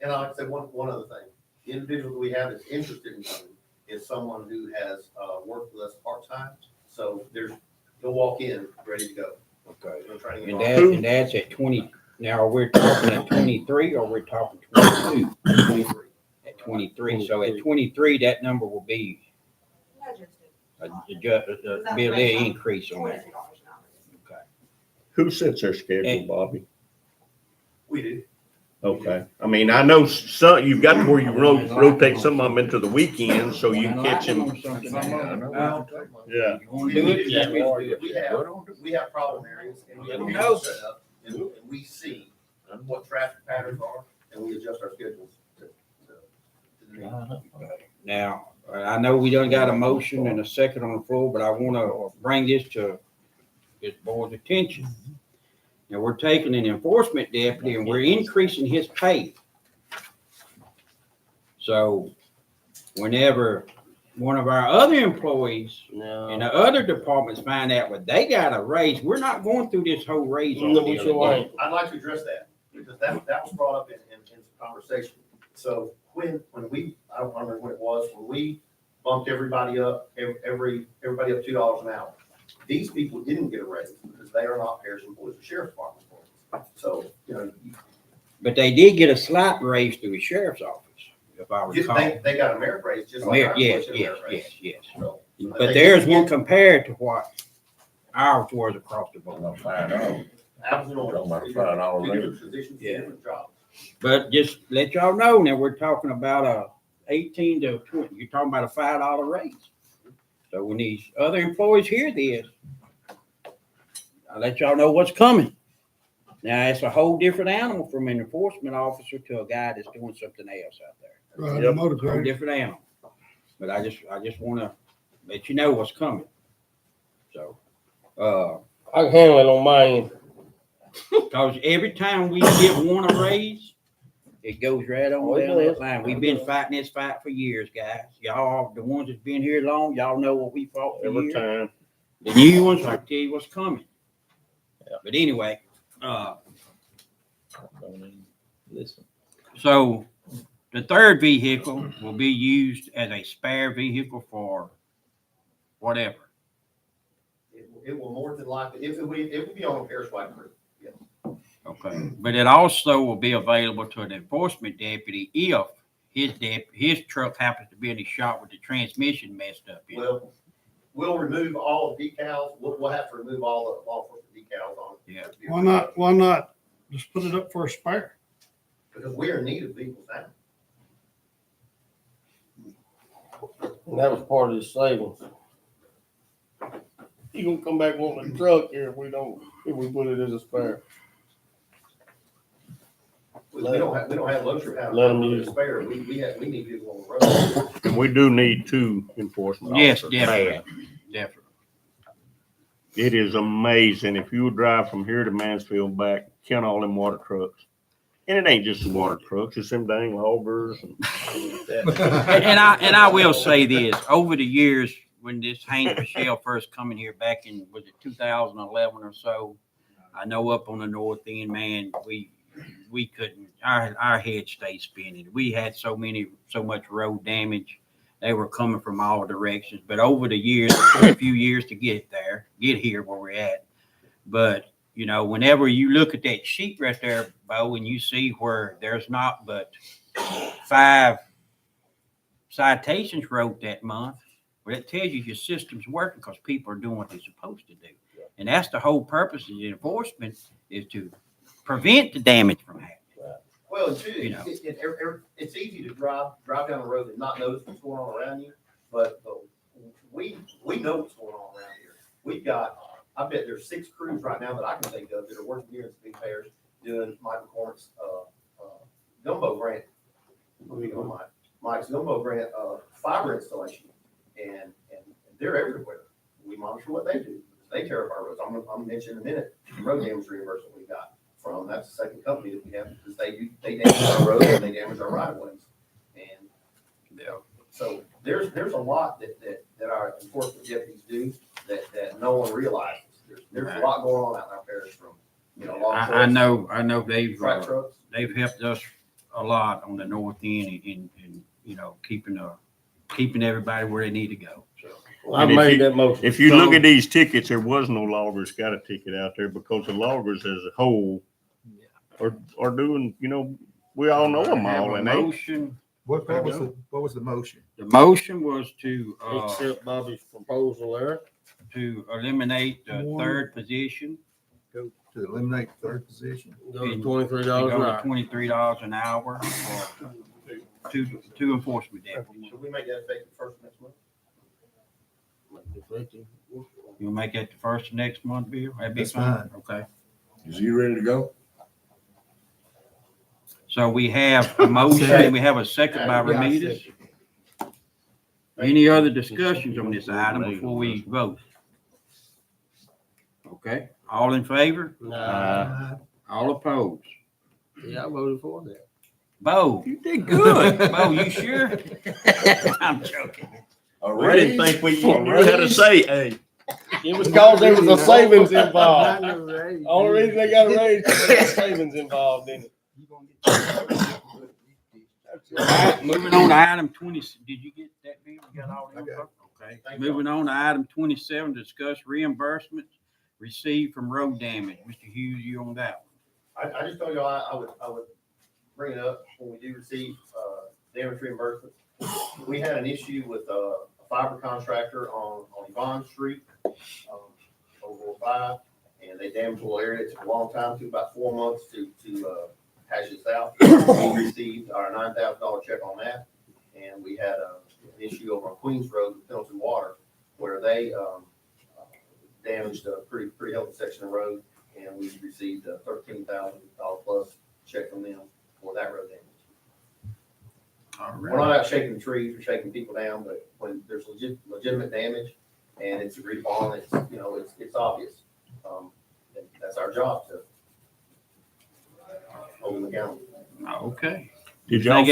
And like I said, one other thing, the individual that we have that's interested in coming is someone who has, worked with us part-time. So he'll walk in ready to go. okay. No training And involved. that's at 20. Now, we're talking at 23 or we're talking 22? 23. At 23. So at 23, that number will be be a little increase on that. Okay. Who sets their schedule, Bobby? We do. Okay. I mean, I know some, you've got to where you rotate some of them into the weekends so you can catch them. Yeah. You want to do it? Yeah, Yeah. we have problem areas and we have Let 'em people know. set up and we see what traffic patterns are and we adjust our schedules to the need. Now, I know we done got a motion and a second on the floor, but I want to bring this to this board's attention. Now, we're taking an enforcement deputy and we're increasing his pay. So whenever one of our other employees in the other departments find out what they got a raise, we're not going through this whole raise. No, we sure ain't. I'd like to address that because that was brought up in some conversation. So when we, I don't remember when it was, when we bumped everybody up, everybody up $2 an hour. These people didn't get a raise because they are not parish employees or sheriff's department employees. So, But they did get a slight raise through the sheriff's office, if I recall. they got a merit raise just like our Yes, employees get a yes, merit raise. yes, yes. So, But theirs won't compare to what ours was across the board. Absolutely. About $5 Two different raise. positions, two Yeah. different jobs. But just let y'all know now, we're talking about a 18 to 20, you're talking about a $5 raise. So when these other employees hear this, I'll let y'all know what's coming. Now, it's a whole different animal from an enforcement officer to a guy that's doing something else out there. Right, the motor Whole grader. different animal. But I just want to let you know what's coming. So, I can handle it on my end. because every time we give one a raise, it goes right on Oh, it down that does. line. We've been fighting this fight for years, guys. Y'all, the ones that's been here long, y'all know what we fought for Every years. time. The new ones, I tell you what's coming. But anyway, Listen. so the third vehicle will be used as a spare vehicle for whatever. It will more than likely, it will be on a parish-wide crew. Yes. Okay, but it also will be available to an enforcement deputy if his truck happens to be in the shop with the transmission messed up. in it. Well, we'll remove all the decals. We'll have to remove all the decals on it. Yeah. Why not just put it up for a spare? Because we are in need of vehicles now. And that was part of the savings. You gonna come back wanting a truck here if we put it as a spare. We don't have luxury of Let 'em having use a it. spare. We need vehicles on the road. And we do need two enforcement Yes, officers. definitely, definitely. It is amazing. If you would drive from here to Mansfield back, count all them water trucks. And it ain't just the water trucks, it's them dang loggers and And I will say this, over the years, when this Haynes Michelle first coming here back in, was it 2011 or so? I know up on the north end, man, we couldn't, our head stayed spinning. We had so much road damage. They were coming from all directions, but over the years, it took a few years to get here where we're at. But, you know, whenever you look at that sheet right there, Bo, and you see where there's not but 5 citations wrote that month, well, it tells you your system's working because people are doing what they're supposed to do. And that's the whole purpose of the enforcement, is to prevent the damage from happening. Well, and too, You know. it's easy to drive down the road and not notice what's going on around you, but we know what's going on around here. We've got, I bet there's 6 crews right now that I can think of that are working here in Sabine Parish doing Michael Cornick's gumbo grant. Mike's gumbo grant fiber installation, and they're everywhere. We monitor what they do. They tear up our roads. I'm mentioning in a minute the road damage reimbursement we got from. That's the second company that we have, because they damage our roads and they damage our right of ways. And so there's a lot that our enforcement deputies do that no one realizes. There's a lot going on out in our parish, from log trucks, I know they've frac trucks. they've helped us a lot on the north end in keeping everybody where they need to go. So I made that motion. If you look at these tickets, there was no loggers got a ticket out there, because the loggers as a whole are doing, we all know them all, and they. Motion. What was the motion? The motion was to Accept Bobby's proposal there. to eliminate the third position. Go to eliminate the third position. Go to $23 an hour. $23 an hour for two enforcement deputies. Should we make that effective first next month? You'll make that the first of next month, Bill? That'd be That's fine. fine. Okay. Is he ready to go? So we have a motion, and we have a second by Ramirez. Any other discussions on this item before we vote? Okay, all in favor? Nah. All opposed? Yeah, I voted for that. Bo, you did good. Bo, you sure? I'm joking. I didn't think we knew how to say, hey. It was because there was a savings involved. Only reason they got a raise because there was savings involved in it. All right, moving on to item 20, did you get that, Bill? You got all that? Okay. Moving on to item 27, discuss reimbursements received from road damage. Mr. Hughes, you on that one? I just told you I would bring it up when we do receive damage reimbursement. We had an issue with a fiber contractor on Yvonne Street, over 5, and they damaged a little area. It took a long time, took about 4 months to hash this out. We received our $9,000 check on that, and we had an issue over on Queens Road with Pendleton Water, where they damaged a pretty healthy section of road, and we received a $13,000 plus check from them for that road damage. All We're not out shaking the trees or shaking people down, but when there's legitimate damage and it's agreed upon, it's obvious. That's our job to hold them accountable. Okay. Did y'all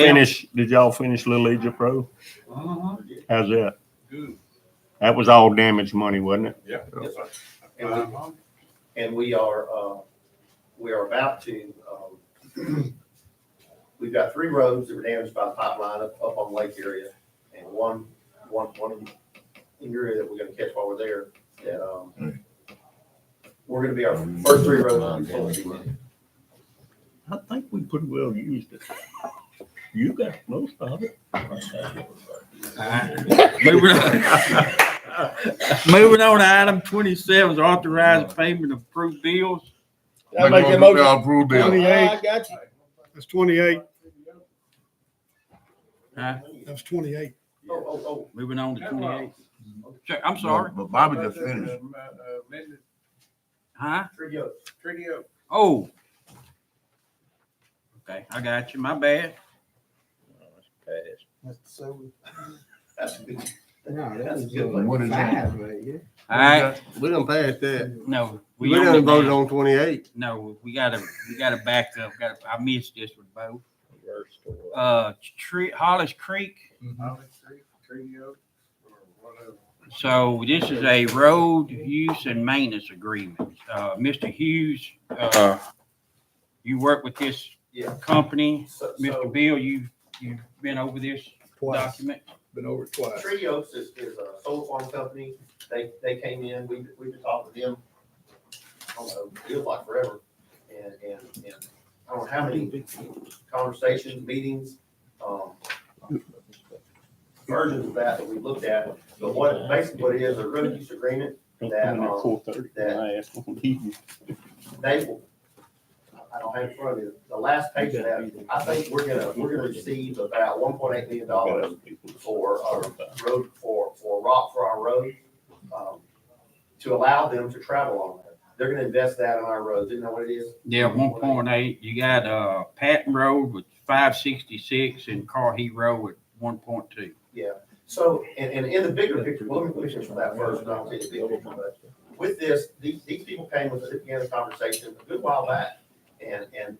finish Little Egypt Road? How's that? Good. That was all damaged money, wasn't it? Yeah. Yes, sir. And we are about to, we've got 3 roads that were damaged by the pipeline up on the lake area, and one in your area that we're gonna catch while we're there, that, we're gonna be our first 3 roads to be full. I think we pretty well used it. You got most of it. Moving on to item 27, is authorized payment of approved bills. I make that motion. Approve bill. 28. I got you. That's 28. Huh? That's 28. Moving on to 28. I'm sorry. But Bobby just finished. Huh? Treaty Oaks. Oh. Okay, I got you. My bad. That's so. That's good. All Yeah, that That's was, good. What is that? 5 right here. All right, We done passed that. no. We only done voted now- on 28. No, we gotta back up. I missed this with both. Hollis Creek. So this is a road use and maintenance agreement. Mr. Hughes, you work with this Yeah. company. So, Mr. Bill, you've been over this Twice. document? Been over it twice. Tree Oaks is a solar farm company. They came in, we've been talking to them, I don't know, feels like forever. And I don't know how many conversations, meetings, versions of that we looked at. But basically what it is, a road use agreement that, they will, I don't have it in front of me, the last page of that, I think we're gonna receive about $1.8 million for our road, for rock for our road, to allow them to travel on there. They're gonna invest that in our roads. You know what it is? Yeah, 1.8. You got Patton Road with 566 and Carheat Road with 1.2. Yeah. So, and in the bigger picture, well, let me finish with that first, and I'll tell you the big picture. But with this, these people came with us at the end of the conversation a good while back. And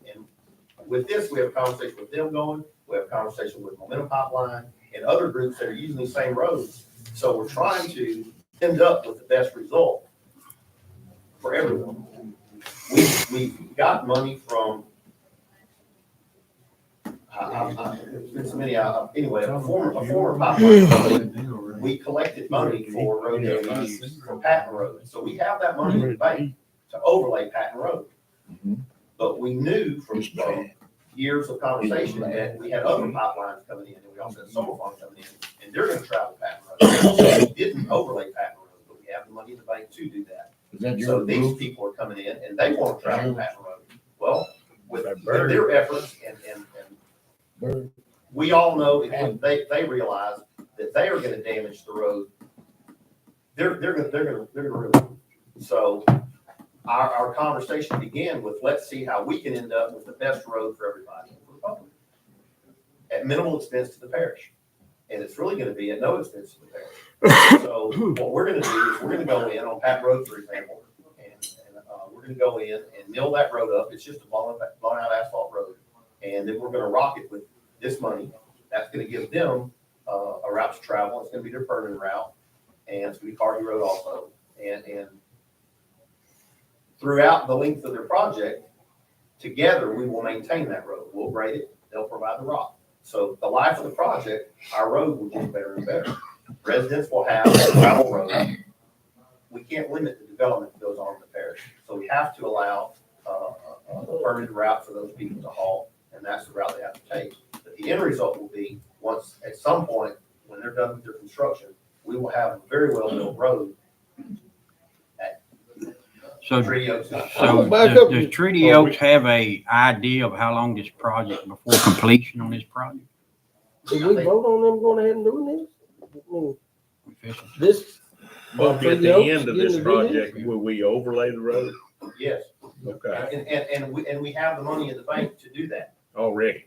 with this, we have a conversation with them going, we have a conversation with Momentum Pipeline and other groups that are using these same roads. So we're trying to end up with the best result for everyone. We got money from, it's many, anyway, a former pipeline company. We collected money for road damage for Patton Road. So we have that money in the bank to overlay Patton Road. But we knew from years of conversation that we had other pipelines coming in, and we also had solar farms coming in, and they're gonna travel Patton Road. So we didn't overlay Patton Road, but we have the money in the bank to do that. So these people are coming in and they want to travel Patton Road. Well, with their efforts and we all know that they realize that they are gonna damage the road. They're gonna ruin it. So our conversation began with, let's see how we can end up with the best road for everybody, for the public, at minimal expense to the parish. And it's really gonna be at no expense to the parish. So what we're gonna do is we're gonna go in on Patton Road, for example, and we're gonna go in and mill that road up. It's just a blown out asphalt road. And then we're gonna rock it with this money. That's gonna give them a route to travel. It's gonna be their permanent route. And it's gonna be Carty Road also. And throughout the length of their project, together, we will maintain that road. We'll grade it, they'll provide the rock. So the life of the project, our road will get better and better. Residents will have a gravel road. We can't limit the development that goes on in the parish. So we have to allow a permanent route for those people to haul, and that's the route they have to take. But the end result will be, once, at some point, when they're done with their construction, we will have a very well-built road. So, Treaty Oaks. does Treaty Oaks have a idea of how long this project before completion on this project? Did we vote on them going ahead and doing this? This. But at the end of this project, will we overlay the road? Yes. Okay. And we have the money in the bank to do that Already.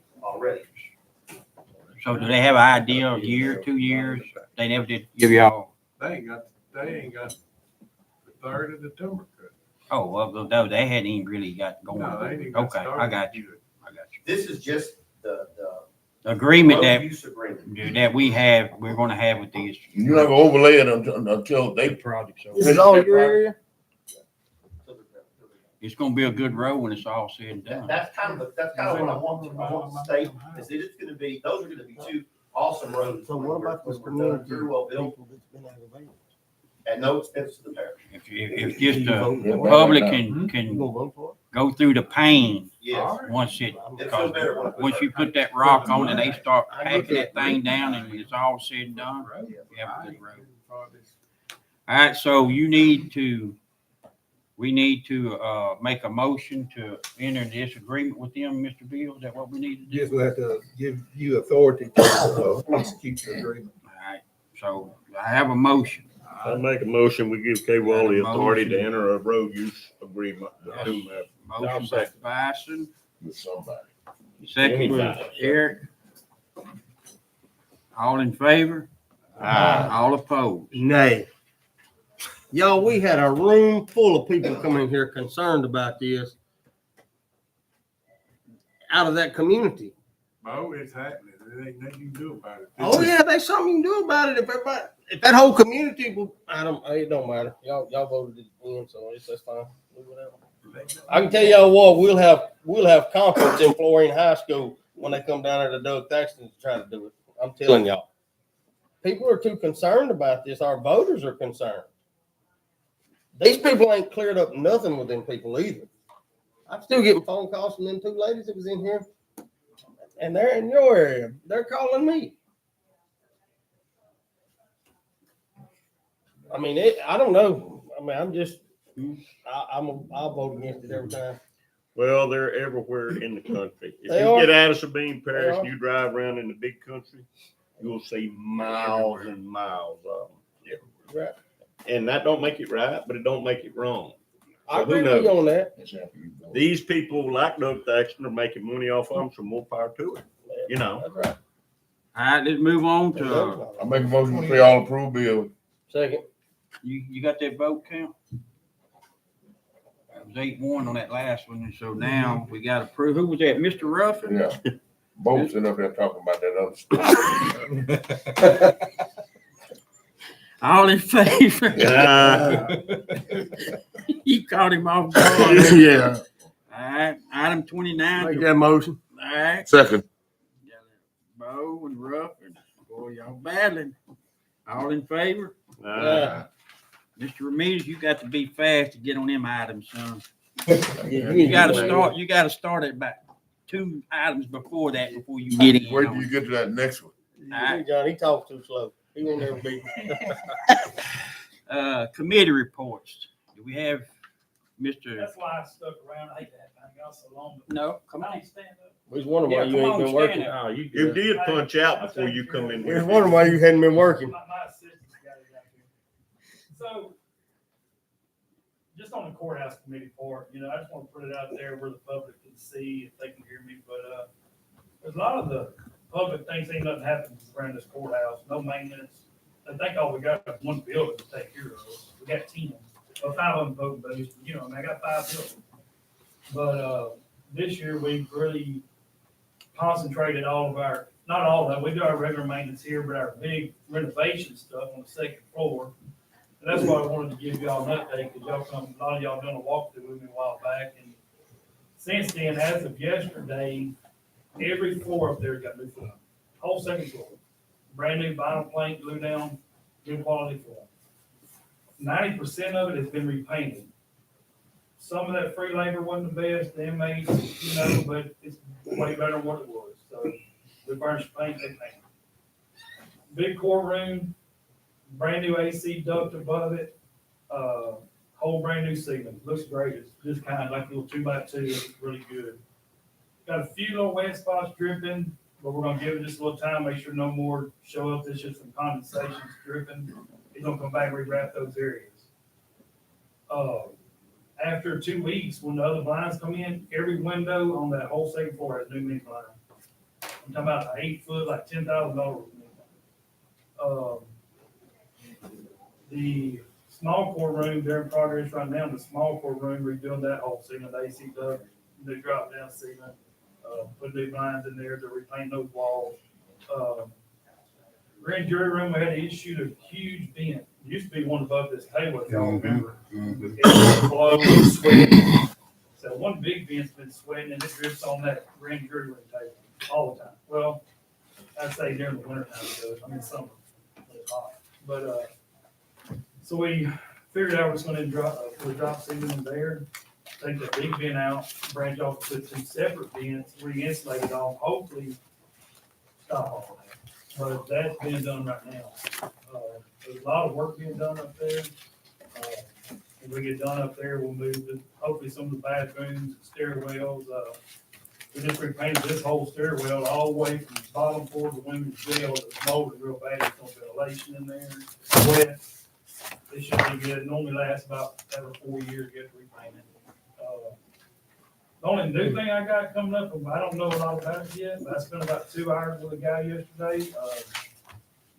So do they have an idea, a year, 2 years? They never did give y'all. They ain't got the third of the timber cut. Oh, well, no, they hadn't even really got going. No, they ain't even got Okay, I started. got you. This is just the Agreement road use agreement. that we're gonna have with these. You're not gonna overlay it until they. Projects. This is all your area? It's gonna be a good road when it's all said and done. That's kind of what I want to state, is that it's gonna be, those are gonna be two awesome roads. So what about this when we're done, community? very well built, People that's been aggravated? at no expense to the parish. If just the public can go through the pain Yes. once it, It feels better when once you put that rock on and they start packing that thing down and it's all said and done, you have a good road. All right, so we need to make a motion to enter this agreement with them, Mr. Bill. Is that what we need to do? Yes, we'll have to give you authority to execute the agreement. All right, so I have a motion. I make a motion, we give K. Wall the authority to enter a road use agreement. Motion by Bison, With somebody. second by Eric. All in favor? All opposed? Nay. Y'all, we had a room full of people coming here concerned about this out of that community. Oh, it's happening. There ain't nothing you can do about it. Oh, yeah, there's something you can do about it. If that whole community will, it don't matter. Y'all voted it in, so that's fine. Do whatever. I can tell y'all what, we'll have conference in Florine High School when they come down there to Doug Thaxton to try to do it. I'm telling y'all. People are too concerned about this. Our voters are concerned. These people ain't cleared up nothing with them people either. I'm still getting phone calls from them two ladies that was in here, and they're in your area. They're calling me. I mean, I don't know. I mean, I'll vote against it every time. Well, they're everywhere in the country. If They you are. get out of Sabine Parish They and you drive around in the big country, you'll see miles and miles of them. Right. And that don't make it right, but it don't make it wrong. I So who agree with you knows? on that. These people like Doug Thaxton are making money off of them, so more power to it. You know. That's right. All right, let's move on to, I make a motion to pay all approved bills. Second. you got that vote count? It was 8-1 on that last one, and so now we got approved. Who was that, Mr. Ruffin? Yeah. Both sitting up there talking about that other stuff. All in favor? You caught him off guard. Yeah. All right, item 29. Make that motion. All right. Second. Bo and Ruff, and boy, y'all battling. All in favor? Yeah. Mr. Ramirez, you got to be fast to get on them items, son. Yeah, You gotta start at about 2 items before that before you get in. Wait on till you it. get to that next one. Hey, John, he talks too slow. He won't ever be. Committee reports. Do we have Mr. That's why I stuck around. I hate that thing. Got so long. No, come I on. ain't stand up. We was wondering why Yeah, you come ain't on, been stand working. up. Oh, you did punch out before you come in We was here. wondering why you hadn't been working. My assistant's got it out here. So, just on the courthouse committee part, I just want to put it out there where the public can see if they can hear me. But there's a lot of the public thinks ain't nothing happens around this courthouse, no maintenance. They think all we got is one building to take care of. We got 10, well, 5 of them voting booths, but I got 5 buildings. But this year we've really concentrated all of our, not all of that, we do our regular maintenance here, but our big renovation stuff on the 2nd floor. And that's why I wanted to give y'all an update, because a lot of y'all done a walkthrough with me a while back. And since then, as of yesterday, every floor up there got new floor, whole 2nd floor. Brand new vinyl plank, glue down, good quality floor. 90% of it has been repainted. Some of that free labor wasn't the best, the inmates, but it's way better than what it was. So we furnished paint, they painted. Big courtroom, brand new AC duct above it, whole brand new ceiling. Looks great. It's just kind of like a little 2x2. It's really good. Got a few little wet spots dripping, but we're gonna give it just a little time, make sure no more show up. There's just some condensations dripping. It's gonna come back and rewrap those areas. After 2 weeks, when the other blinds come in, every window on that whole 2nd floor has new mini blind. I'm talking about an 8-foot, like $10,000. The small courtroom, they're in progress right now. The small courtroom, redoing that whole ceiling, the AC duct, the drop down ceiling, put new blinds in there to repaint those walls. Grand jury room, we had to issue a huge vent. It used to be one above this table, if y'all remember. It blowing, sweating. So one big vent's been sweating and it drips on that grand jury room table all the time. Well, I'd say during the winter time it does. I mean, summer, when it's hot. But, so we figured out we're going to put a drop ceiling in there, take the big vent out, branch off, put 2 separate vents, re-insulate it all, hopefully stop all that. But that's being done right now. There's a lot of work being done up there. When we get done up there, we'll move to hopefully some of the bathrooms, stairwells. We just repainted this whole stairwell all the way from the bottom floor to the women's jail. It's molded real bad. There's no ventilation in there. It's wet. It should be good. It normally lasts about every 4 years to get repainted. The only new thing I got coming up, I don't know a lot about it yet, but I spent about 2 hours with a guy yesterday.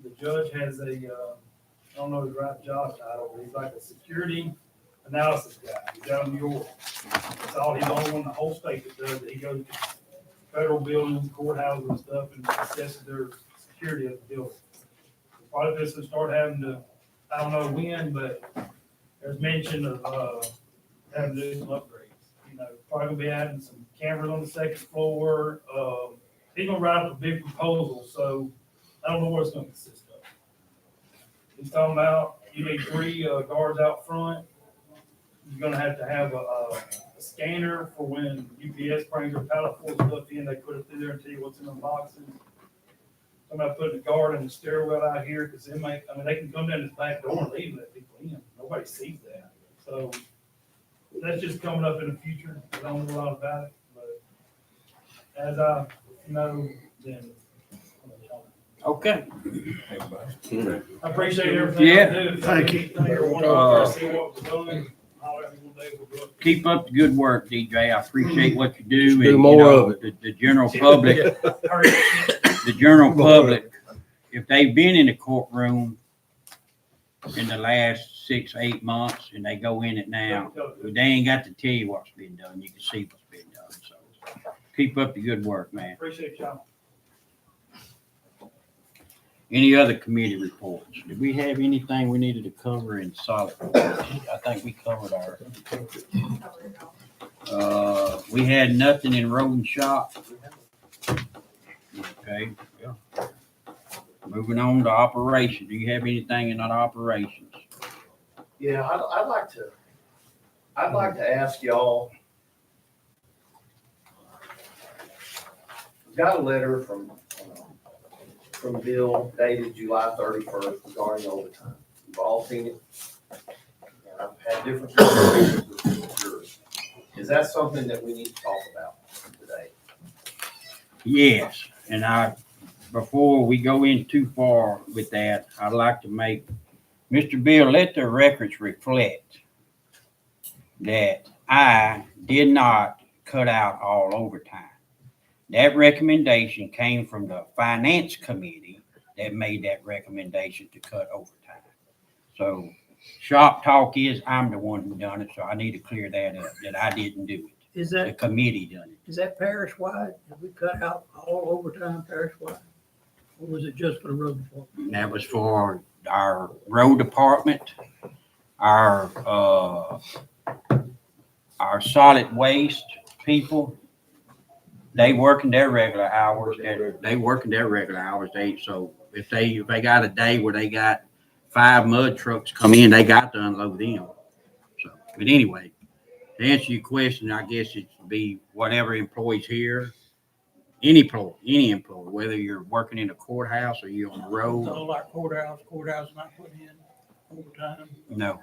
The judge has a, I don't know his right job title, but he's like a security analysis guy. He's out of New York. That's all, he's the only one in the whole state that does it. He goes to federal buildings, courthouses and stuff and assesses their security of the building. Probably this will start having to, I don't know when, but there's mention of, having to do some upgrades. You know, probably gonna be adding some cameras on the second floor. He's gonna write up a big proposal, so I don't know what it's gonna consist of. He's talking about, you need 3 guards out front. You're gonna have to have a scanner for when UPS brings their pallet full of stuff in, they put it through there and tell you what's in the boxes. Somebody putting a guard in the stairwell out here, because they can come down this back door and leave and let people in. Nobody sees that. So that's just coming up in the future. I don't know a lot about it, but as I know, then. Okay. I appreciate everything. Yeah, you do. thank you. Thank everyone out there, see what was done. Holler at me one day, we'll do it. Keep up the good work, DJ. I appreciate what you do. Do And, you more know, of it. The general public, the general public, if they've been in the courtroom in the last 6, 8 months and they go in it now, they ain't got to tell you what's been done. You can see what's been done. So keep up the good work, man. Appreciate y'all. Any other committee reports? Did we have anything we needed to cover in solid waste? I think we covered our. We had nothing in road and shop. Okay, yeah. Moving on to operations. Do you have anything in our operations? Yeah, I'd like to ask y'all. Got a letter from Bill dated July 31st regarding overtime. You've all seen it. And I've had different conversations with yours. Is that something that we need to talk about today? Yes, and before we go in too far with that, I'd like to make, Mr. Bill, let the records reflect that I did not cut out all overtime. That recommendation came from the finance committee that made that recommendation to cut overtime. So shop talk is I'm the one who done it, so I need to clear that up, that I didn't do it. Is The that, committee done it. is that parish-wide? Have we cut out all overtime parish-wide? Or was it just for the road department? And that was for our road department, our solid waste people. They working their regular hours. So if they got a day where they got 5 mud trucks come in, they got to unload them. So, but anyway, to answer your question, I guess it would be whatever employees here, any employee, whether you're working in a courthouse or you're on the road. So like courthouse not putting in overtime. No.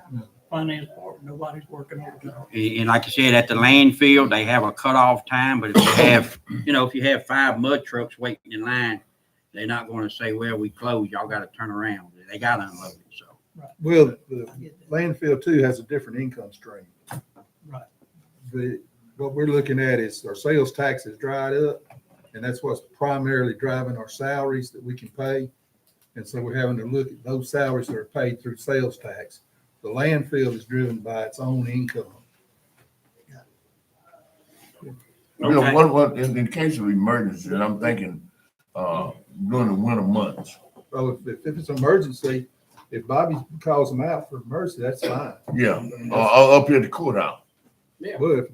Finance department, nobody's working overtime. And like I said, at the landfill, they have a cutoff time, but if you have 5 mud trucks waiting in line, they're not going to say, well, we closed, y'all got to turn around. They got to unload it, so. Well, the landfill too has a different income stream. Right. What we're looking at is our sales tax has dried up, and that's what's primarily driving our salaries that we can pay. And so we're having to look at those salaries that are paid through sales tax. The landfill is driven by its own income. You know, what, in case of emergency, and I'm thinking, during the winter months. So if it's an emergency, if Bobby calls them out for emergency, that's fine. Yeah, up here at the courthouse. Yeah. Well, if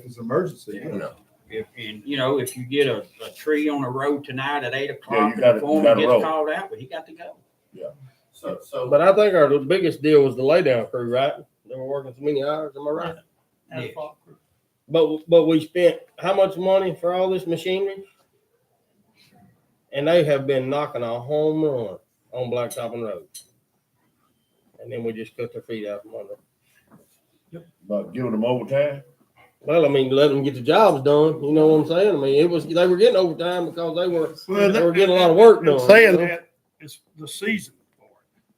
it's an emergency, Yeah. If you get a tree on the road tonight at 8 o'clock, you gotta- the foreman you gotta gets roll. called out, but he got to go. So, But I think the biggest deal was the laydown crew, right? They were working so many hours, am I right? Asphalt crew. But we spent how much money for all this machinery? And they have been knocking a home run on Blacktop and Road. And then we just cut their feet out from under. About giving them overtime? Well, I mean, let them get the jobs done. You know what I'm saying? I mean, they were getting overtime because they were getting a lot of work done. Saying that, it's the season for it.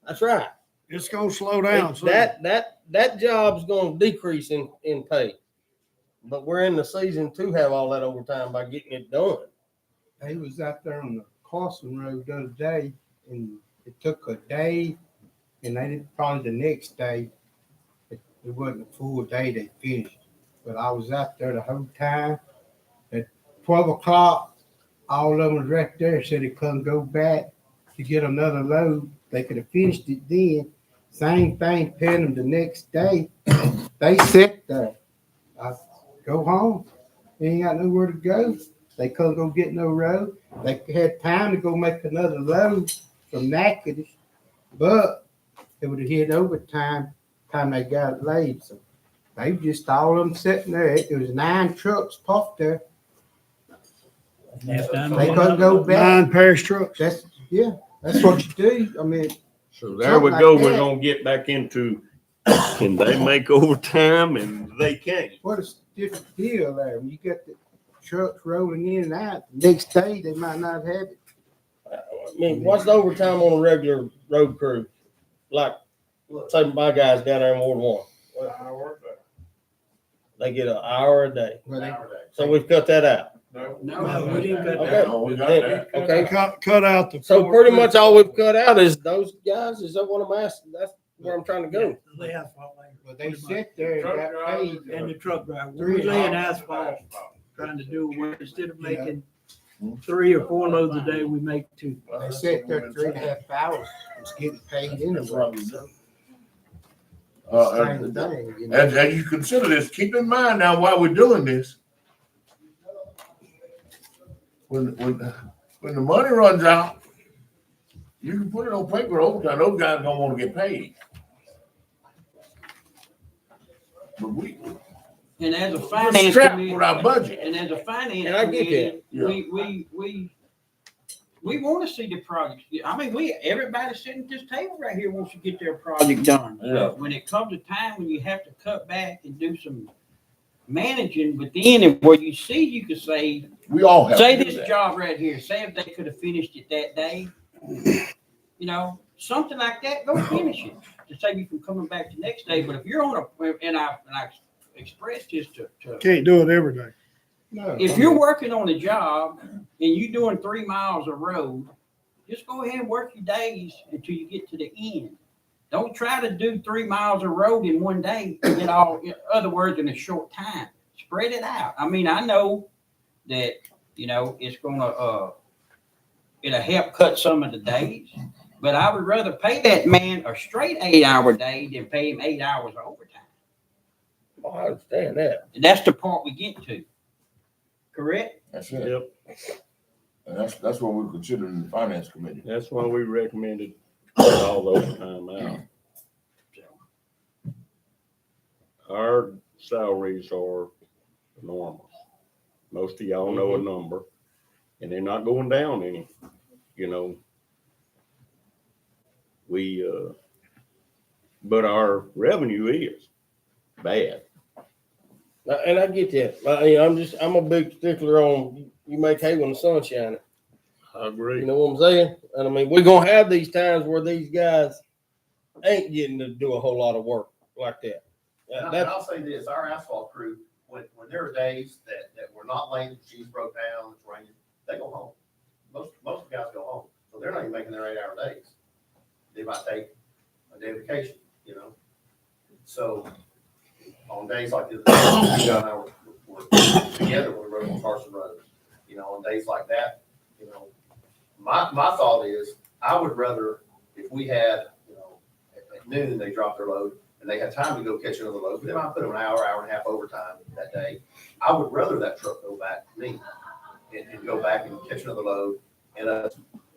That's right. It's gonna slow down. soon. That job's gonna decrease in pay. But we're in the season to have all that overtime by getting it done. He was out there on the Carson Road the other day, and it took a day, and they did probably the next day, it wasn't a full day they finished. But I was out there the whole time. At 12 o'clock, all of them was right there, said they couldn't go back to get another load. They could have finished it then. Same thing, paying them the next day. They sat there. I go home. They ain't got nowhere to go. They couldn't go get no road. They had time to go make another load from Natchitoches, but it would have hit overtime time they got it laid. So they just all of them sitting there. There was 9 trucks parked there. They couldn't go back. 9 parish trucks. That's what you do. I mean, So there we something go. like We're that. gonna get back into, can they make overtime? And they can't. What a different deal there. When you get the trucks rolling in and out, the next day they might not have it. I mean, what's the overtime on a regular road crew? Like, say my guys down there in Ward 1. I work there. They get an hour a day. Well, they, So we've cut that out. No, we didn't cut Okay. that. No, we got that. Okay. Cut out the. So pretty much all we've cut out is those guys. Is that what I'm asking? That's where I'm trying to go. Lay asphalt later. well, they sit there and got paid. And the truck driver, we laying asphalt, trying to do, instead of making 3 or 4 loads a day, we make 2. They sat there 3.5 hours. It's getting paid anyway. So same thing, you know. As you consider this, keep in mind now while we're doing this, when the money runs out, you can put it on paper overtime. Those guys don't want to get paid. But And as a we're finance strapped committee, with our budget. and as a finance And I get committee, that. we want to see the project. I mean, everybody sitting at this table right here wants to get their project done. Yeah. But when it comes to time when you have to cut back and do some managing, but then where you see, you could say, We all have say to do this that. job right here, say if they could have finished it that day, you know, something like that, go finish it to save you from coming back the next day. But if you're on and I expressed this to Can't do it every day. No, if you're working on a job and you're doing 3 miles of road, just go ahead and work your days until you get to the end. Don't try to do 3 miles of road in one day to get all, in other words, in a short time. Spread it out. I mean, I know that, you know, it's gonna, it'll help cut some of the days, but I would rather pay that man a straight 8-hour day than pay him 8 hours of overtime. Well, I understand that. And that's the part we get to. Correct? That's it. Yep. And that's what we're considering the finance committee. That's why we recommended all the overtime out. Our salaries are enormous. Most of y'all know a number, and they're not going down any, you know. But our revenue is bad. And I get that. I'm a big stickler on you make hay when the sun's shining. I agree. You know what I'm saying? And I mean, we're gonna have these times where these guys ain't getting to do a whole lot of work like that. And That's I'll say this, our asphalt crew, when there are days that we're not laying, the shoes broke down, it's raining, they go home. Most of the guys go home, so they're not even making their 8-hour days. They might take a day of vacation, you know? So on days like this, you and I were together when we rode on Carson Road, you know, on days like that, you know, my thought is, I would rather, if we had, you know, at noon, they drop their load, and they had time to go catch another load, but they might put them an hour and a half overtime that day. I would rather that truck go back to me and go back and catch another load and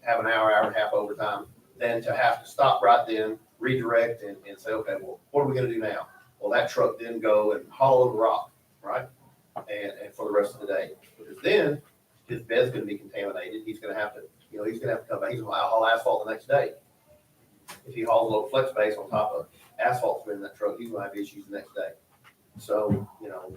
have an hour and a half overtime than to have to stop right then, redirect and say, okay, well, what are we gonna do now? Well, that truck then go and haul the rock, right? And for the rest of the day, because then his bed's gonna be contaminated. He's gonna have to, you know, he's gonna have to come back. He's gonna haul asphalt the next day. If he hauls a little flex base on top of asphalt in that truck, he's gonna have issues the next day. So, you know,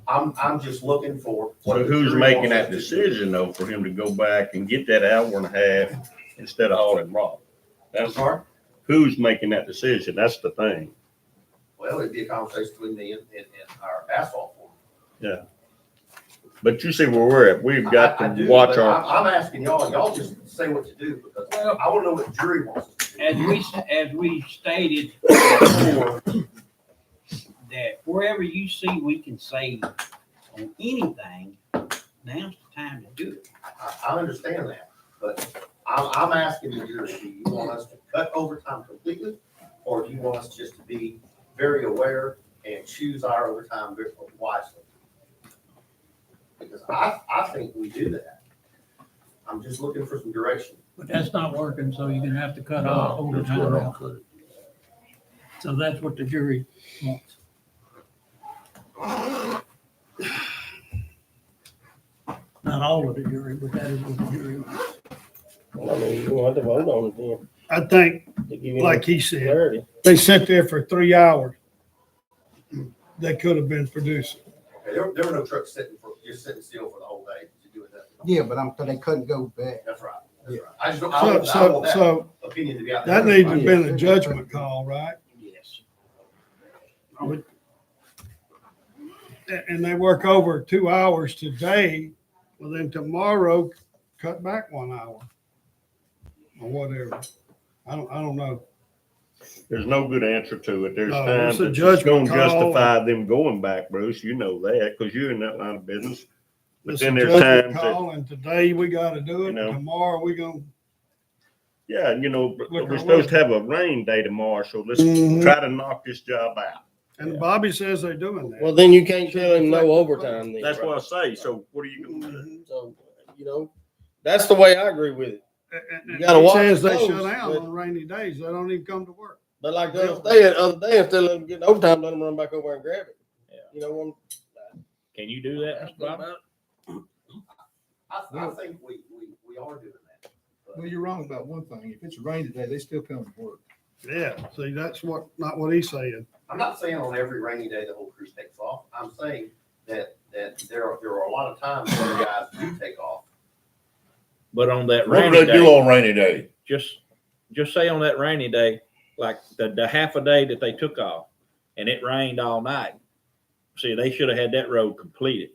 I'm just looking for. So who's making that decision though, for him to go back and get that hour and a half instead of hauling rock? That's hard. Who's making that decision? That's the thing. Well, it'd be a conversation between me and our asphalt foreman. Yeah. But you see where we're at. We've got I to do, watch but our. I'm asking y'all just say what to do because I want to know what the jury wants us to do. As we stated before, that wherever you see we can save on anything, now's the time to do it. I understand that, but I'm asking the jury, do you want us to cut overtime completely? Or do you want us just to be very aware and choose our overtime very wisely? Because I think we do that. I'm just looking for some direction. But that's not working, so you're gonna have to cut off overtime out. So that's what the jury wants. Not all of the jury, but that is what the jury wants. I mean, you want to vote on it then. I think, to give you like he said, clarity. they sat there for 3 hours. They could have been producing. Okay, there were no trucks just sitting still for the whole day to do it. Yeah, but they couldn't go back. That's right. That's Yeah. right. I just don't, I want that opinion to be out there. That needs to have been a judgment call, right? Yes. And they work over 2 hours today, well then tomorrow, cut back 1 hour. Or whatever. I don't know. There's no good answer to it. There's No, times it's a that it's gonna judgment call. justify them going back, Bruce. You know that, because you're in that line of business. But It's then a there's judgment times that, call, and today we gotta do it, You know. tomorrow we gonna. yeah, you know, Look, we're supposed to have a rain day tomorrow, so let's Mhm. try to knock this job out. And Bobby says they're doing that. Well, then you can't tell him no overtime then. That's right? what I say. So what are you gonna do? So, you know, that's the way I agree with it. And You gotta he watch says it they close, shut down but- on rainy days, they don't even come to work. But like the other day, instead of letting them get overtime, let them run back over and grab it. You know what? Can you do that, Mr. Bob? I think we are doing that. Well, you're wrong about one thing. If it's rain today, they still come to work. Yeah, see, that's not what he's saying. I'm not saying on every rainy day the whole crew takes off. I'm saying that there are a lot of times when the guys do take off. But on that What do rainy they do day, on rainy day? just say on that rainy day, like the half a day that they took off and it rained all night. See, they should have had that road completed.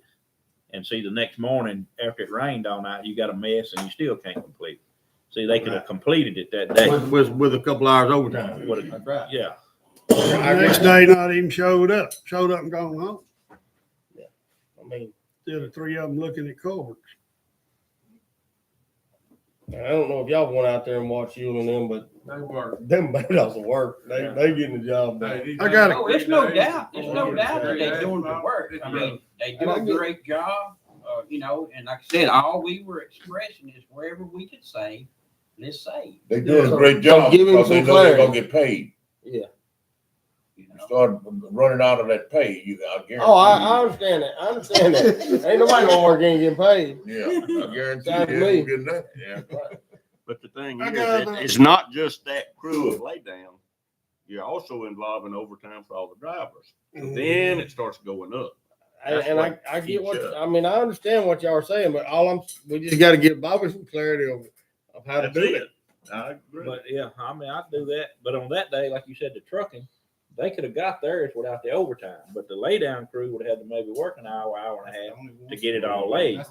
And see, the next morning after it rained all night, you got a mess and you still can't complete it. See, they could have completed it that day. With a couple hours overtime. That's right. Yeah. The next day, not even showed up and gone home. I mean, Instead of 3 of them looking at culverts. I don't know if y'all went out there and watched you and them, but them does work. They getting the job done. I got Oh, it's no doubt, it's no doubt that they're doing the work. I mean, they do a great job, you know, and like I said, all we were expressing is wherever we could save, let's save. They doing So- a great so job give him because they some know they're clarity. gonna get paid. Yeah. You You know? start running out of that pay, I guarantee. Oh, I understand that. I understand that. Ain't nobody gonna work and get paid. Yeah, I guarantee Sounds you, to me. ain't gonna get nothing. Yeah. But the thing I is, got it's not just that crew of laydown. You're also involving overtime for all the drivers. So then it starts going up. That's And what I get what, eats up. I mean, I understand what y'all are saying, but we just gotta give Bobby some clarity of how to That's do it. I agree. But yeah, I mean, I'd do that. But on that day, like you said, the trucking, they could have got theirs without the overtime. But the laydown crew would have had to maybe work an hour, hour and a half to get it all laid.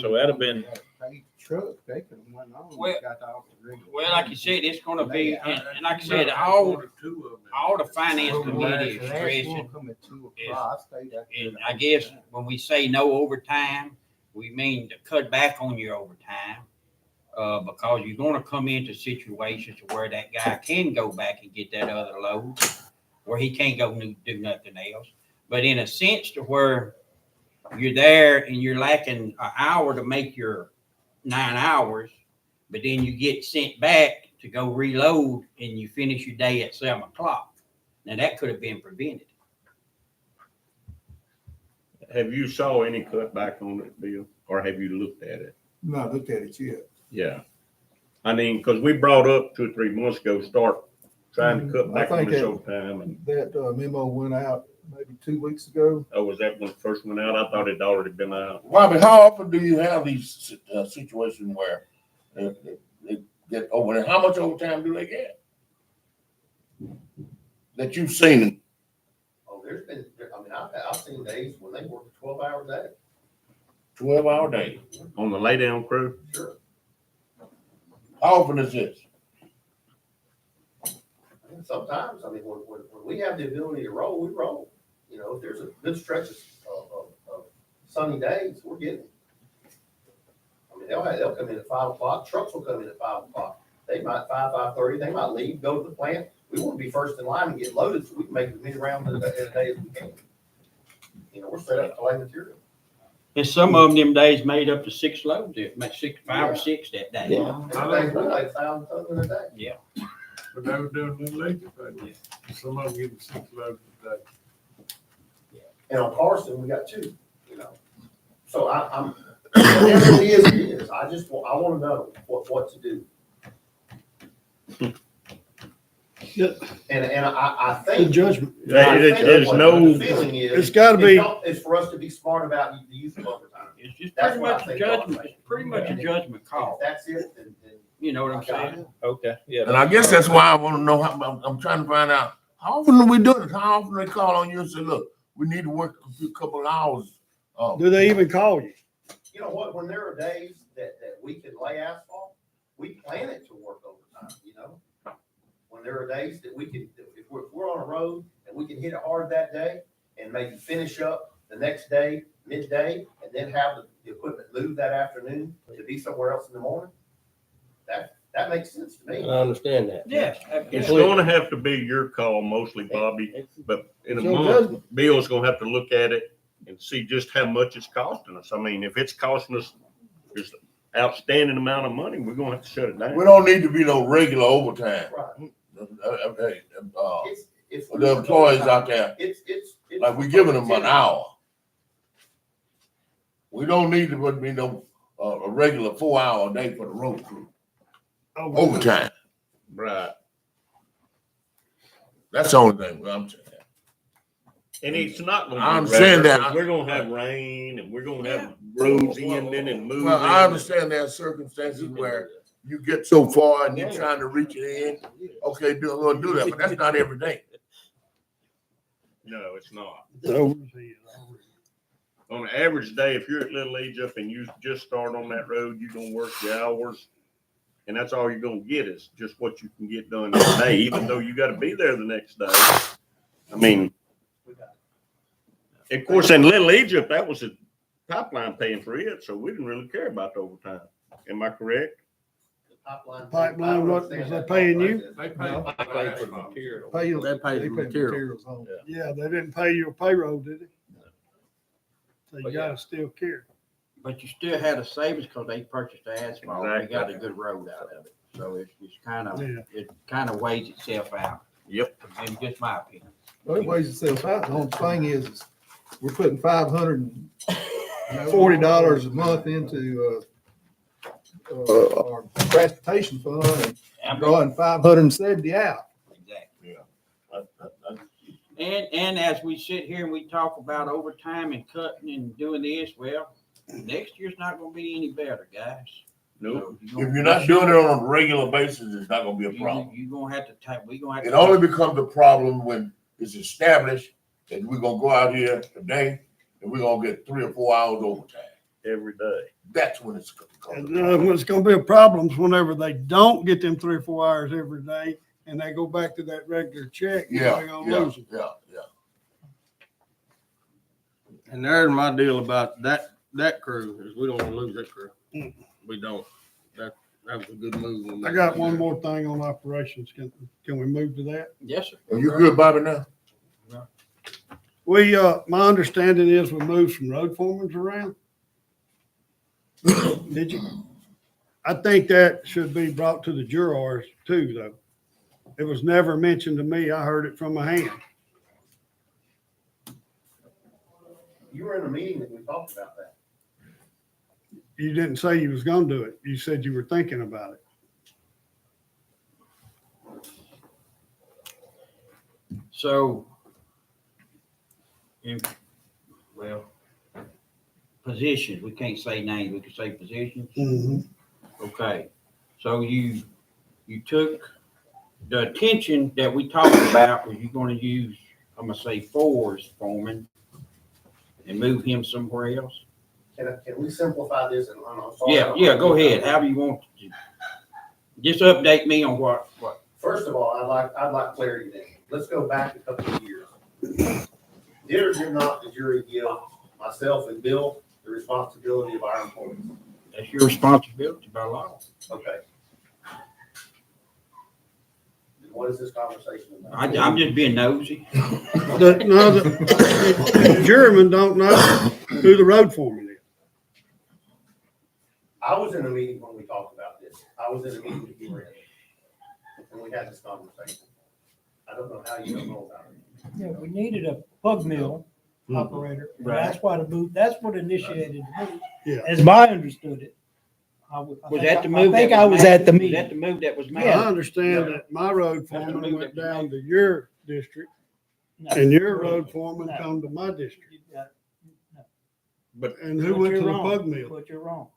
So that'd have been- Truck, they could have went on. Well- got off the regular Well, like you said, it's gonna be, They- and like I said, all the finance committee is stressing. Come at 2:00. I stayed out there And I guess when we say no overtime, we mean to cut back on your overtime. Because you're gonna come into situations where that guy can go back and get that other load, where he can't go do nothing else. But in a sense to where you're there and you're lacking an hour to make your 9 hours, but then you get sent back to go reload and you finish your day at 7:00. Now that could have been prevented. Have you saw any cutback on it, Bill? Or have you looked at it? Not looked at it yet. Yeah. I mean, because we brought up 2 or 3 months ago, start trying to cut I back on think this that- overtime. And That memo went out maybe 2 weeks ago. oh, was that when it first went out? I thought it'd already been out. Bobby, how often do you have these situations where they get over? And how much overtime do they get? That you've seen? Oh, there's been, I mean, I've seen days when they work a 12-hour day. 12-hour day. On the laydown crew? Sure. How often is this? And sometimes, I mean, when we have the ability to roll, we roll. You know, if there's a good stretch of sunny days, we're getting it. I mean, they'll come in at 5 o'clock, trucks will come in at 5 o'clock. They might 5:30, they might leave, go to the plant. We want to be first in line and get loaded so we can make as many rounds in a day as we can. You know, we're set up to lay material. And some of them days made up to 6 loads, it makes 5 or 6 that day. Yeah. Some days we like 1,000 tons in a day. Yeah. But they were doing Little League, some of them getting 6 loads a day. And on Carson, we got 2, you know. So I'm, whatever it is. I want to know what to do. Yeah. And I The think. judgment. Yeah, there's The feeling is. It's gotta be. It's for us to be smart about the use of overtime. It's just That's pretty what I much a think judgment, also. it's pretty much a judgment call. If that's it, then. You know what I'm I got saying? it. Okay, yeah. And I guess that's why I want to know I'm trying to find out how often are we doing this? How often they call on you and say, look, we need to work a couple of hours. Do they even call you? You know what, when there are days that we can lay asphalt, we plan it to work overtime, you know? When there are days that we can, if we're on a road and we can hit it hard that day and maybe finish up the next day, midday, and then have the equipment move that afternoon to be somewhere else in the morning, that makes sense to me. I understand that. Yeah. It's gonna have to be your call mostly, Bobby, but in a It's your month, judgment. Bill's gonna have to look at it and see just how much it's costing us. I mean, if it's costing us just outstanding amount of money, we're gonna have to shut it down. We don't need to be no regular overtime. Right. If The employees out there, It's like we giving them an hour. We don't need to be no a regular 4 hour a day for the road crew. Overtime. Right. That's the only thing I'm saying. And it's not gonna be. I understand regular, that. 'cause we're gonna have rain and we're gonna have roads ending and moving. Well, I understand there are circumstances where you get so far and you're trying to reach it in. Okay, we'll do that, but that's not every day. No, it's not. So, On an average day, if you're at Little Egypt and you just start on that road, you're gonna work your hours. And that's all you're gonna get is just what you can get done today, even though you gotta be there the next day. I mean, of course, in Little Egypt, that was a pipeline paying for it, so we didn't really care about the overtime. Am I correct? pipeline, what, was they paying you? They pay. No. Pay for the material. Pay you- They pay they for pay material. on it. Yeah, they didn't pay your payroll, did they? So you But yeah. gotta still care. But you still had a savings because they purchased the asphalt. They got Exactly. a good road out of it. So it's kind of, Yeah. it kind of weighs itself out. Yep. In just my opinion. Well, it weighs itself out. The only thing is we're putting $540 a month into, our transportation fund and drawing 570 out. Exactly. Yeah. And as we sit here and we talk about overtime and cutting and doing this, well, next year's not gonna be any better, guys. Nope. So If you're not doing it on a regular basis, it's not gonna be a problem. You're gonna have to type, we gonna have to. It only becomes a problem when it's established that we're gonna go out here today and we're gonna get 3 or 4 hours overtime. Every day. That's when it's And gonna what's gonna be a problem is whenever they don't get them 3 or 4 hours every day and they go back to that regular check, Yeah, they're gonna yeah, lose it. yeah. And there's my deal about that crew, is we don't want to lose that crew. We don't. That was a good move. when I they- got one more thing on operations. Can we move to that? Yes, sir. Are you good, Bobby, now? We, my understanding is we moved some road foremans around. Did you? I think that should be brought to the jurors too, though. It was never mentioned to me. I heard it from a hand. You were in a meeting that we talked about that. You didn't say you was gonna do it. You said you were thinking about it. So, well, positions, we can't say names, we can say positions. Okay, so you took the attention that we talked about, was you gonna use, I'm gonna say Ford's foreman and move him somewhere else? Can we simplify this? And I'm sorry. Yeah, go ahead, however you want to. Just update me on what. First of all, I'd like clarity then. Let's go back a couple of years. Did or did not the jury give myself and Bill the responsibility of our employees? That's your responsibility by law. Okay. What is this conversation about? I'm just being nosy. The jurymen don't know who the road foreman is. I was in a meeting when we talked about this. I was in a meeting with you, and we had this conversation. I don't know how you don't know about it. Yeah, we needed a pug mill operator. And that's why the move, that's what initiated the move. Yeah. As I understood it. Was that the move? I think I was at the Was meeting. that the move that was made? I understand that my road foreman went down to your district and your road foreman come to my district. But And who went to the pug mill? But you're wrong.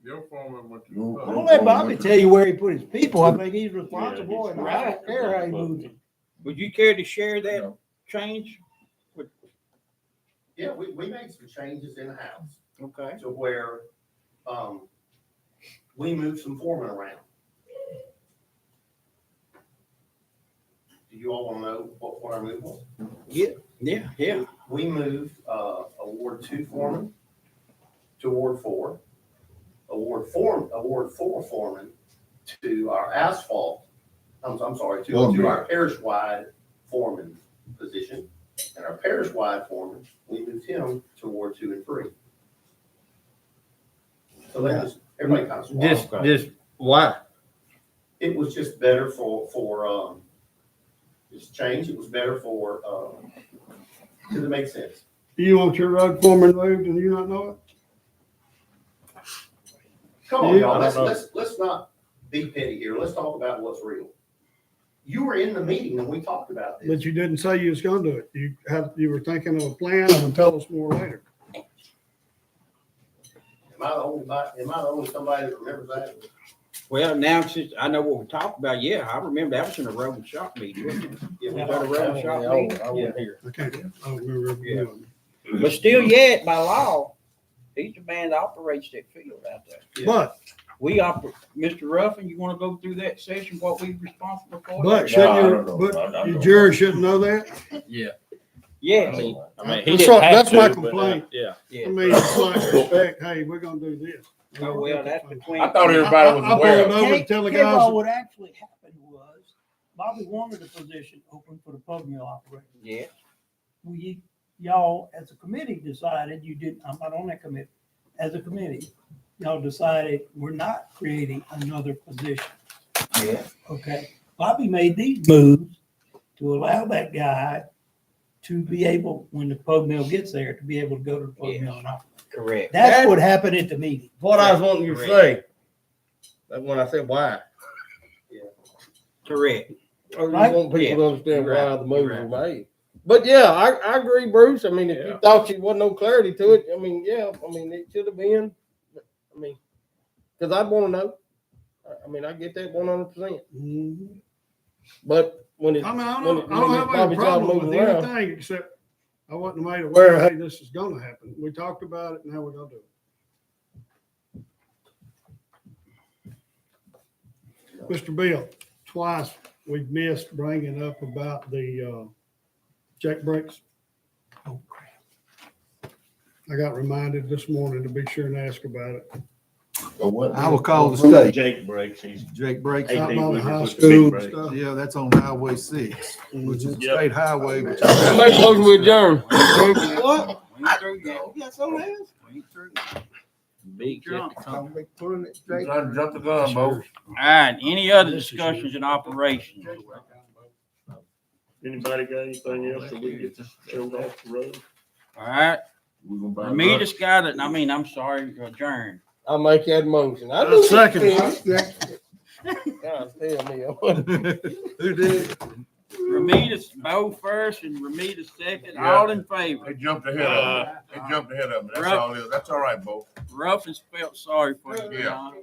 Your foreman went to. I'm gonna let Bobby tell you where he put his people. I think he's responsible and I don't care how he moved it. Would you care to share that change? Yeah, we made some changes in the house Okay. to where, we moved some foremen around. Do you all wanna know what our move was? Yeah. We moved, Award 2 foreman to Award 4. Award 4 foreman to our asphalt, I'm sorry, to our parish-wide foreman position. And our parish-wide foreman, we moved him to Award 2 and 3. So that was, everybody kind of swapped. Just why? It was just better for this change. It was better for, does it make sense? You want your road foreman moved and you not know it? Come on, Yeah, y'all, I don't let's not be petty here. Let's talk about what's real. You were in the meeting and we talked about this. But you didn't say you was gonna do it. You were thinking of a plan and tell us more later. Am I the only somebody that remembers that? Well, now since I know what we talked about, yeah, I remember that was in a road and shop meeting, wasn't it? Yeah, Was that a road and shop meeting? I wasn't here. Okay, I don't remember. Yeah. But still yet, by law, he's the man that operates that field out there. But, We operate, Mr. Ruffin, you wanna go through that session, what we responsible for? but I shouldn't don't you, know. but your jury shouldn't know that? Yeah. Yes. he That's didn't what- have that's my to, but, complaint. Yeah. Yeah. I mean, it's like, respect, hey, we're gonna do this. Oh, well, that's between. I thought everybody was I aware pulled of it. over to tell the K-Ball, guys, what actually happened was Bobby wanted a position open for the pug mill operator. Yeah. Y'all, as a committee, decided you didn't, I'm not on that committee. As a committee, y'all decided we're not creating another position. Yeah. Okay, Bobby made these moves to allow that guy to be able, when the pug mill gets there, to be able to go to the pug mill and operate. Correct. That's what happened at the meeting. What I was wanting you to say, that's when I said why. Correct. Or you Right? want people Yeah. to understand You're why right. the moves You're were made. But yeah, I agree, Bruce. I mean, if Yeah. you thought you wasn't no clarity to it, I mean, yeah, I mean, it should have been. I mean, because I'd want to know. I mean, I get that 100%. But when it, I mean, I when don't it, have any Bobby started problem with moving around, anything except I wasn't made aware, hey, this is gonna happen. We talked about it, now we're gonna do it. Mr. Bill, twice we've missed bringing up about the, check breaks. Oh, crap. I got reminded this morning to be sure and ask about it. I will call the state. Jake breaks, he's Jake breaks. Out by 18 the wheelers high with the big school and brakes. stuff. Yeah, that's on Highway 6, which is a Yep. state highway. But I make a motion with adjourn. What? We ain't through yet. You got something else? We ain't through. Big jump. I'll be pulling it straight. Trying to jump the gun, Bo. All right, any other discussions in operation? Anybody got anything else that we get this show off the road? All right, We gonna buy Ramitas got it, I'm sorry, adjourn. I'll make that motion. I I'll do second it. it. God, tell me. Who did? Ramitas, Bo first and Ramitas second, Yeah. all in favor. They jumped ahead of me. They jumped ahead of me. That's all it is. That's all right, Bo. Ruffins felt sorry for you. Yeah. John.